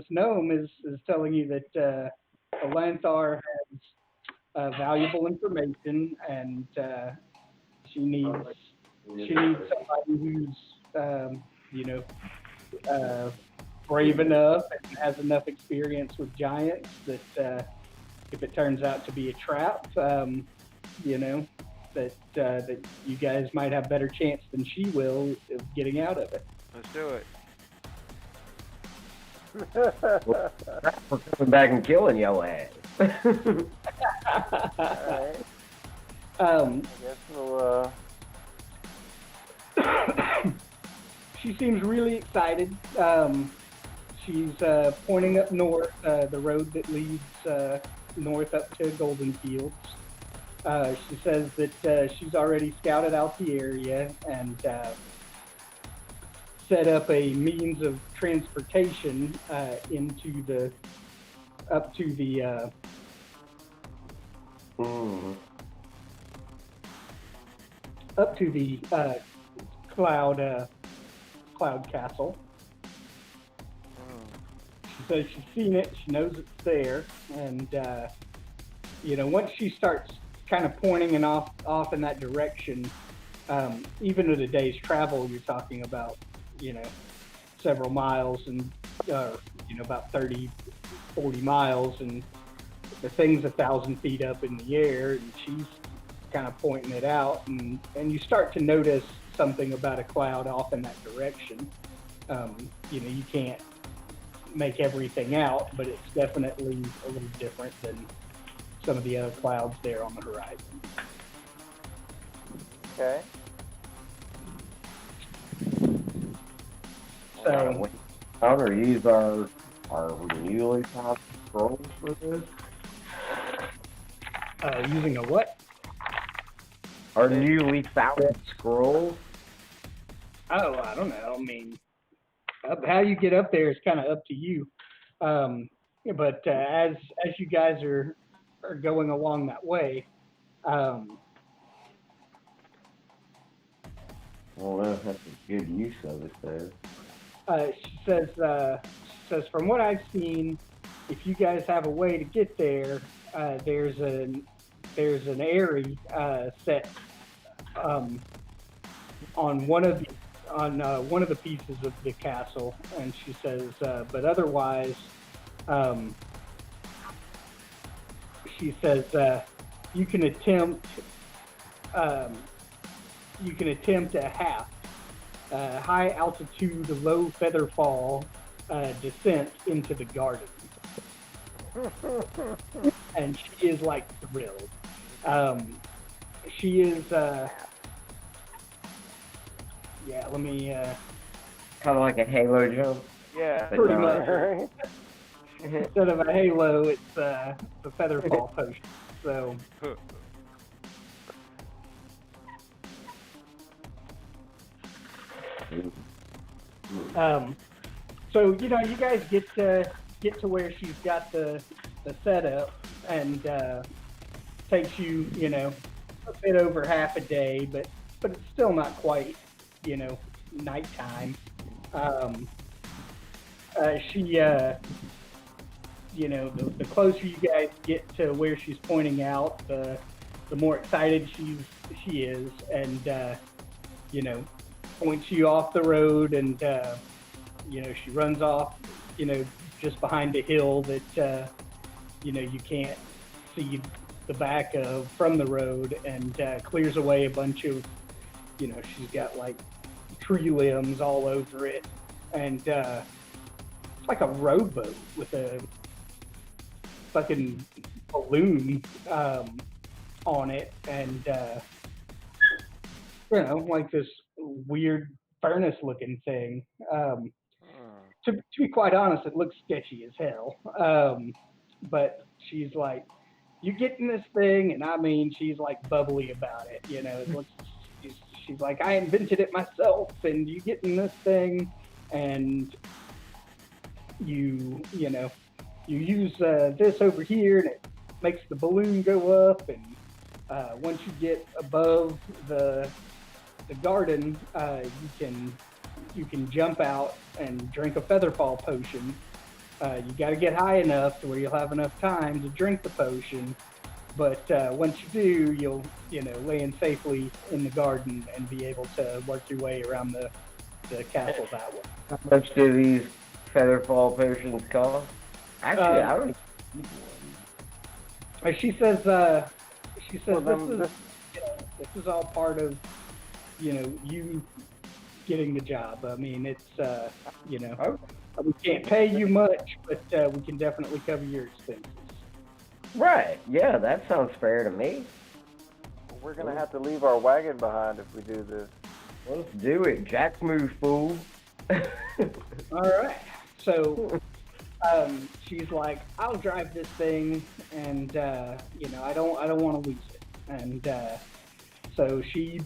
gnome is telling you that Olanthar has valuable information, and she needs somebody who's you know, brave enough and has enough experience with giants that if it turns out to be a trap, you know, that you guys might have better chance than she will of getting out of it. Let's do it. we're coming back and killing your ass. Alright, Um, I guess we'll, she seems really excited. She's pointing up north, the road that leads north up to Golden Fields. She says that she's already scouted out the area and set up a means of transportation up to the cloud castle. She says she's seen it, she knows it's there, and you know, once she starts kind of pointing and off in that direction. Even at a day's travel, you're talking about, several miles and, about 30, 40 miles, and the thing's 1,000 feet up in the air, and she's kind of pointing it out, and you start to notice something about a cloud off in that direction. You can't make everything out, but it's definitely a little different than some of the other clouds there on the horizon. Okay. So, how to use our newly found scrolls for this? Using a what? Our newly found scrolls? Oh, I don't know. I mean, how you get up there is kind of up to you. But as you guys are going along that way, Well, that's a good use of it there. she says, from what I've seen, if you guys have a way to get there, there's an area set on one of the pieces of the castle, and she says, but otherwise, she says you can attempt a half high altitude, low feather fall descent into the garden. And she is like thrilled. She is let me Kind of like a halo jump. Yeah. Pretty much. Right. Instead of a halo, it's the feather fall potion. So so you guys get to where she's got the setup, and takes you a bit over half a day, but it's still not quite nighttime. The closer you guys get to where she's pointing out, the more excited she is, and points you off the road, and she runs off just behind a hill that you can't see the back of from the road, and clears away a bunch of she's got like tree limbs all over it, and it's like a rowboat with a fucking balloon on it, and like this weird furnace looking thing. To be quite honest, it looks sketchy as hell. But she's like, you get in this thing, and I mean, she's like bubbly about it. She's like, I invented it myself, and you get in this thing, and you use this over here, and it makes the balloon go up, and once you get above the garden, you can jump out and drink a featherfall potion. You got to get high enough to where you'll have enough time to drink the potion, but once you do, you'll land safely in the garden and be able to work your way around the castle that way. How much do these featherfall potions cost? Actually, I don't need one. She says this is all part of you getting the job. I mean, it's we can't pay you much, but we can definitely cover your expenses. Right. Yeah, that sounds fair to me. We're gonna have to leave our wagon behind if we do this. Let's do it. Jack move, fool. All right. So she's like, I'll drive this thing, and I don't want to lose it. And so she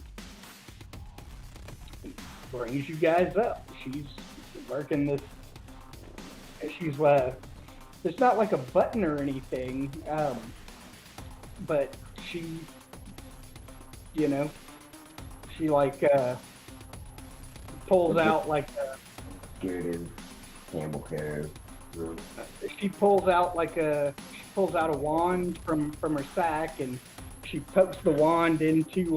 brings you guys up. She's working this. It's not like a button or anything, but she like pulls out like a. Scared Campbell carrot. She pulls out a wand from her sack, and she pokes the wand into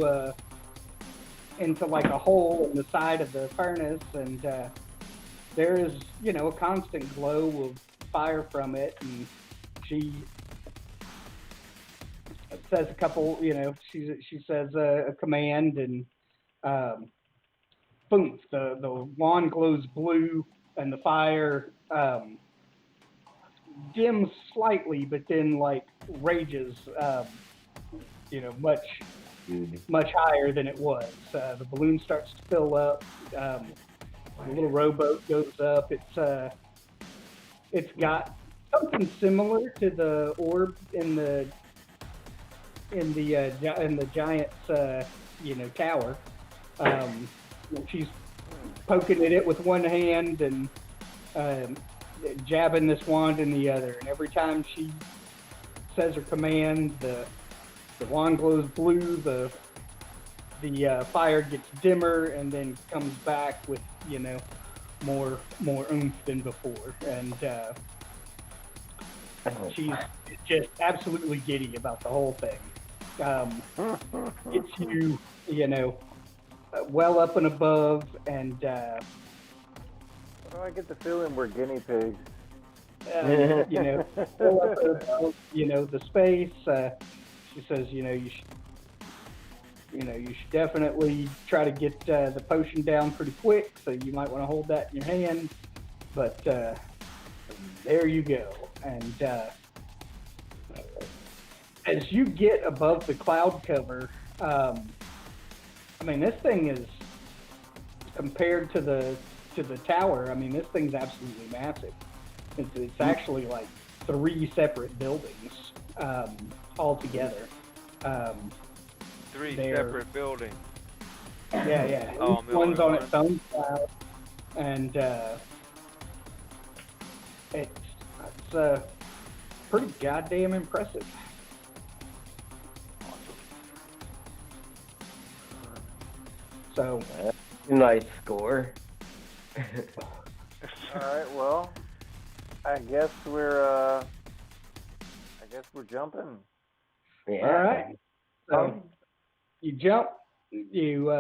like a hole in the side of the furnace, and there is, you know, a constant glow of fire from it, and she says a couple, you know, she says a command, and boom, the wand glows blue, and the fire dims slightly, but then like rages, you know, much higher than it was. The balloon starts to fill up. The little rowboat goes up. It's got something similar to the orb in the giant's you know, tower. She's poking at it with one hand and jabbing this wand in the other, and every time she says her command, the wand glows blue, the fire gets dimmer, and then comes back with, you know, more oomph than before, and she's just absolutely giddy about the whole thing. Gets you, you know, well up and above, and Why do I get the feeling we're guinea pigs? you know, well up and above, you know, the space. She says, you know, you should definitely try to get the potion down pretty quick, so you might want to hold that in your hand. But there you go. And as you get above the cloud cover, I mean, this thing is, compared to the tower, I mean, this thing's absolutely massive. It's actually like 3 separate buildings all together. 3 separate buildings. Yeah. Oh, Each one's on its own cloud, and it's pretty goddamn impressive. So, Nice score. All right, well, I guess we're jumping. Yeah. all right. So you jump. You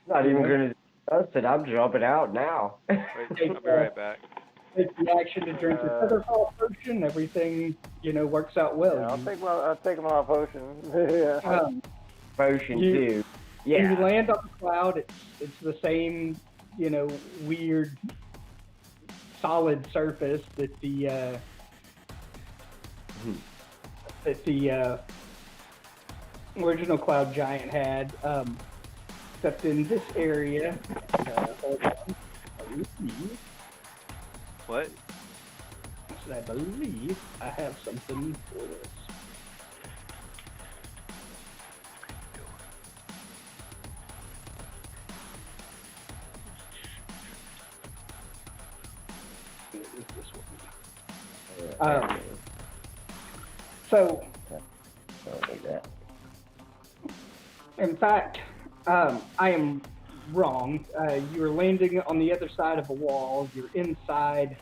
Not even going to discuss it. I'm jumping out now. Wait, I'll be right back. take the action to drink your featherfall potion. Everything, you know, works out well. Yeah, I'll take my potion. Yeah. Potion You- too. When Yeah. you land on the cloud, it's the same, you know, weird solid surface that the original cloud giant had, except in this area. Hold on. What? I believe I have something for this. It is this one. So, Don't need that. in fact, I am wrong. You're landing on the other side of a wall. You're inside.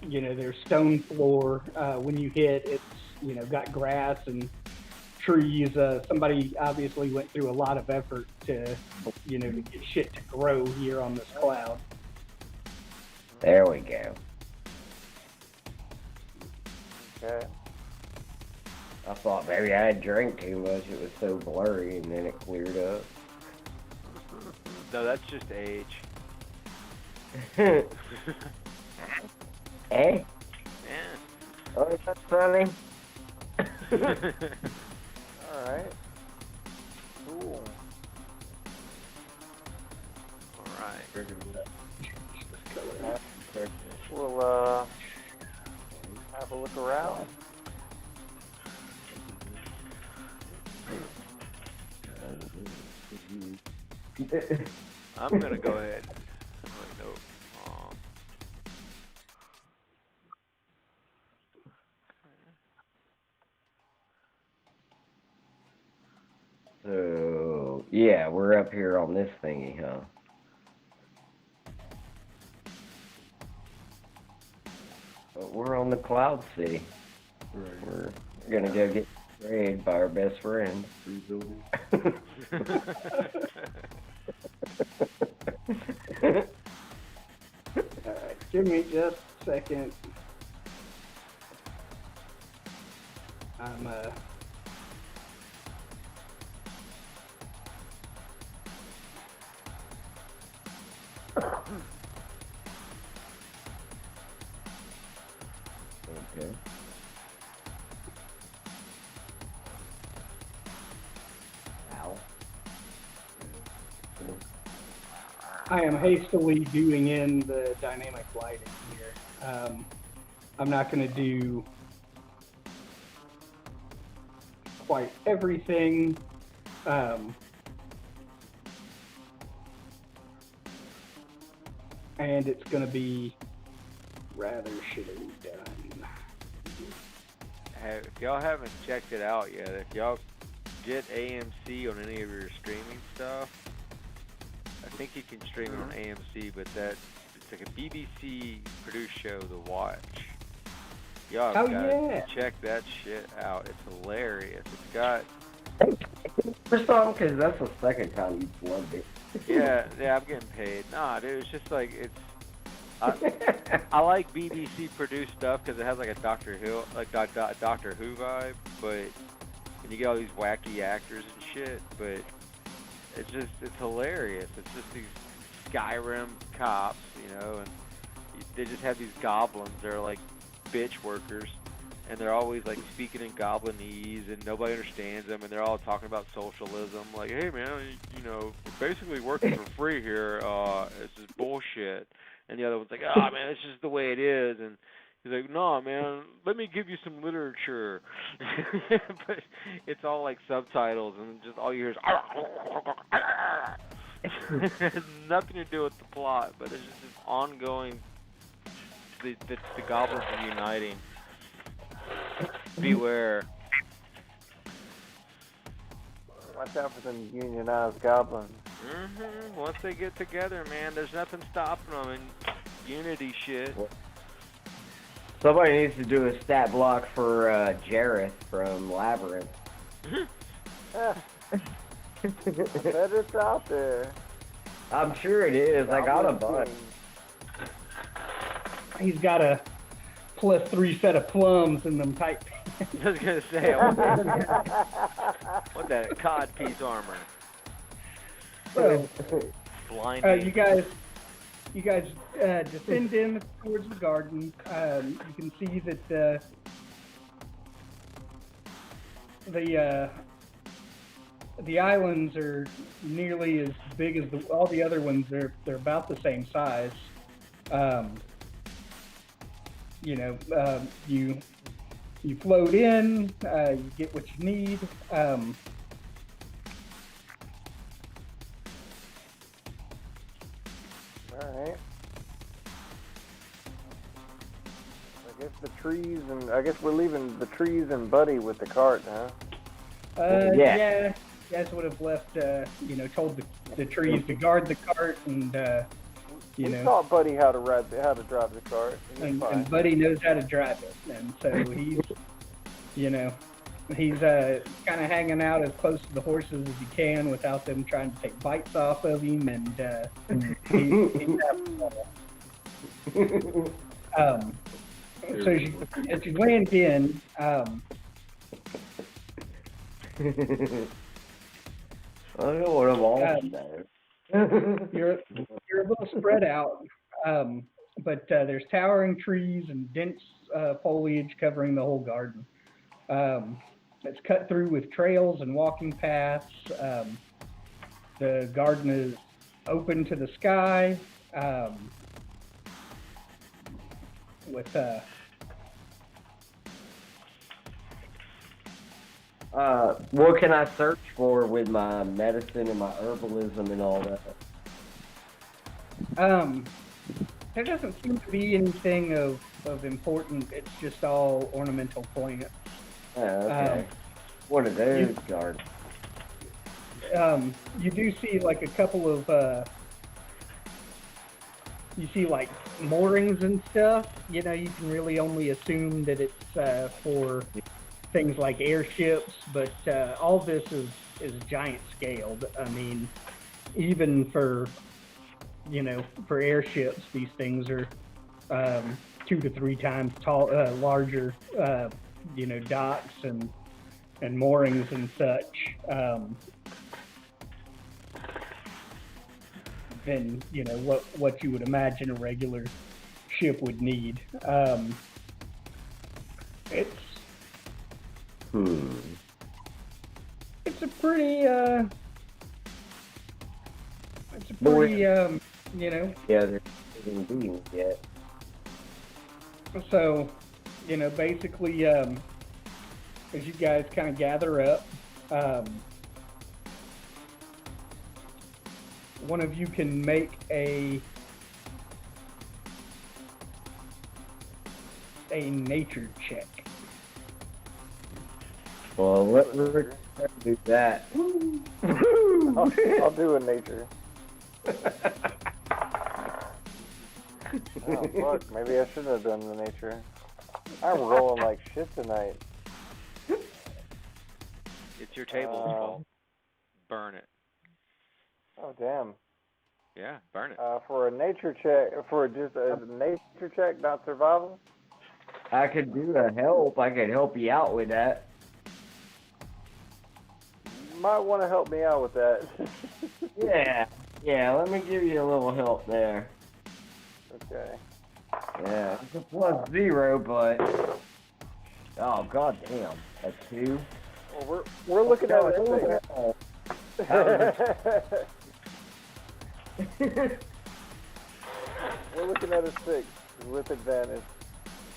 You know, there's stone floor. When you hit, it's, you know, got grass and trees. Somebody obviously went through a lot of effort to, you know, to get shit to grow here on this cloud. There we go. Okay. I thought maybe I had drank too much. It was so blurry, and then it cleared up. No, that's just age. Eh? Yeah. Oh, that's funny. All right. Cool. All right. We'll have a look around. I'm gonna go ahead. Wait, no. So, yeah, we're up here on this thingy, huh? But we're on the Cloud City. We're gonna go get Raid by our best friend. Rebuilding. Alright, give me just a second. I'm Okay. Ow. I am hastily doing in the dynamic lighting here. I'm not going to do quite everything. And it's going to be rather shittily done. Hey, if y'all haven't checked it out yet, if y'all get AMC on any of your streaming stuff, I think you can stream it on AMC, but it's like a BBC produced show to watch. Y'all Oh, gotta yeah. check that shit out. It's hilarious. It's got For some, because that's the second time you've plugged it. yeah, I'm getting paid. Nah, dude, it's just like I like BBC produced stuff because it has like a Doctor Who vibe, but and you get all these wacky actors and shit. But it's hilarious. It's just these Skyrim cops, you know, and they just have these goblins. They're like bitch workers, and they're always like speaking in Goblinese, and nobody understands them, and they're all talking about socialism. Like, hey man, you know, we're basically working for free here. It's just bullshit. And the other one's like, oh man, it's just the way it is. And he's like, no man, let me give you some literature. But it's all like subtitles, and just all you hear is it has nothing to do with the plot, but it's just this ongoing. The goblins are uniting. Beware. Watch out for them unionized goblins. Once they get together, man, there's nothing stopping them. And unity shit. Somebody needs to do a stat block for Jareth from Labyrinth. I bet it's out there. I'm sure it is. I got a bunch. He's got a +3 set of plums in them tight pants. I was gonna say, I want that cod piece armor. So, Blinding. you guys descend in towards the garden. You can see that the islands are nearly as big as all the other ones. They're about the same size. You know, you float in, you get what you need. Alright. I guess the trees I guess we're leaving the trees and Buddy with the cart, huh? Yeah. You guys would have left, told the trees to guard the cart, and We taught Buddy how to drive the cart. and Buddy knows how to drive it, and so he's, he's kind of hanging out as close to the horses as he can without them trying to take bites off of him, and he's having fun. So as you land in, I don't know what I'm all you're a little spread out, but there's towering trees and dense foliage covering the whole garden. It's cut through with trails and walking paths. The garden is open to the sky, with what can I search for with my medicine and my herbalism and all that? there doesn't seem to be anything of importance. It's just all ornamental plants. Oh, okay. One of those gardens. You do see like a couple of you see like moorings and stuff. You can really only assume that it's for things like airships, but all this is giant scaled. I mean, even for for airships, these things are 2 to 3 times larger. Docks and moorings and such. Than what you would imagine a regular ship would need. It's a pretty Yeah, they're indeed yet. So, basically, as you guys kind of gather up, one of you can make a nature check. Well, let Rick do that. I'll do a nature. Oh, fuck. Maybe I shouldn't have done the nature. I'm rolling like shit tonight. It's your table's fault. Burn it. Oh, damn. Yeah, burn it. For a nature check, for just a nature check, not survival? I could do a help. I could help you out with that. You might want to help me out with that. Yeah, let me give you a little help there. Okay. Yeah, it's a +0, but... Oh, god damn. A 2? Well, we're looking at it. We're looking at a 6 with advantage.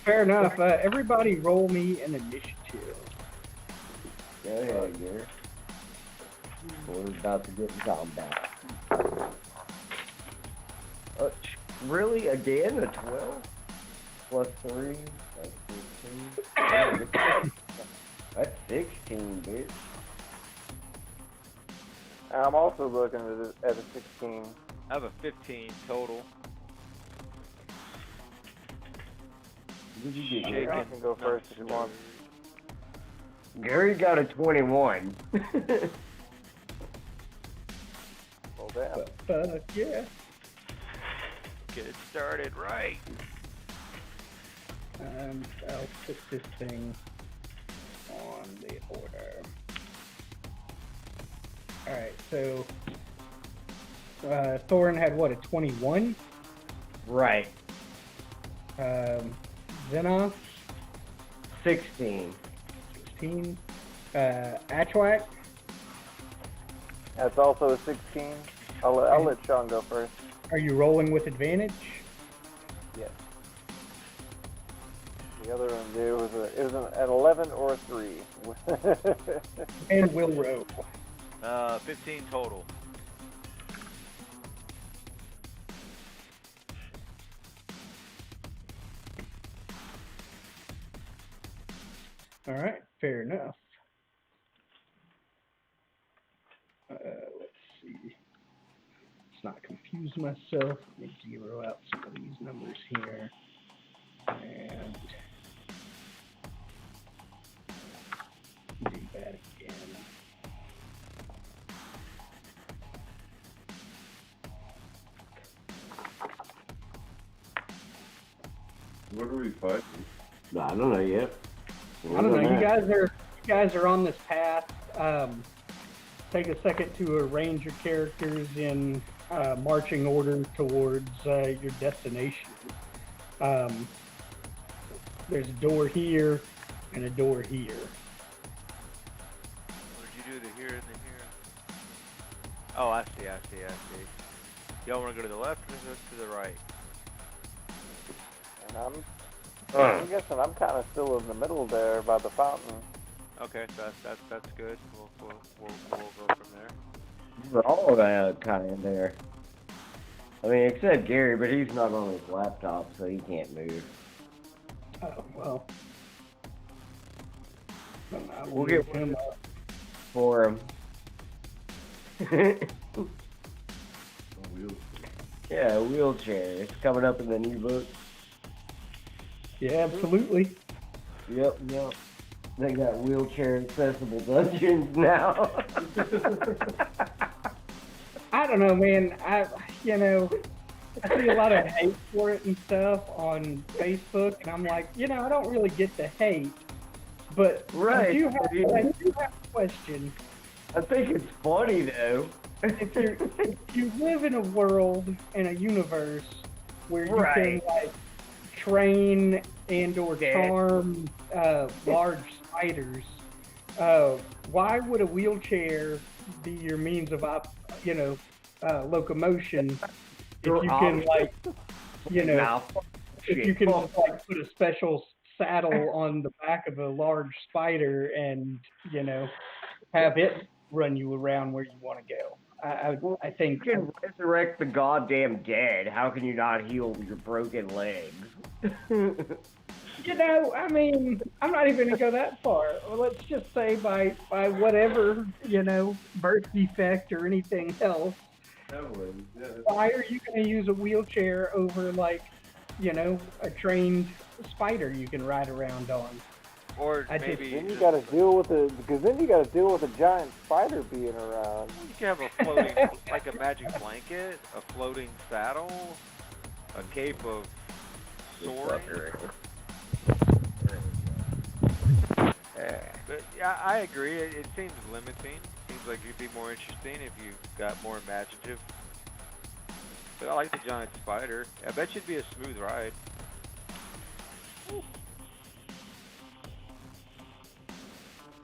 Fair enough. Everybody roll me an initiative. Go ahead, Gary. We're about to get in combat. Really? Again? A 12? +3? That's 15. That's 16, bitch. I'm also looking at a 16. I have a 15 total. What did you get, I Gary? can go first if you want. Gary got a 21. Well, damn. Yeah. Get it started right. I'll put this thing on the order. Alright, so Thorin had what, a 21? Right. Xenos, 16. 16. Atchwak, That's also a 16. I'll let Sean go first. are you rolling with advantage? Yes. The other one is an 11 or a 3. And Will roll. 15 total. Alright, fair enough. Let's see. Let's not confuse myself. Let me zero out some of these numbers here. And do that again. What are we fighting? I don't know yet. I don't know. You guys are on this path. Take a second to arrange your characters in marching order towards your destination. There's a door here and a door here. What did you do to here and then here? Oh, I see. Y'all want to go to the left or go to the right? And I'm guessing I'm kind of still in the middle there by the fountain. Okay, so that's good. We'll go from there. We're all kind of in there. I mean, except Gary, but he's not on his laptop, so he can't move. Oh, well. We'll get him up. For him. Yeah, a wheelchair. It's coming up in the new book. Yeah, absolutely. Yep. They got wheelchair accessible dungeons now. I don't know, man. I see a lot of hate for it and stuff on Facebook, and I'm like, I don't really get the hate, but Right. I do have a question. I think it's funny though. If you live in a world, in a universe where you Right. can like train and or charm large spiders, why would a wheelchair be your means of locomotion if you can if you can like put a special saddle on the back of a large spider and have it run you around where you want to go? I think You can resurrect the goddamn dead. How can you not heal your broken legs? I mean, I'm not even gonna go that far. Well, let's just say by whatever birth defect or anything else, why are you gonna use a wheelchair over like a trained spider you can ride around on? Or maybe then you got to deal with a giant spider being around. you can have a floating, like a magic blanket, a floating saddle, a cape of soaring. But yeah, I agree. It seems limiting. Seems like it'd be more interesting if you got more imaginative. But I like the giant spider. I bet you'd be a smooth ride.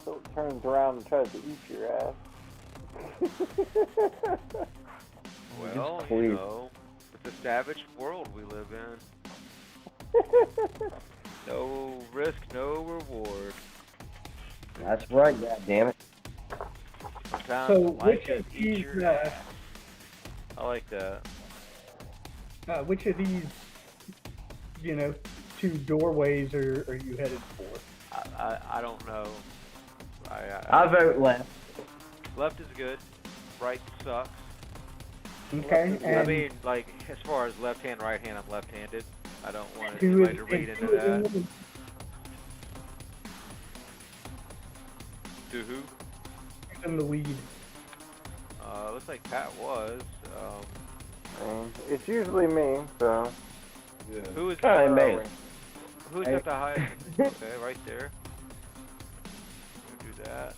So it turns around and tries to eat your ass. Well, it's a savage world we live in. No risk, no reward. That's right, goddammit. Sometimes So life which just of eats these your ass. I like that. which of these two doorways are you headed for? I don't know. I vote left. Left is good. Right sucks. Okay. I And mean, like, as far as left hand, right hand, I'm left-handed. I don't want who anybody is- to read and into who that. is- To who? who's in the lead? Looks like Pat was. It's usually me, so. Who is Kinda amazing. Who's at the highest? Okay, right there. We'll do that.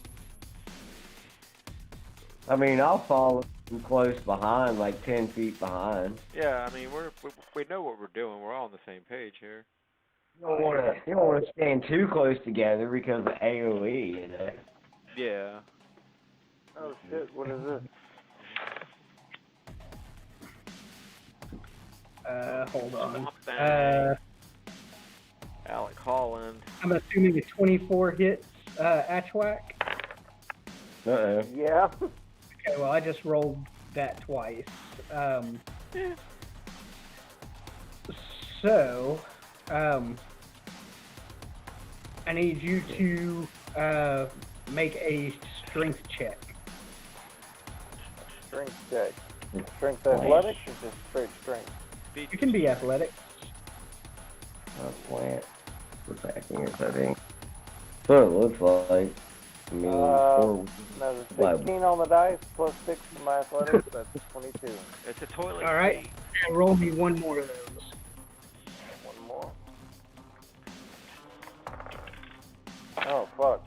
I mean, I'll follow close behind, like 10 feet behind. Yeah, I mean, we know what we're doing. We're all on the same page here. You don't want to stand too close together because of AOE, Yeah. Oh shit! What is this? Hold on. Something. Alec Holland. I'm assuming a 24 hits Ashwak. Uh-oh. Yeah. Okay, well, I just rolled that twice. So, I need you to make a strength check. Strength check. Strength athletics or just straight strength? You can be athletic. Plant. Attacking or something. So it looks like. I mean, Another 16 on the dice, plus 6 for my athletics, that's 22. It's a toilet. All right. seat. Roll me one more of those. One more. Oh, fuck.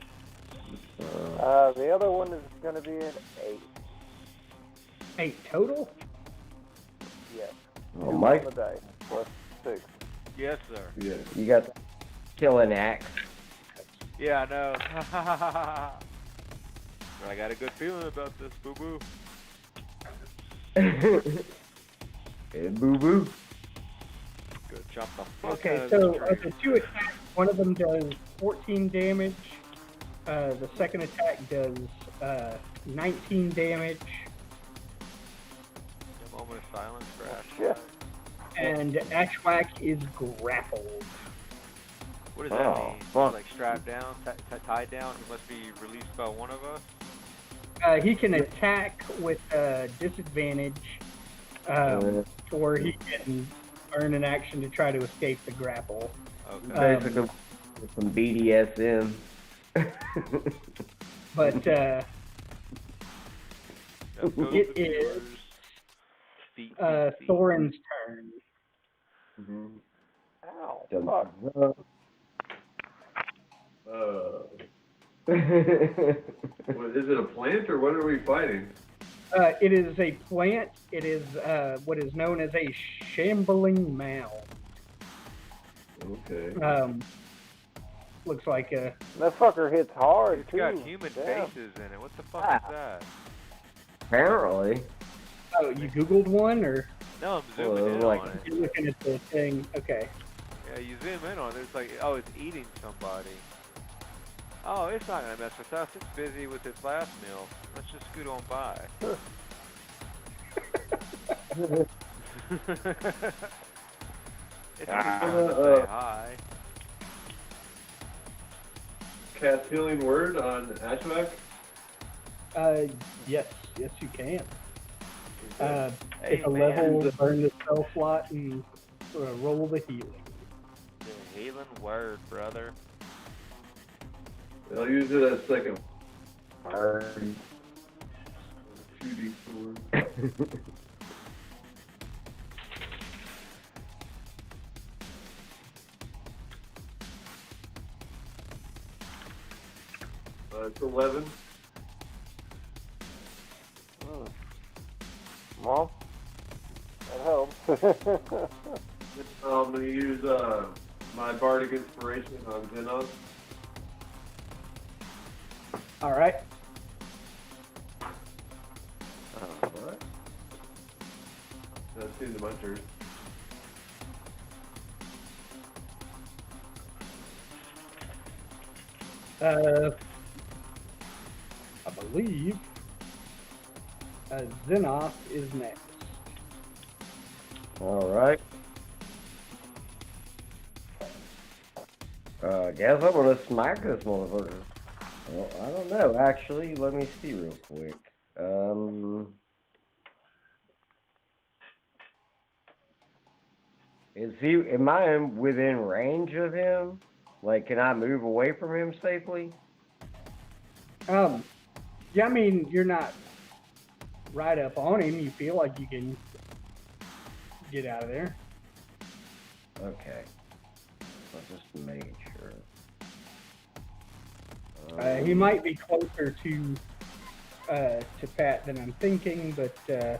The other one is going to be an 8. 8 total? Yes. Oh, 2 Mike, on the dice, plus 6. Yes, sir. Yeah. you got the killing axe. Yeah, I know. But I got a good feeling about this, boo-boo. Hey, boo-boo. Good chop the fuck Okay, out of so this of tree. the 2 attacks, one of them does 14 damage. The second attack does 19 damage. A moment of silence for Ash. Yeah. And Ashwak is grappled. What does that Oh, mean? fuck. Like strapped down, tied down? He must be released by one of us? He can attack with disadvantage, or he can earn an action to try to escape the grapple. Okay. Basically, some BDSM. But Let's go It the is, viewers. Feet. Thorin's turn. Mm-hmm. Ow, Dun, fuck. dun, What, is it a plant or what are we fighting? It is a plant. It is what is known as a shambling mound. Okay. Looks like a. That fucker hits hard, It's too. got human Damn. faces in it. What the fuck is that? Apparently. Oh, you Googled one, or No, I'm zooming in like- on it. you're looking at the thing? Okay. Yeah, you zoom in on it. It's like, oh, it's eating somebody. Oh, it's not gonna mess with us. It's busy with its last meal. Let's just scoot on by. It's just trying to say hi. Cast healing word on Ashmak? Yes, you can. Hey, Take a man. level, burn the spell slot, and roll the healing. The healing word, brother. I'll use it as second. Alright. 2d4. It's 11. Well, that helps. I'm going to use my Bardic Inspiration on Xenos. All right. What? That's the end of my turn. I believe Xenos is next. Alright. Guess I'm gonna smack this motherfucker. Well, I don't know, actually. Let me see real quick. Am I within range of him? Like, can I move away from him safely? Yeah, I mean, you're not right up on him. You feel like you can get out of there. Okay. I'll just make sure. He might be closer to Pat than I'm thinking, but yeah,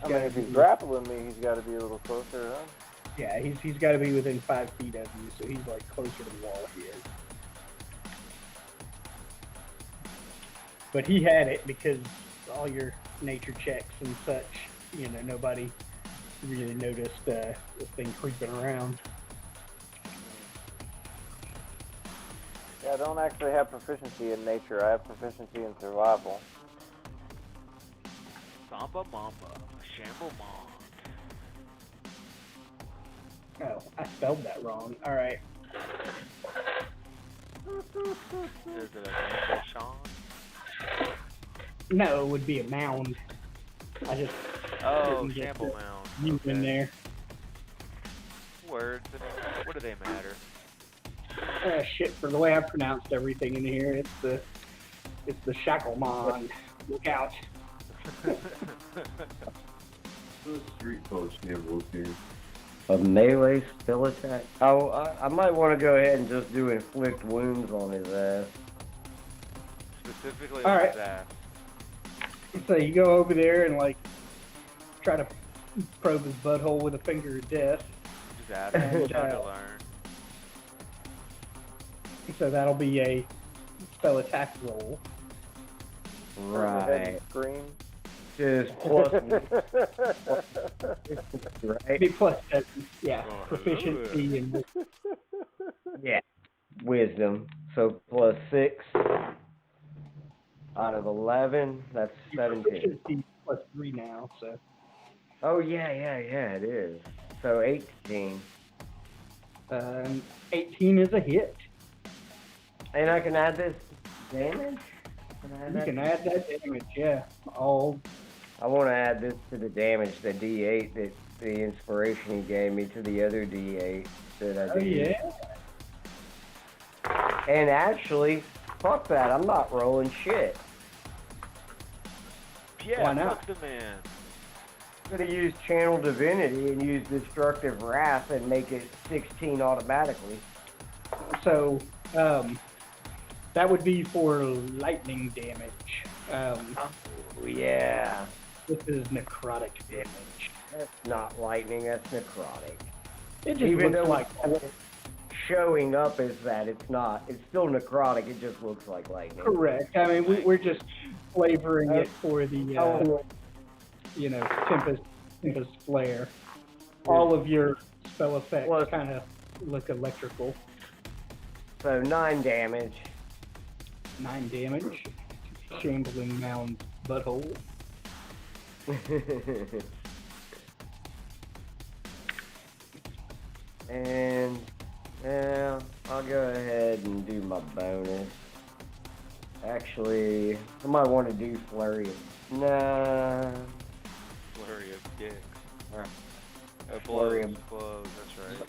I mean, if he's grappling me, he's got to be a little closer, huh? Yeah, he's got to be within 5 feet of you, so he's like closer to the wall he is. But he had it because all your nature checks and such, you know, nobody really noticed this thing creeping around. Yeah, I don't actually have proficiency in nature. I have proficiency in survival. Samba Mamba, Shamble Mom. Oh, I spelled that wrong. All right. Is it a Mamba Sean? No, it would be a mound. I just Oh, didn't get Shamble the Mound. U in there. Words. I mean, what do they matter? Shit, for the way I pronounced everything in here, it's the Shacklemon. Look out. The street code shambles here. A melee spell attack? Oh, I might want to go ahead and just do inflict wounds on his ass. Specifically All on right. his ass. So you go over there and like try to probe his butthole with a finger of death. Just ask him, trying to learn. So that'll be a spell attack roll. Right. Scream. Just plus right? Be plus 7. Yeah, Oh, proficiency and Yeah. Wisdom. So plus 6 out of 11. That's 17. proficiency plus 3 now. So Oh, yeah, it is. So 18. 18 is a hit. And I can add this damage? You can add that damage. Yeah, all. I want to add this to the damage, the D8, that the inspiration he gave me to the other D8. said I Oh did. yeah. And actually, fuck that. I'm not rolling shit. Yeah, Why not? fuck the man. I'm gonna use Channel Divinity and use Destructive Wrath and make it 16 automatically. So, that would be for lightning damage. Oh, yeah. This is necrotic damage. That's not lightning, that's necrotic. It just Even looks though like showing up as that, it's not. It's still necrotic, it just looks like lightning. correct. I mean, we're just flavoring it for the, Oh, you know, Tempest Flare. All of your spell effects Well, kind of look electrical. so 9 damage. 9 damage. Shambling Mound's butthole. And, yeah, I'll go ahead and do my bonus. Actually, I might want to do Flurry. Nah. Flurry of dicks. Alright. Flurry Flurry of of- blows, that's right.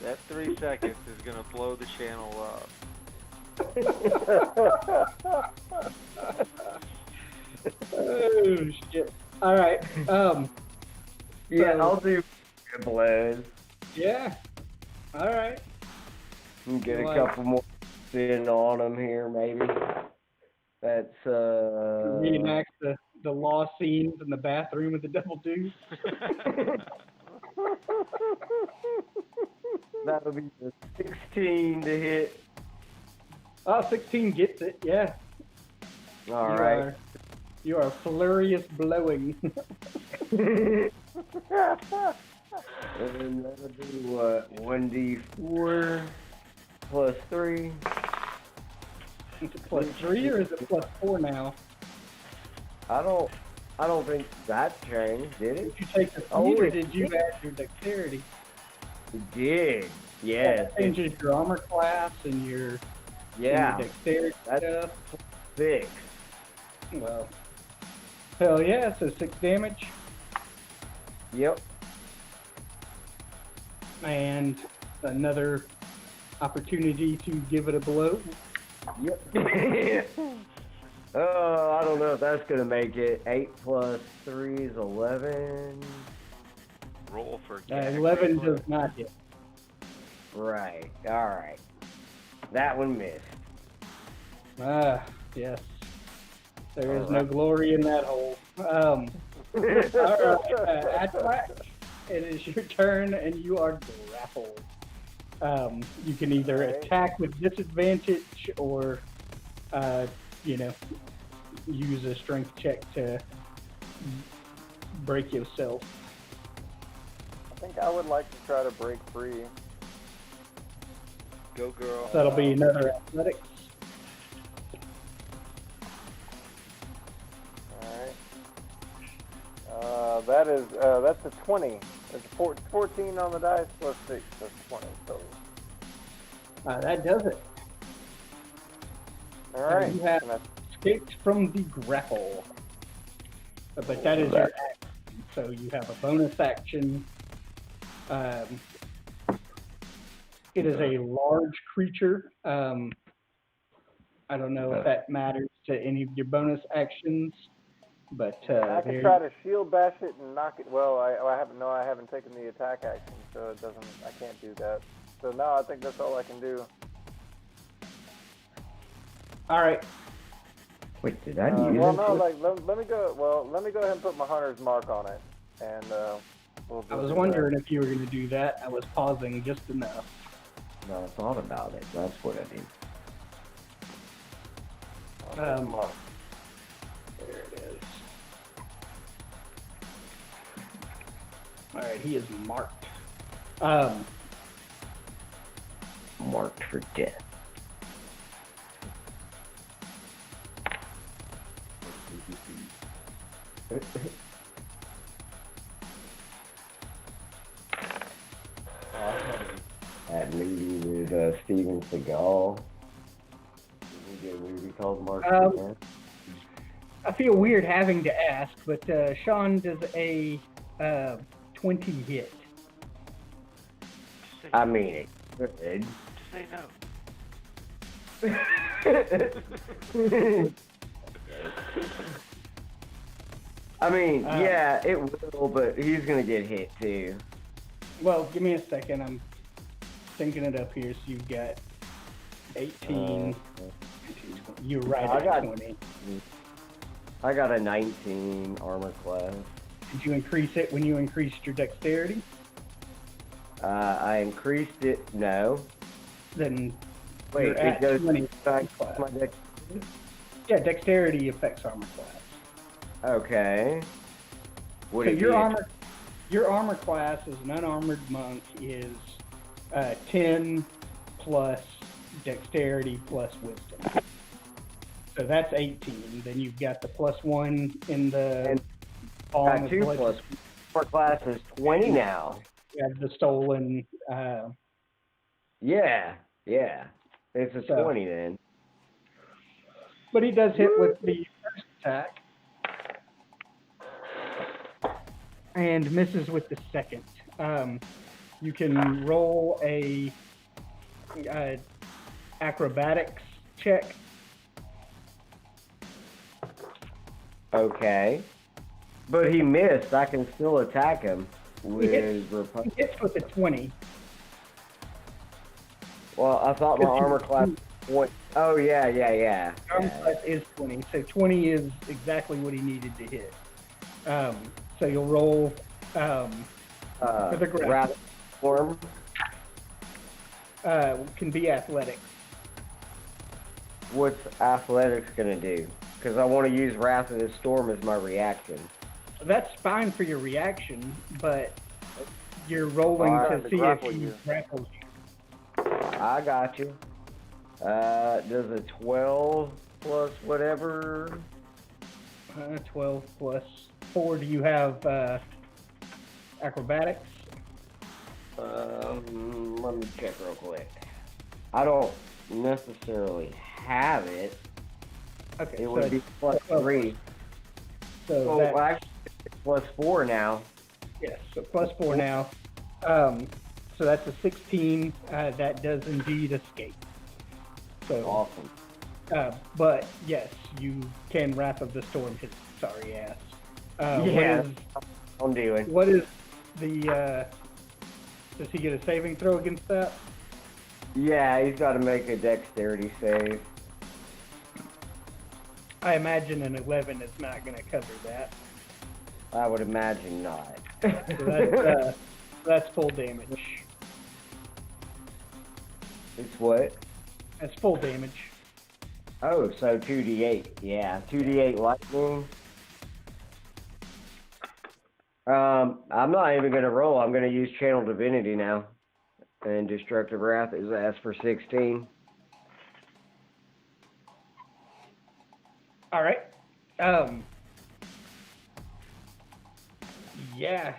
That 3 seconds is gonna blow the channel up. Oh shit! All right. Yeah, So- I'll do blows. Yeah. All right. And get a Like- couple more in on them here, maybe. That's, Reenact the law scenes in the bathroom of the Double Deuce. that'll be the 16 to hit. Oh, 16 gets it. Yeah. Alright. You are flurious blowing. And that'll do what? 1d4 plus 3. Is it plus 3 or is it plus 4 now? I don't think that changed, did it? Did you take the Oh, speed or it did you did. add your dexterity? It did. Yes. That changes your armor class and your, Yeah. and your dexterity That's stuff. 6. Well, hell yeah, so 6 damage. Yep. And another opportunity to give it a blow. Yep. I don't know if that's gonna make it. 8 plus 3 is 11. Roll for gag 11 reflex. does not hit. Right. Alright. That one missed. Ah, yes. There is no Alright. glory in that hole. All right, Atlac, it is your turn, and you are grappled. You can either Alright. attack with disadvantage, or, you know, use a strength check to break yourself. I think I would like to try to break free. Go girl. So that'll be another athletics. Alright. That's a 20. It's 14 on the dice plus 6, that's 20 total. That does it. Alright. you have- And that's- Escaped from the grapple. But that is your action. So you have a bonus action. It is a large creature. I don't know if that matters to any of your bonus actions, but I can there- try to shield bash it and knock it. Well, I haven't taken the attack action, so it doesn't. I can't do that. So now I think that's all I can do. All right. Wait, did I use Well, it? no, like let me go. Well, let me go ahead and put my hunter's mark on it, and we'll. I was wondering if you were going to do that. I was pausing just enough. No, I thought about it. That's what I did. There it is. All right, he is marked. Marked for death. That movie with Steven Seagal. Did we get a movie called Mark for Death? I feel weird having to ask, but Sean, does a 20 hit? Just say, I mean, it could. just say no. I mean, yeah, it will, but he's gonna get hit too. Well, give me a second. I'm thinking it up here. So you've got 18. You're right I at got 20. I got a 19 armor class. Did you increase it when you increased your dexterity? I increased it. No. Then Wait, you're it at goes 20 back class. to my deck. Yeah, dexterity affects armor class. Okay. What So it your armor class as an unarmored monk is 10 plus dexterity plus wisdom. So that's 18. Then you've got the +1 in the got 2 plus. Our class is 20 now. You have the stolen. Yeah. It's a So- 20 then. But he does hit with the first attack. And misses with the second. You can roll a acrobatics check. Okay. But he missed. I can still attack him with He repulsion. hits with a 20. Well, I thought my armor class was 20. Oh, yeah. Armor class is 20, so 20 is exactly what he needed to hit. So you'll roll for the grapple. Wrath form. Can be athletics. What's athletics gonna do? Because I want to use Wrath of the Storm as my reaction. That's fine for your reaction, but you're rolling Alright, to see if grapple he you. grapples you. I got you. Does a 12 plus whatever? 12 plus 4. Do you have acrobatics? Let me check real quick. I don't necessarily have it. Okay, It so would be plus 3. So Oh, that, actually, it's plus 4 now. yes, so plus 4 now. So that's a 16. That does indeed escape. So, Awesome. but yes, you can Wrath of the Storm his sorry ass. Yeah. I'm doing. What is the? Does he get a saving throw against that? Yeah, he's got to make a dexterity save. I imagine an 11 is not going to cover that. I would imagine not. So that's full damage. It's what? That's full damage. Oh, so 2d8. Yeah, 2d8 lightning. I'm not even going to roll. I'm going to use Channel Divinity now. And Destructive Wrath is asked for 16. All right. Yeah.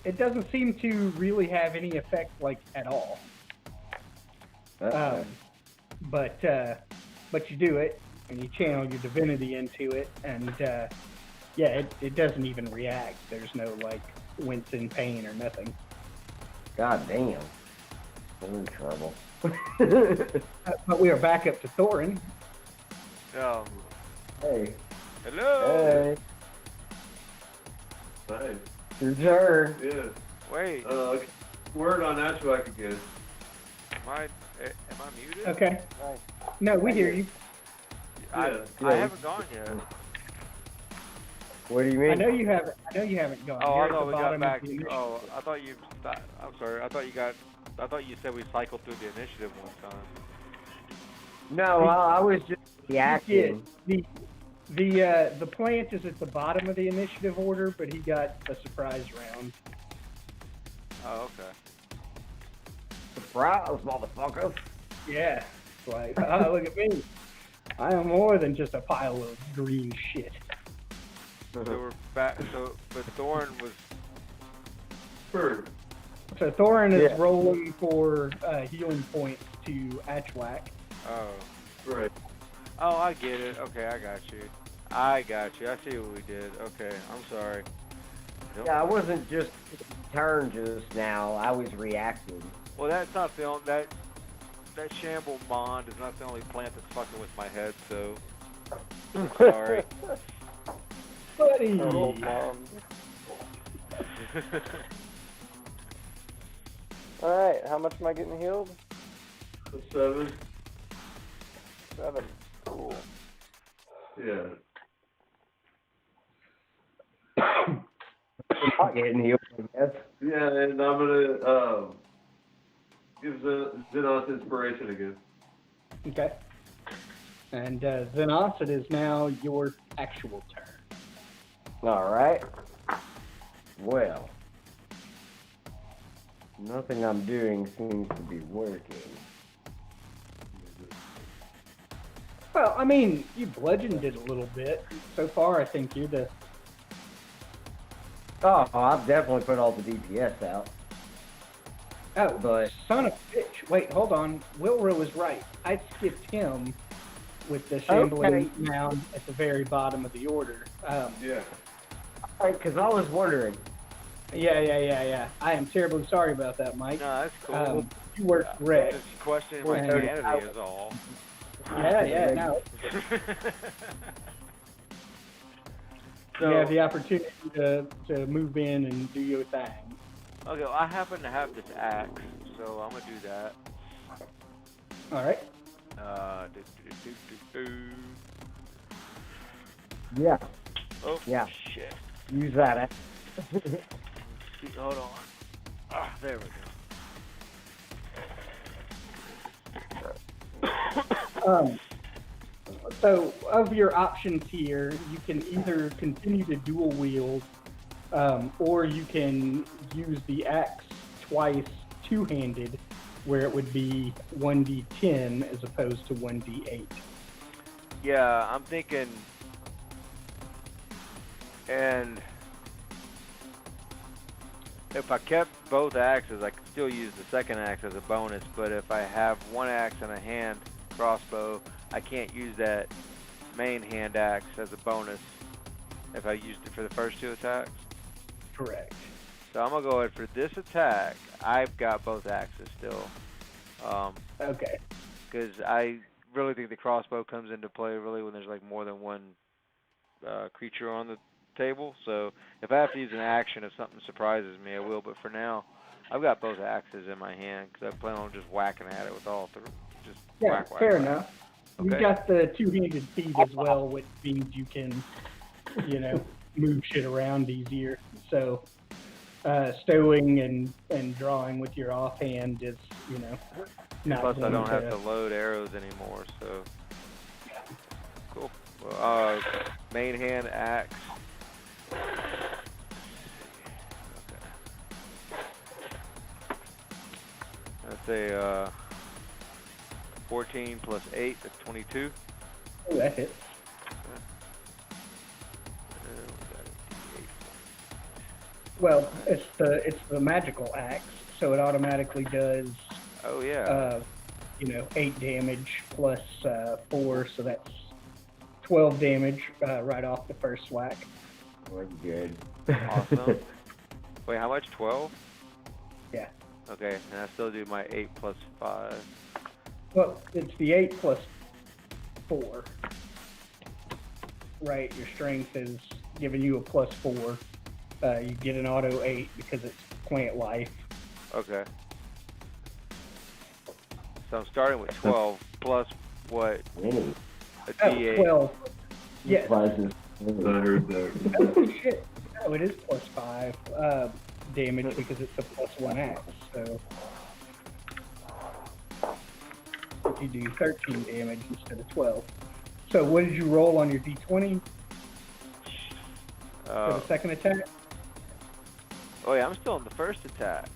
It doesn't seem to really have any effect, like, at all. But you do it, and you channel your divinity into it, and yeah, it doesn't even react. There's no, like, wince in pain or nothing. God damn. I'm in trouble. But we are back up to Thorin. Hey. Hello. Hey. Nice. Your turn. Yeah. Wait, Word on Ashwack again. am I muted? Okay. No, we hear you. I haven't gone yet. What do you mean? I know you haven't gone. Oh, You're I at thought the we got bottom back. of the initiative. Oh, I thought you. I'm sorry. I thought you said we cycled through the initiative one time. No, I was just reacting. The plant is at the bottom of the initiative order, but he got a surprise round. Oh, okay. Surprise, motherfucker. Yeah. It's like, oh, look at me. I am more than just a pile of green shit. So we're back. So, but Thorn was. Bird. So Thorin is Yeah. rolling for healing points to Atchwack. Oh. Right. Oh, I get it. Okay, I got you. I see what we did. Okay, I'm sorry. Yeah, I wasn't just turn just now. I was reacting. Well, that's not the only, that shamble bond is not the only plant that's fucking with my head, so I'm sorry. Buddy. Total bomb. Alright, how much am I getting healed? 7. 7. Cool. Yeah. Not getting healed, I guess. Yeah, and I'm gonna give Xenos inspiration again. Okay. And Xenos, it is now your actual turn. All right. Well, nothing I'm doing seems to be working. Well, I mean, you bludgeoned it a little bit. So far, I think you're the... Oh, I've definitely put all the DPS out. Oh, But son of a bitch. Wait, hold on. Wilro was right. I skipped him with the shambling mound at the very bottom of the order. Yeah. because I was wondering. Yeah. I am terribly sorry about that, Mike. No, that's cool. You were correct. Just questioning my Well, sanity is all. Yeah, no. You have the opportunity to move in and do your thing. Okay, well, I happen to have this axe, so I'm gonna do that. All right. Yeah. Oh, Yeah. shit. Use that. Hold on. Ah, there we go. So, of your options here, you can either continue to dual wield, or you can use the axe twice two-handed, where it would be 1d10 as opposed to 1d8. Yeah, I'm thinking, and if I kept both axes, I could still use the second axe as a bonus, but if I have one axe and a hand crossbow, I can't use that main hand axe as a bonus if I used it for the first two attacks. Correct. So I'm going to go ahead for this attack. I've got both axes still. Okay. Because I really think the crossbow comes into play really when there's like more than one creature on the table. So if I have to use an action, if something surprises me, I will. But for now, I've got both axes in my hand because I plan on just whacking at it with all three. Just Yeah, whack. fair enough. Okay. You got the two-handed feet as well, which means you can, move shit around easier. So, stowing and drawing with your offhand is, not Plus, I going don't have to load arrows anymore, so cool. Well, main hand axe. Okay. That's a 14 plus 8, that's 22. Oh, that hits. Well, it's the magical axe, so it automatically does. Oh yeah. 8 damage plus 4, so that's 12 damage right off the first whack. We're good. Awesome. Wait, how much? 12? Yeah. Okay, and I still do my 8 plus 5. Well, it's the 8 plus 4. Right, your strength is giving you a plus 4. You get an auto 8 because it's plant life. Okay. So I'm starting with 12 plus what? Any. A D8. 12. Yes. Prizes. I heard that. Oh, shit. No, it is plus 5 damage because it's a plus 1 axe. So you do 13 damage instead of 12. So what did you roll on your d20 for the second attack? Oh yeah, I'm still on the first attack.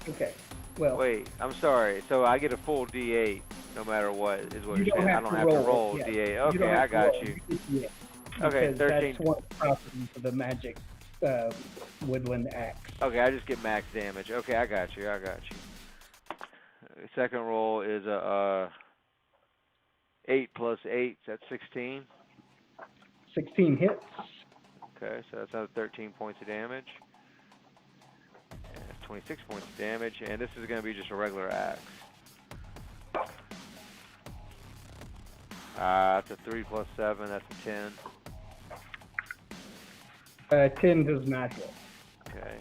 Okay. Well, Wait, I'm sorry. So I get a full D8 no matter what is what you you're don't saying. I have don't to have to roll roll it, yeah. D8. You Okay, don't I have to got roll. you. Yeah. Okay, Because 13. that's one of the properties of the magic woodland axe. Okay, I just get max damage. Okay, I got you. Second roll is a 8 plus 8, that's 16. 16 hits. Okay, so that's another 13 points of damage. And that's 26 points of damage, and this is going to be just a regular axe. That's a 3 plus 7, that's a 10. 10 does not hit. Okay.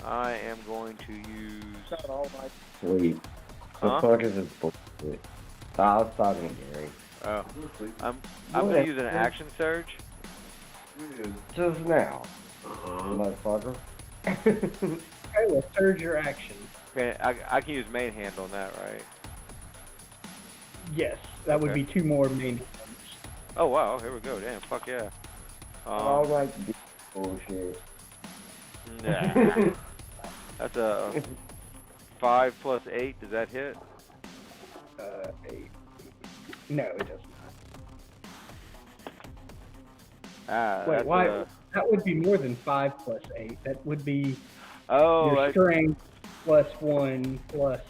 I am going to use... Sweet. The Huh? fuck is this bullshit? I was talking to Gary. Oh. I'm going to use an action surge. Just now. Motherfucker. Okay, well, surge your action. Okay, I can use main hand on that, right? Yes, that would Okay. be 2 more main hands. Oh, wow, here we go. Damn, fuck yeah. I like this bullshit. Nah. That's a 5 plus 8. Does that hit? 8. No, it does not. Wait, That's why? That would be more than 5 plus 8. That would be Oh, your strength plus 1 plus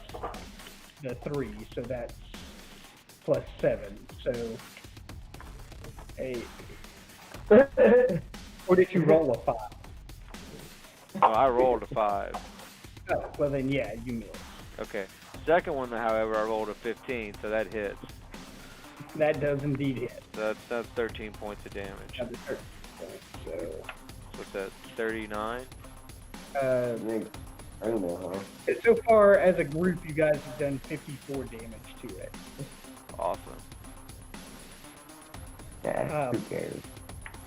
the 3, so that's plus 7. So 8. Or did you roll a 5? oh, I rolled a 5. Oh, well then yeah, you missed. Okay. Second one, however, I rolled a 15, so that hits. That does indeed hit. So that's 13 points of damage. Another 13 points, so What's that, 39? I don't know, huh? so far as a group, you guys have done 54 damage to it. Awesome. Yeah, who cares?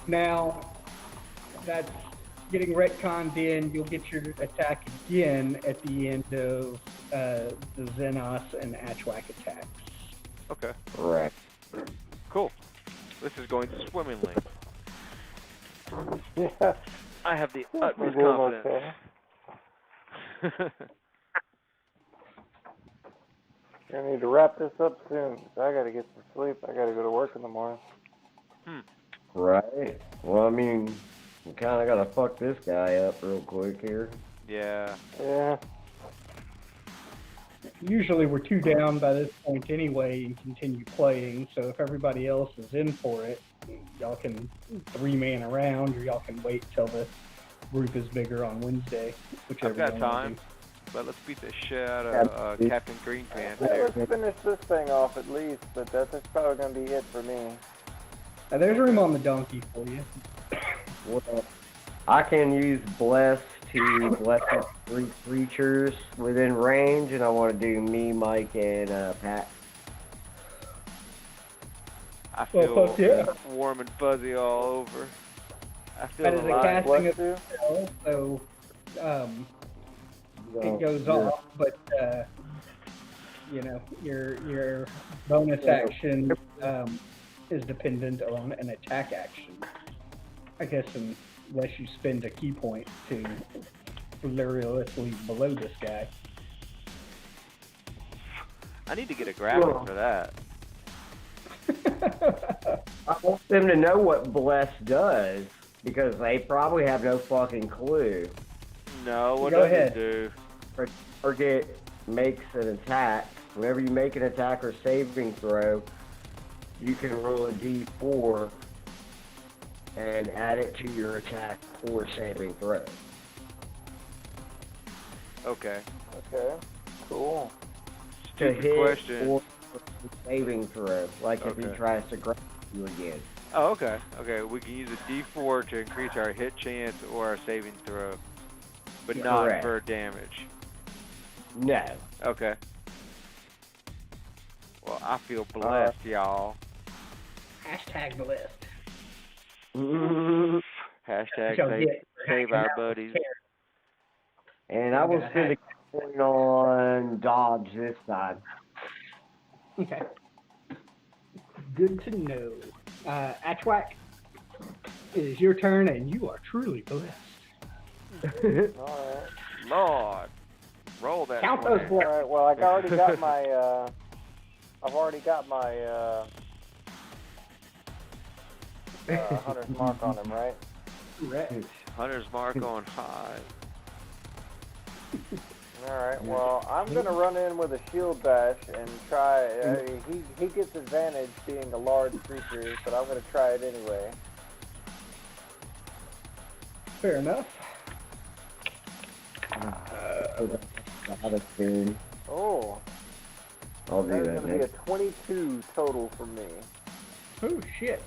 Now, that's getting retconned in. You'll get your attack again at the end of the Xenos and Atchwak attacks. Okay. Right. Cool. This is going swimmingly. Yeah. I have the We're utmost doing confidence. okay. I need to wrap this up soon. 'Cause I gotta get some sleep. I gotta go to work in the morning. Right. Well, I mean, we kind of got to fuck this guy up real quick here. Yeah. Yeah. Usually we're 2 down by this point anyway and continue playing, so if everybody else is in for it, y'all can 3-man around, or y'all can wait till the group is bigger on Wednesday, whichever I've got you wanna time, do. but let's beat the shit out of Captain Greenpants Yeah, here. let's finish this thing off at least, but that's probably gonna be it for me. There's room on the donkey for you. Well, I can use Bless to bless 3 creatures within range, and I want to do me, Mike, and Pat. I feel Well, fuck yeah. warm and fuzzy all over. I feel That is a alive. casting of Bless spell, so it goes You're- off, but you know, your bonus action is dependent on an attack action. I guess unless you spend a key point to literally below this guy. I need to get a graphic for that. I want them to know what Bless does, because they probably have no fucking clue. No, what Go does ahead. it do? Target makes an attack. Whenever you make an attack or saving throw, you can roll a d4 and add it to your attack or saving throw. Okay. Okay. Cool. To Stupid hit question. or saving throw, like if he Okay. tries to grab you again. Oh, okay. Okay, we can use a D4 to increase our hit chance or our saving throw, but not Correct. for damage. No. Okay. Well, I feel blessed, y'all. Hashtag blessed. Hashtag Shall save, get save our buddies. And I will spend a point on dodge this time. Okay. Good to know. Atchwak, it is your turn, and you are truly blessed. Alright. Lord, roll that. Count those 20. blessings. Alright, well, I already got my, I've already got my, hunter's mark on him, right? Correct. Hunter's mark on high. Alright, well, I'm gonna run in with a shield bash and try. He gets advantage being a large creature, but I'm gonna try it anyway. Fair enough. Oh, I'll do that's that gonna be a next. 22 total for me. Oh shit.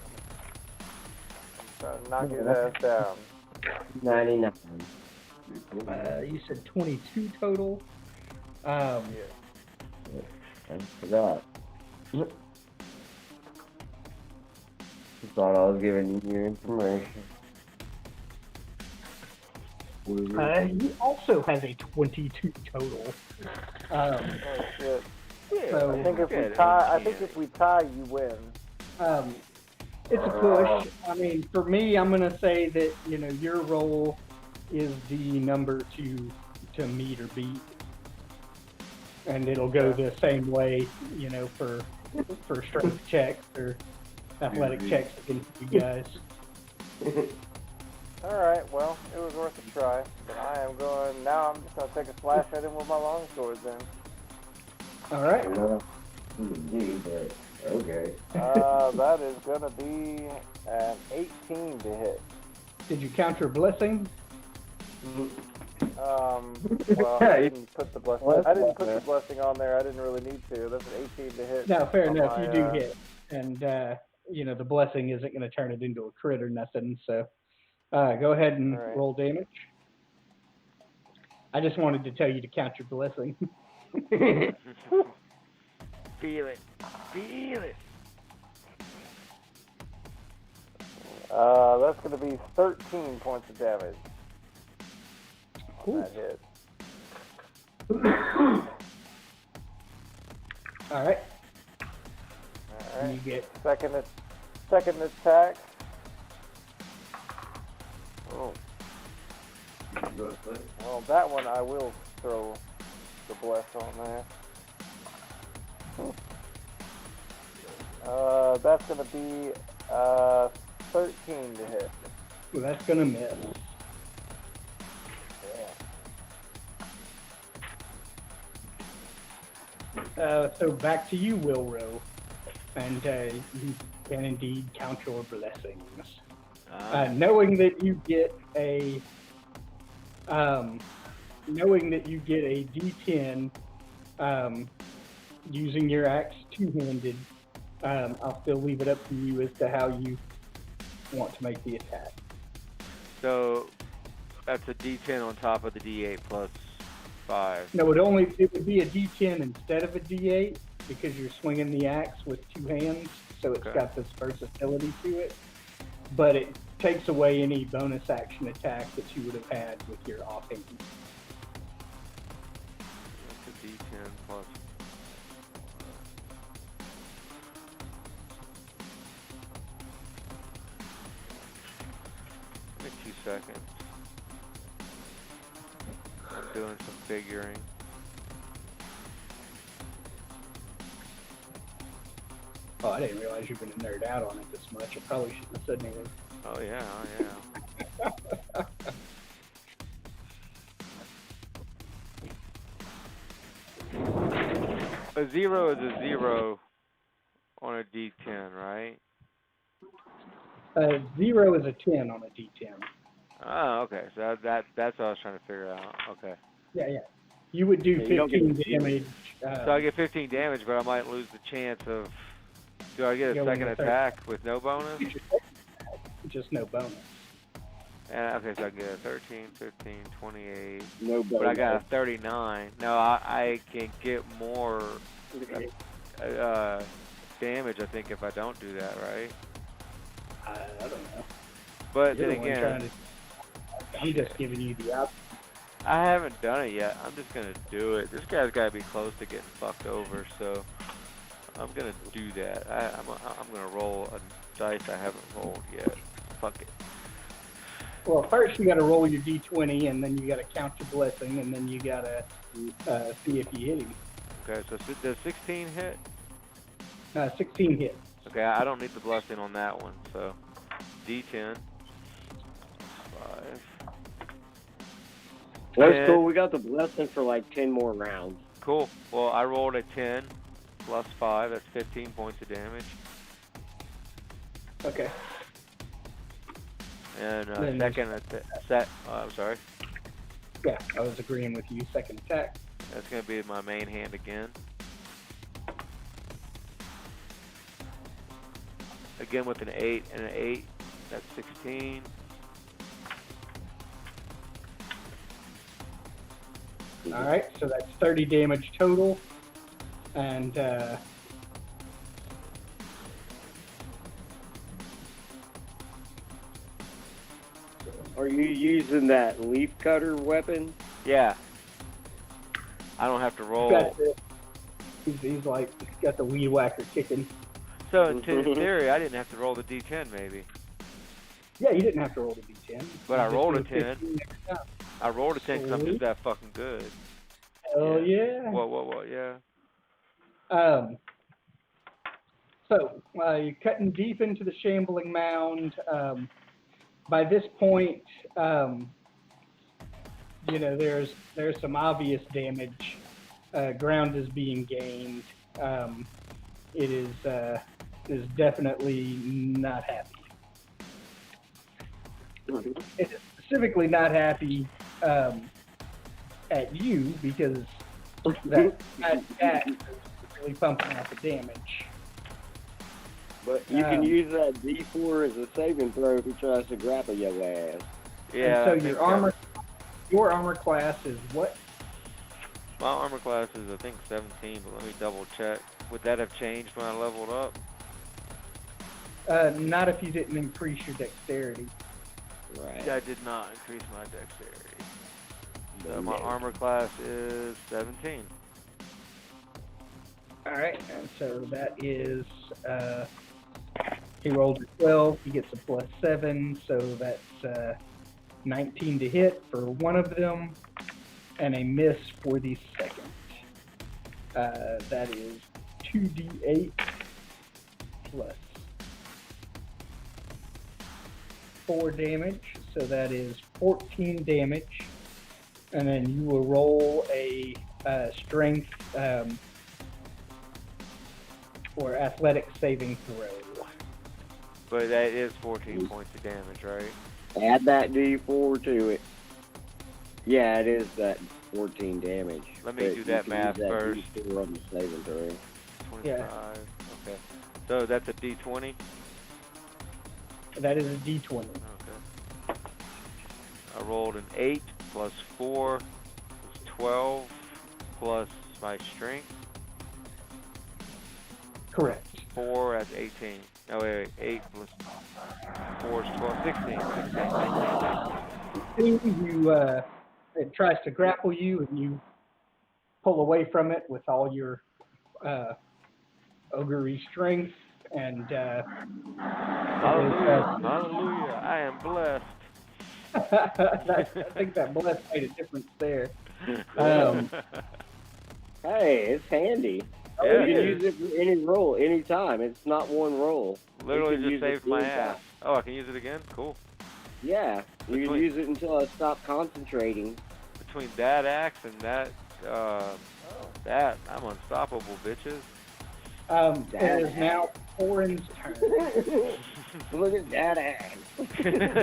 Trying to knock his ass down. 99. You said 22 total. I forgot. Thought I was giving you your information. He also has a 22 total. Oh shit. So I think if we tie, you win. it's a push. I mean, for me, I'm gonna say that your roll is the number to meet or beat, and it'll go the same way, for strength checks or athletic checks against you guys. Alright, well, it was worth a try. But I'm just gonna take a slash at him with my longsword then. All right. Okay. That is gonna be an 18 to hit. Did you count your blessing? Well, I didn't put the blessing on there. I didn't really need to. That's an 18 to hit. No, fair enough. You do hit, and the blessing isn't going to turn it into a crit or nothing. So, go ahead and roll damage. I just wanted to tell you to count your blessing. Feel it. Feel it. That's going to be 13 points of damage. Cool. That hit. All right. Alright. You get Second attack. Oh. Well, that one I will throw the bless on there. That's going to be 13 to hit. well, that's going to miss. So back to you, Wilro, and you can indeed count your blessings. Knowing that you get a D10 using your axe two-handed, I'll still leave it up to you as to how you want to make the attack. So that's a D10 on top of the D8 plus 5. No, it would be a D10 instead of a D8 because you're swinging the axe with two hands, so it's got this versatility to it. But it takes away any bonus action attack that you would have had with your offhand. That's a D10 plus. Give me 2 seconds. I'm doing some figuring. Oh, I didn't realize you were going to nerd out on it this much. I probably shouldn't have said anything. Oh yeah, A 0 is a 0 on a D10, right? 0 is a 10 on a D10. Oh, okay. So that's what I was trying to figure out. Okay. Yeah. You would do 15 damage. So I get 15 damage, but I might lose the chance of. Do I get a second attack with no bonus? Just no bonus. Okay, so I get a 13, 15, 28. No bonus. But I got a 39. No, I can get more damage, I think, if I don't do that, right? I don't know. But You're then the one again, I'm just giving you the option. I haven't done it yet. I'm just going to do it. This guy's got to be close to getting fucked over, so I'm going to do that. I'm going to roll a dice I haven't rolled yet. Fuck it. Well, first you got to roll your D20, and then you got to count your blessing, and then you got to see if you hit him. Okay, so does 16 hit? 16 hits. Okay, I don't need the blessing on that one, so D10. 5. Well, 10. that's cool. We got the blessing for like 10 more rounds. Cool. Well, I rolled a 10 plus 5. That's 15 points of damage. Okay. And Then second I'm sorry. Yeah, I was agreeing with you. Second attack. That's going to be my main hand again. Again with an 8 and an 8. That's 16. All right, so that's 30 damage total, and Are you using that leaf cutter weapon? Yeah. I don't have to roll. he's like got the weed whacker kicking. So in theory, I didn't have to roll the D10 maybe. Yeah, you didn't have to roll the D10. But You I just rolled do a 10. 15 next time. I rolled a 10 because I'm Sweet. just that fucking good. Hell yeah. What, yeah. So you're cutting deep into the shambling mound. By this point, there's some obvious damage. Ground is being gained. It is definitely not happy. It is specifically not happy at you because that cat is really pumping out the damage. But you can use that D4 as a saving throw if he tries to grapple your ass. Yeah. And so your armor class is what? My armor class is I think 17, but let me double check. Would that have changed when I leveled up? Not if you didn't increase your dexterity. Right. I did not increase my dexterity. So my armor class is 17. All right, and so that is he rolled a 12. He gets a +7, so that's 19 to hit for one of them, and a miss for the second. That is 2d8 plus 4 damage, so that is 14 damage. And then you will roll a strength or athletic saving throw. But that is 14 points of damage, right? Add that D4 to it. Yeah, it is that 14 damage. Let me do that math first. D4 on the saving throw. 25. Yeah. Okay. So that's a D20? That is a D20. Okay. I rolled an 8 plus 4 is 12 plus my strength. Correct. 4 that's 18. No, wait. 8 plus 4 is 12. 16. It tries to grapple you, and you pull away from it with all your ogre strength, and Hallelujah. I am blessed. I think that bless made a difference there. Hey, it's handy. Yeah, You it can use it for any roll, any time. It's not one roll. Literally You can just use saved it my anytime. ass. Oh, I can use it again? Cool. Yeah, you can use it until I stop concentrating. Between that axe and that, I'm unstoppable, bitches. It is now Thorin's turn. Look at that ass. Look at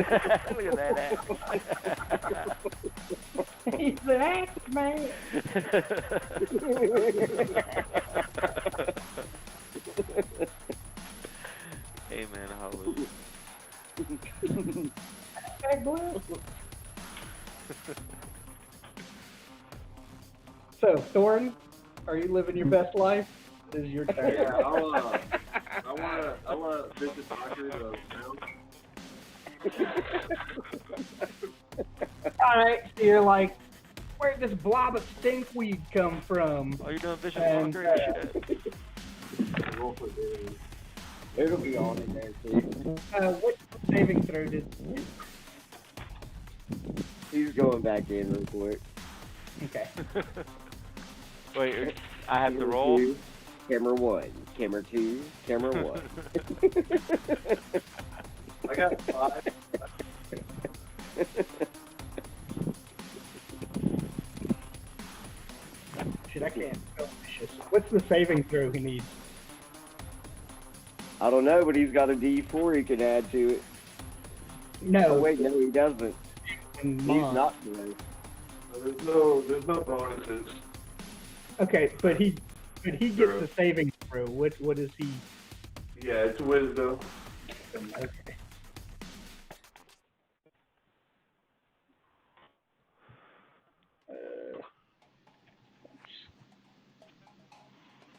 that axe. He's an axe man. Amen, hallelujah. Hey, bless. So, Thorin, are you living your best life? This is your turn. Yeah, I wanna visit doctor the town. Alright, so you're like, where'd this blob of stinkweed come from? Oh, you're doing Vision And, Walker? Shit. It'll be on in there too. What saving throw did you? He's going back in real quick. Okay. Wait, I have to roll? Two, camera 1, camera 2, camera 1. I got 5. Man, so vicious. What's the saving throw he needs? I don't know, but he's got a D4 he can add to it. No. Oh wait, no, he doesn't. In He's Mon. not good. There's no bonuses. Okay, but he gets the saving throw. What is he? Yeah, it's wisdom. Okay.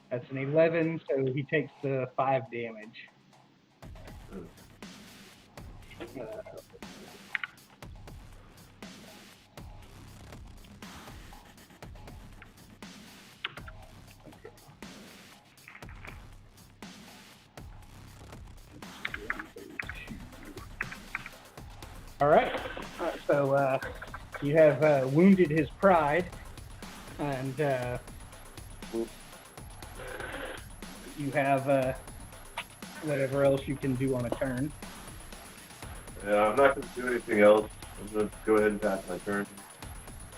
That's an 11, so he takes the 5 damage. All right. So you have wounded his pride, and you have whatever else you can do on a turn. Yeah, I'm not going to do anything else. I'm going to go ahead and pass my turn.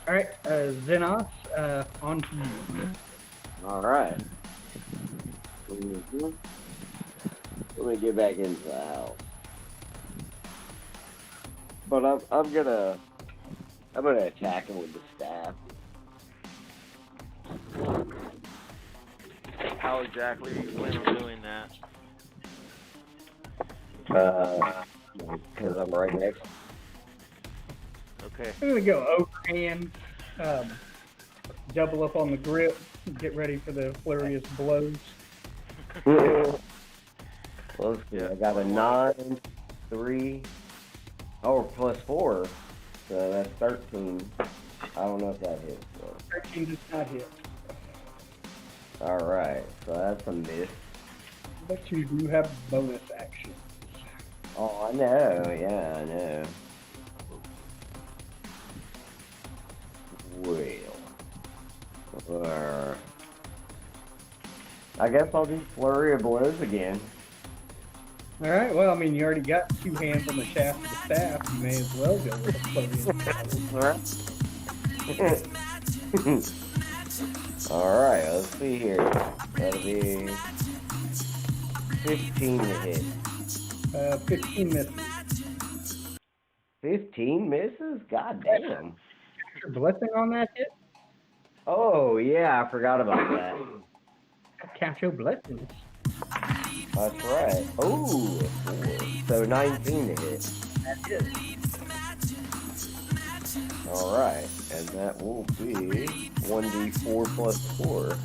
All right, Xenos, on to you. All right. Let me get back into the house. But I'm gonna attack him with the staff. How exactly do you plan on doing that? Because I'm right next. Okay. I'm gonna go overhand, double up on the grip, get ready for the flurrious blows. Close. Yeah, I got a 9, 3, plus 4, so that's 13. I don't know if that hits. So. 13 does not hit. All right, so that's a miss. But you do have bonus action. Oh, I know. Yeah, I know. Well, I guess I'll do flurry of blows again. All right. Well, I mean, you already got 2 hands on the shaft of the staff. You may as well go with a flurry. All right. Let's see here. That'll be 15 to hit. 15 misses. 15 misses? God damn. Your blessing on that hit? Oh yeah, I forgot about that. Count your blessings. That's right. Oh, 4. So 19 to hit. That's it. All right, and that will be 1d4 plus 4.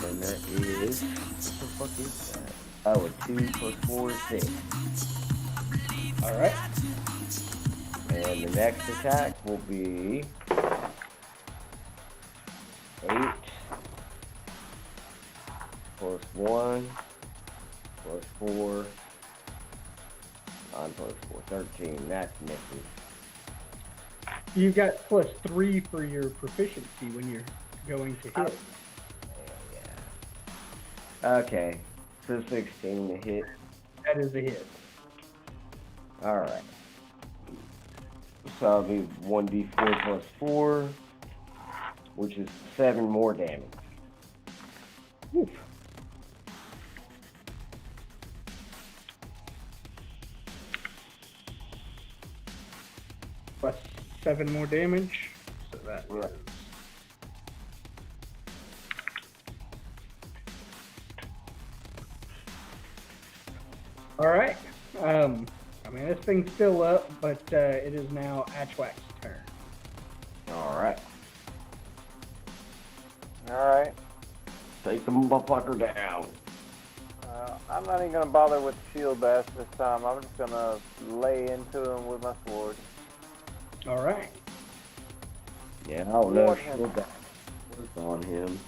And that is, what the fuck is that? Oh, a 2 plus 4 is 6. All right. And the next attack will be 8 plus 1 plus 4. 9 plus 4, 13. That's misses. You got plus 3 for your proficiency when you're going to hit. Yeah. Okay. So 16 to hit. That is a hit. Alright. So I'll be 1d4 plus 4, which is 7 more damage. Oof. Plus 7 more damage. So that Right. is... All right. I mean, this thing's still up, but it is now Atchwack's turn. Alright. Alright. Take the motherfucker down. I'm not even going to bother with shield bash this time. I'm just going to lay into him with my sword. All right. Yeah, I don't know Lord if have she'll die. What's on him?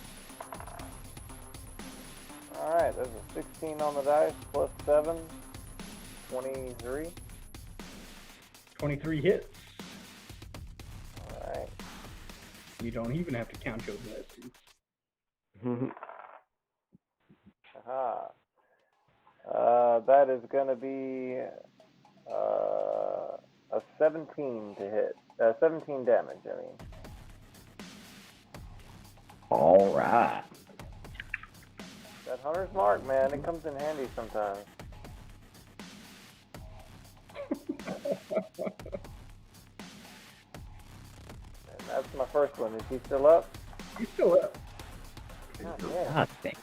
Alright, there's a 16 on the dice, plus 7, 23. 23 hits. Alright. You don't even have to count your blessings. Aha. That is going to be a 17 to hit. 17 damage, I mean. right. That hunter's mark, man, it comes in handy sometimes. And that's my first one. Is he still up? He's still up. Oh, yeah. God dang.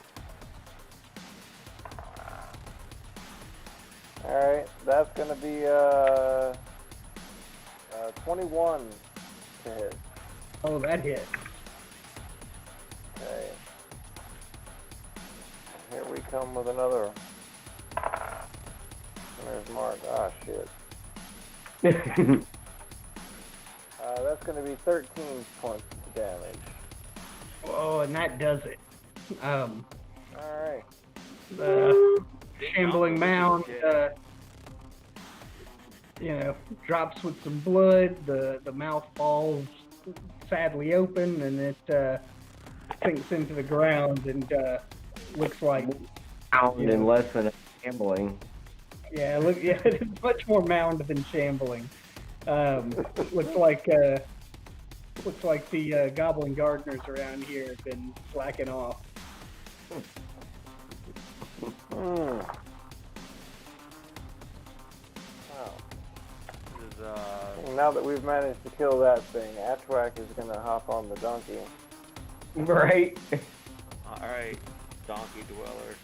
Alright, that's gonna be 21 to hit. Oh, that hit. Okay. Here we come with another. There's Mark. Ah, shit. That's gonna be 13 points of damage. Oh, and that does it. Alright. The shambling mound, drops with some blood. The mouth falls sadly open, and it sinks into the ground and looks like In less than a gambling. it's much more mound than shambling. Looks like the goblin gardeners around here have been slacking off. Wow. Now that we've managed to kill that thing, Atwak is gonna hop on the donkey. Right? Alright, donkey dweller.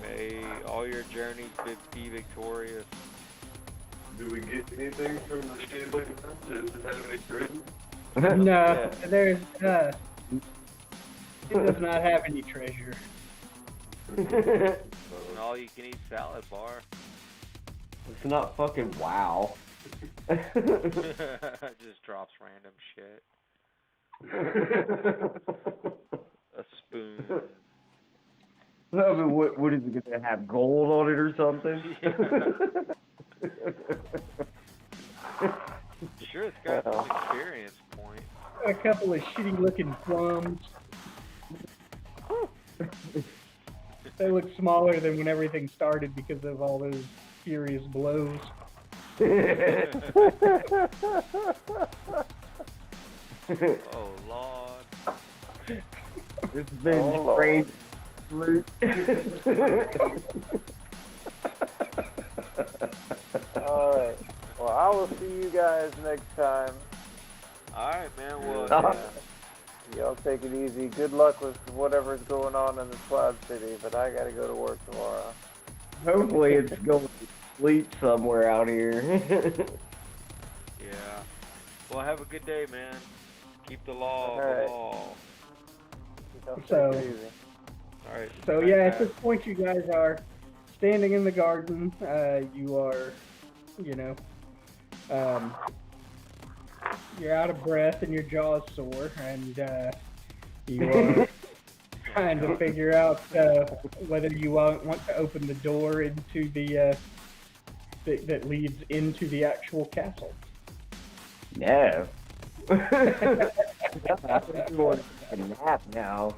May all your journeys be victorious. Do we get anything from the shambling? Does it have any treasure? No, Yeah. there's it does not have any treasure. An all-you-can-eat salad bar. It's not fucking WoW. Just drops random shit. A spoon. I mean, what is it gonna have, gold on it or something? Sure, it's got some experience point. A couple of shitty looking plums. They look smaller than when everything started because of all those furious blows. Oh Lord. This has been strange loot. Alright. Well, I will see you guys next time. Alright, man. Well, Y'all take it easy. Good luck with whatever's going on in the Cloud City, but I gotta go to work tomorrow. Hopefully it's going to sleep somewhere out here. yeah. Well, have a good day, man. Keep the law Alright. the law. Y'all take So- it easy. Alright. So yeah, at this point you guys are standing in the garden. You are, you're out of breath and your jaw's sore, and you are trying to figure out whether you want to open the door into the that leads into the actual castle. No. I think you want a nap now.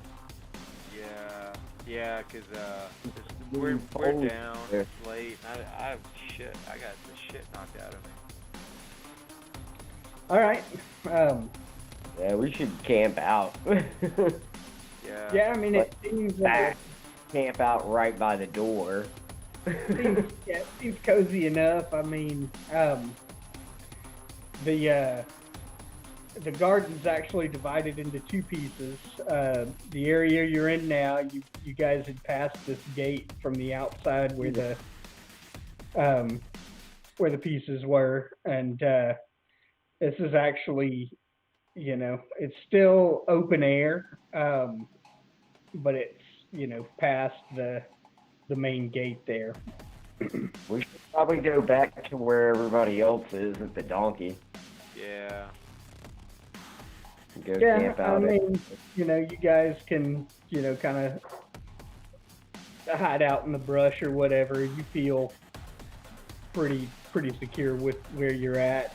Yeah, cause we're down. It's late. I got the shit knocked out of me. All right. Yeah, we should camp out. Yeah. Yeah, I mean it seems Camp out right by the door. it seems cozy enough. I mean, the garden's actually divided into two pieces. The area you're in now, you guys had passed this gate from the outside where the pieces were, and this is actually, it's still open air, but it's past the main gate there. We should probably go back to where everybody else is at the donkey. Yeah. Go Yeah, camp I out. mean, you guys can, kind of hide out in the brush or whatever. You feel pretty secure with where you're at.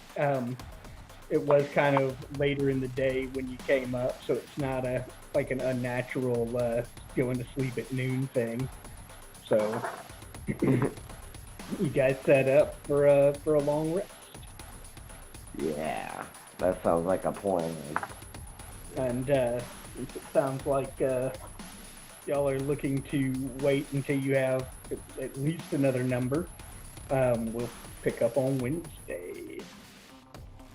It was kind of later in the day when you came up, so it's not an unnatural going to sleep at noon thing. So you guys set up for a long rest. Yeah, that sounds like a plan. And since it sounds like y'all are looking to wait until you have at least another number, we'll pick up on Wednesday.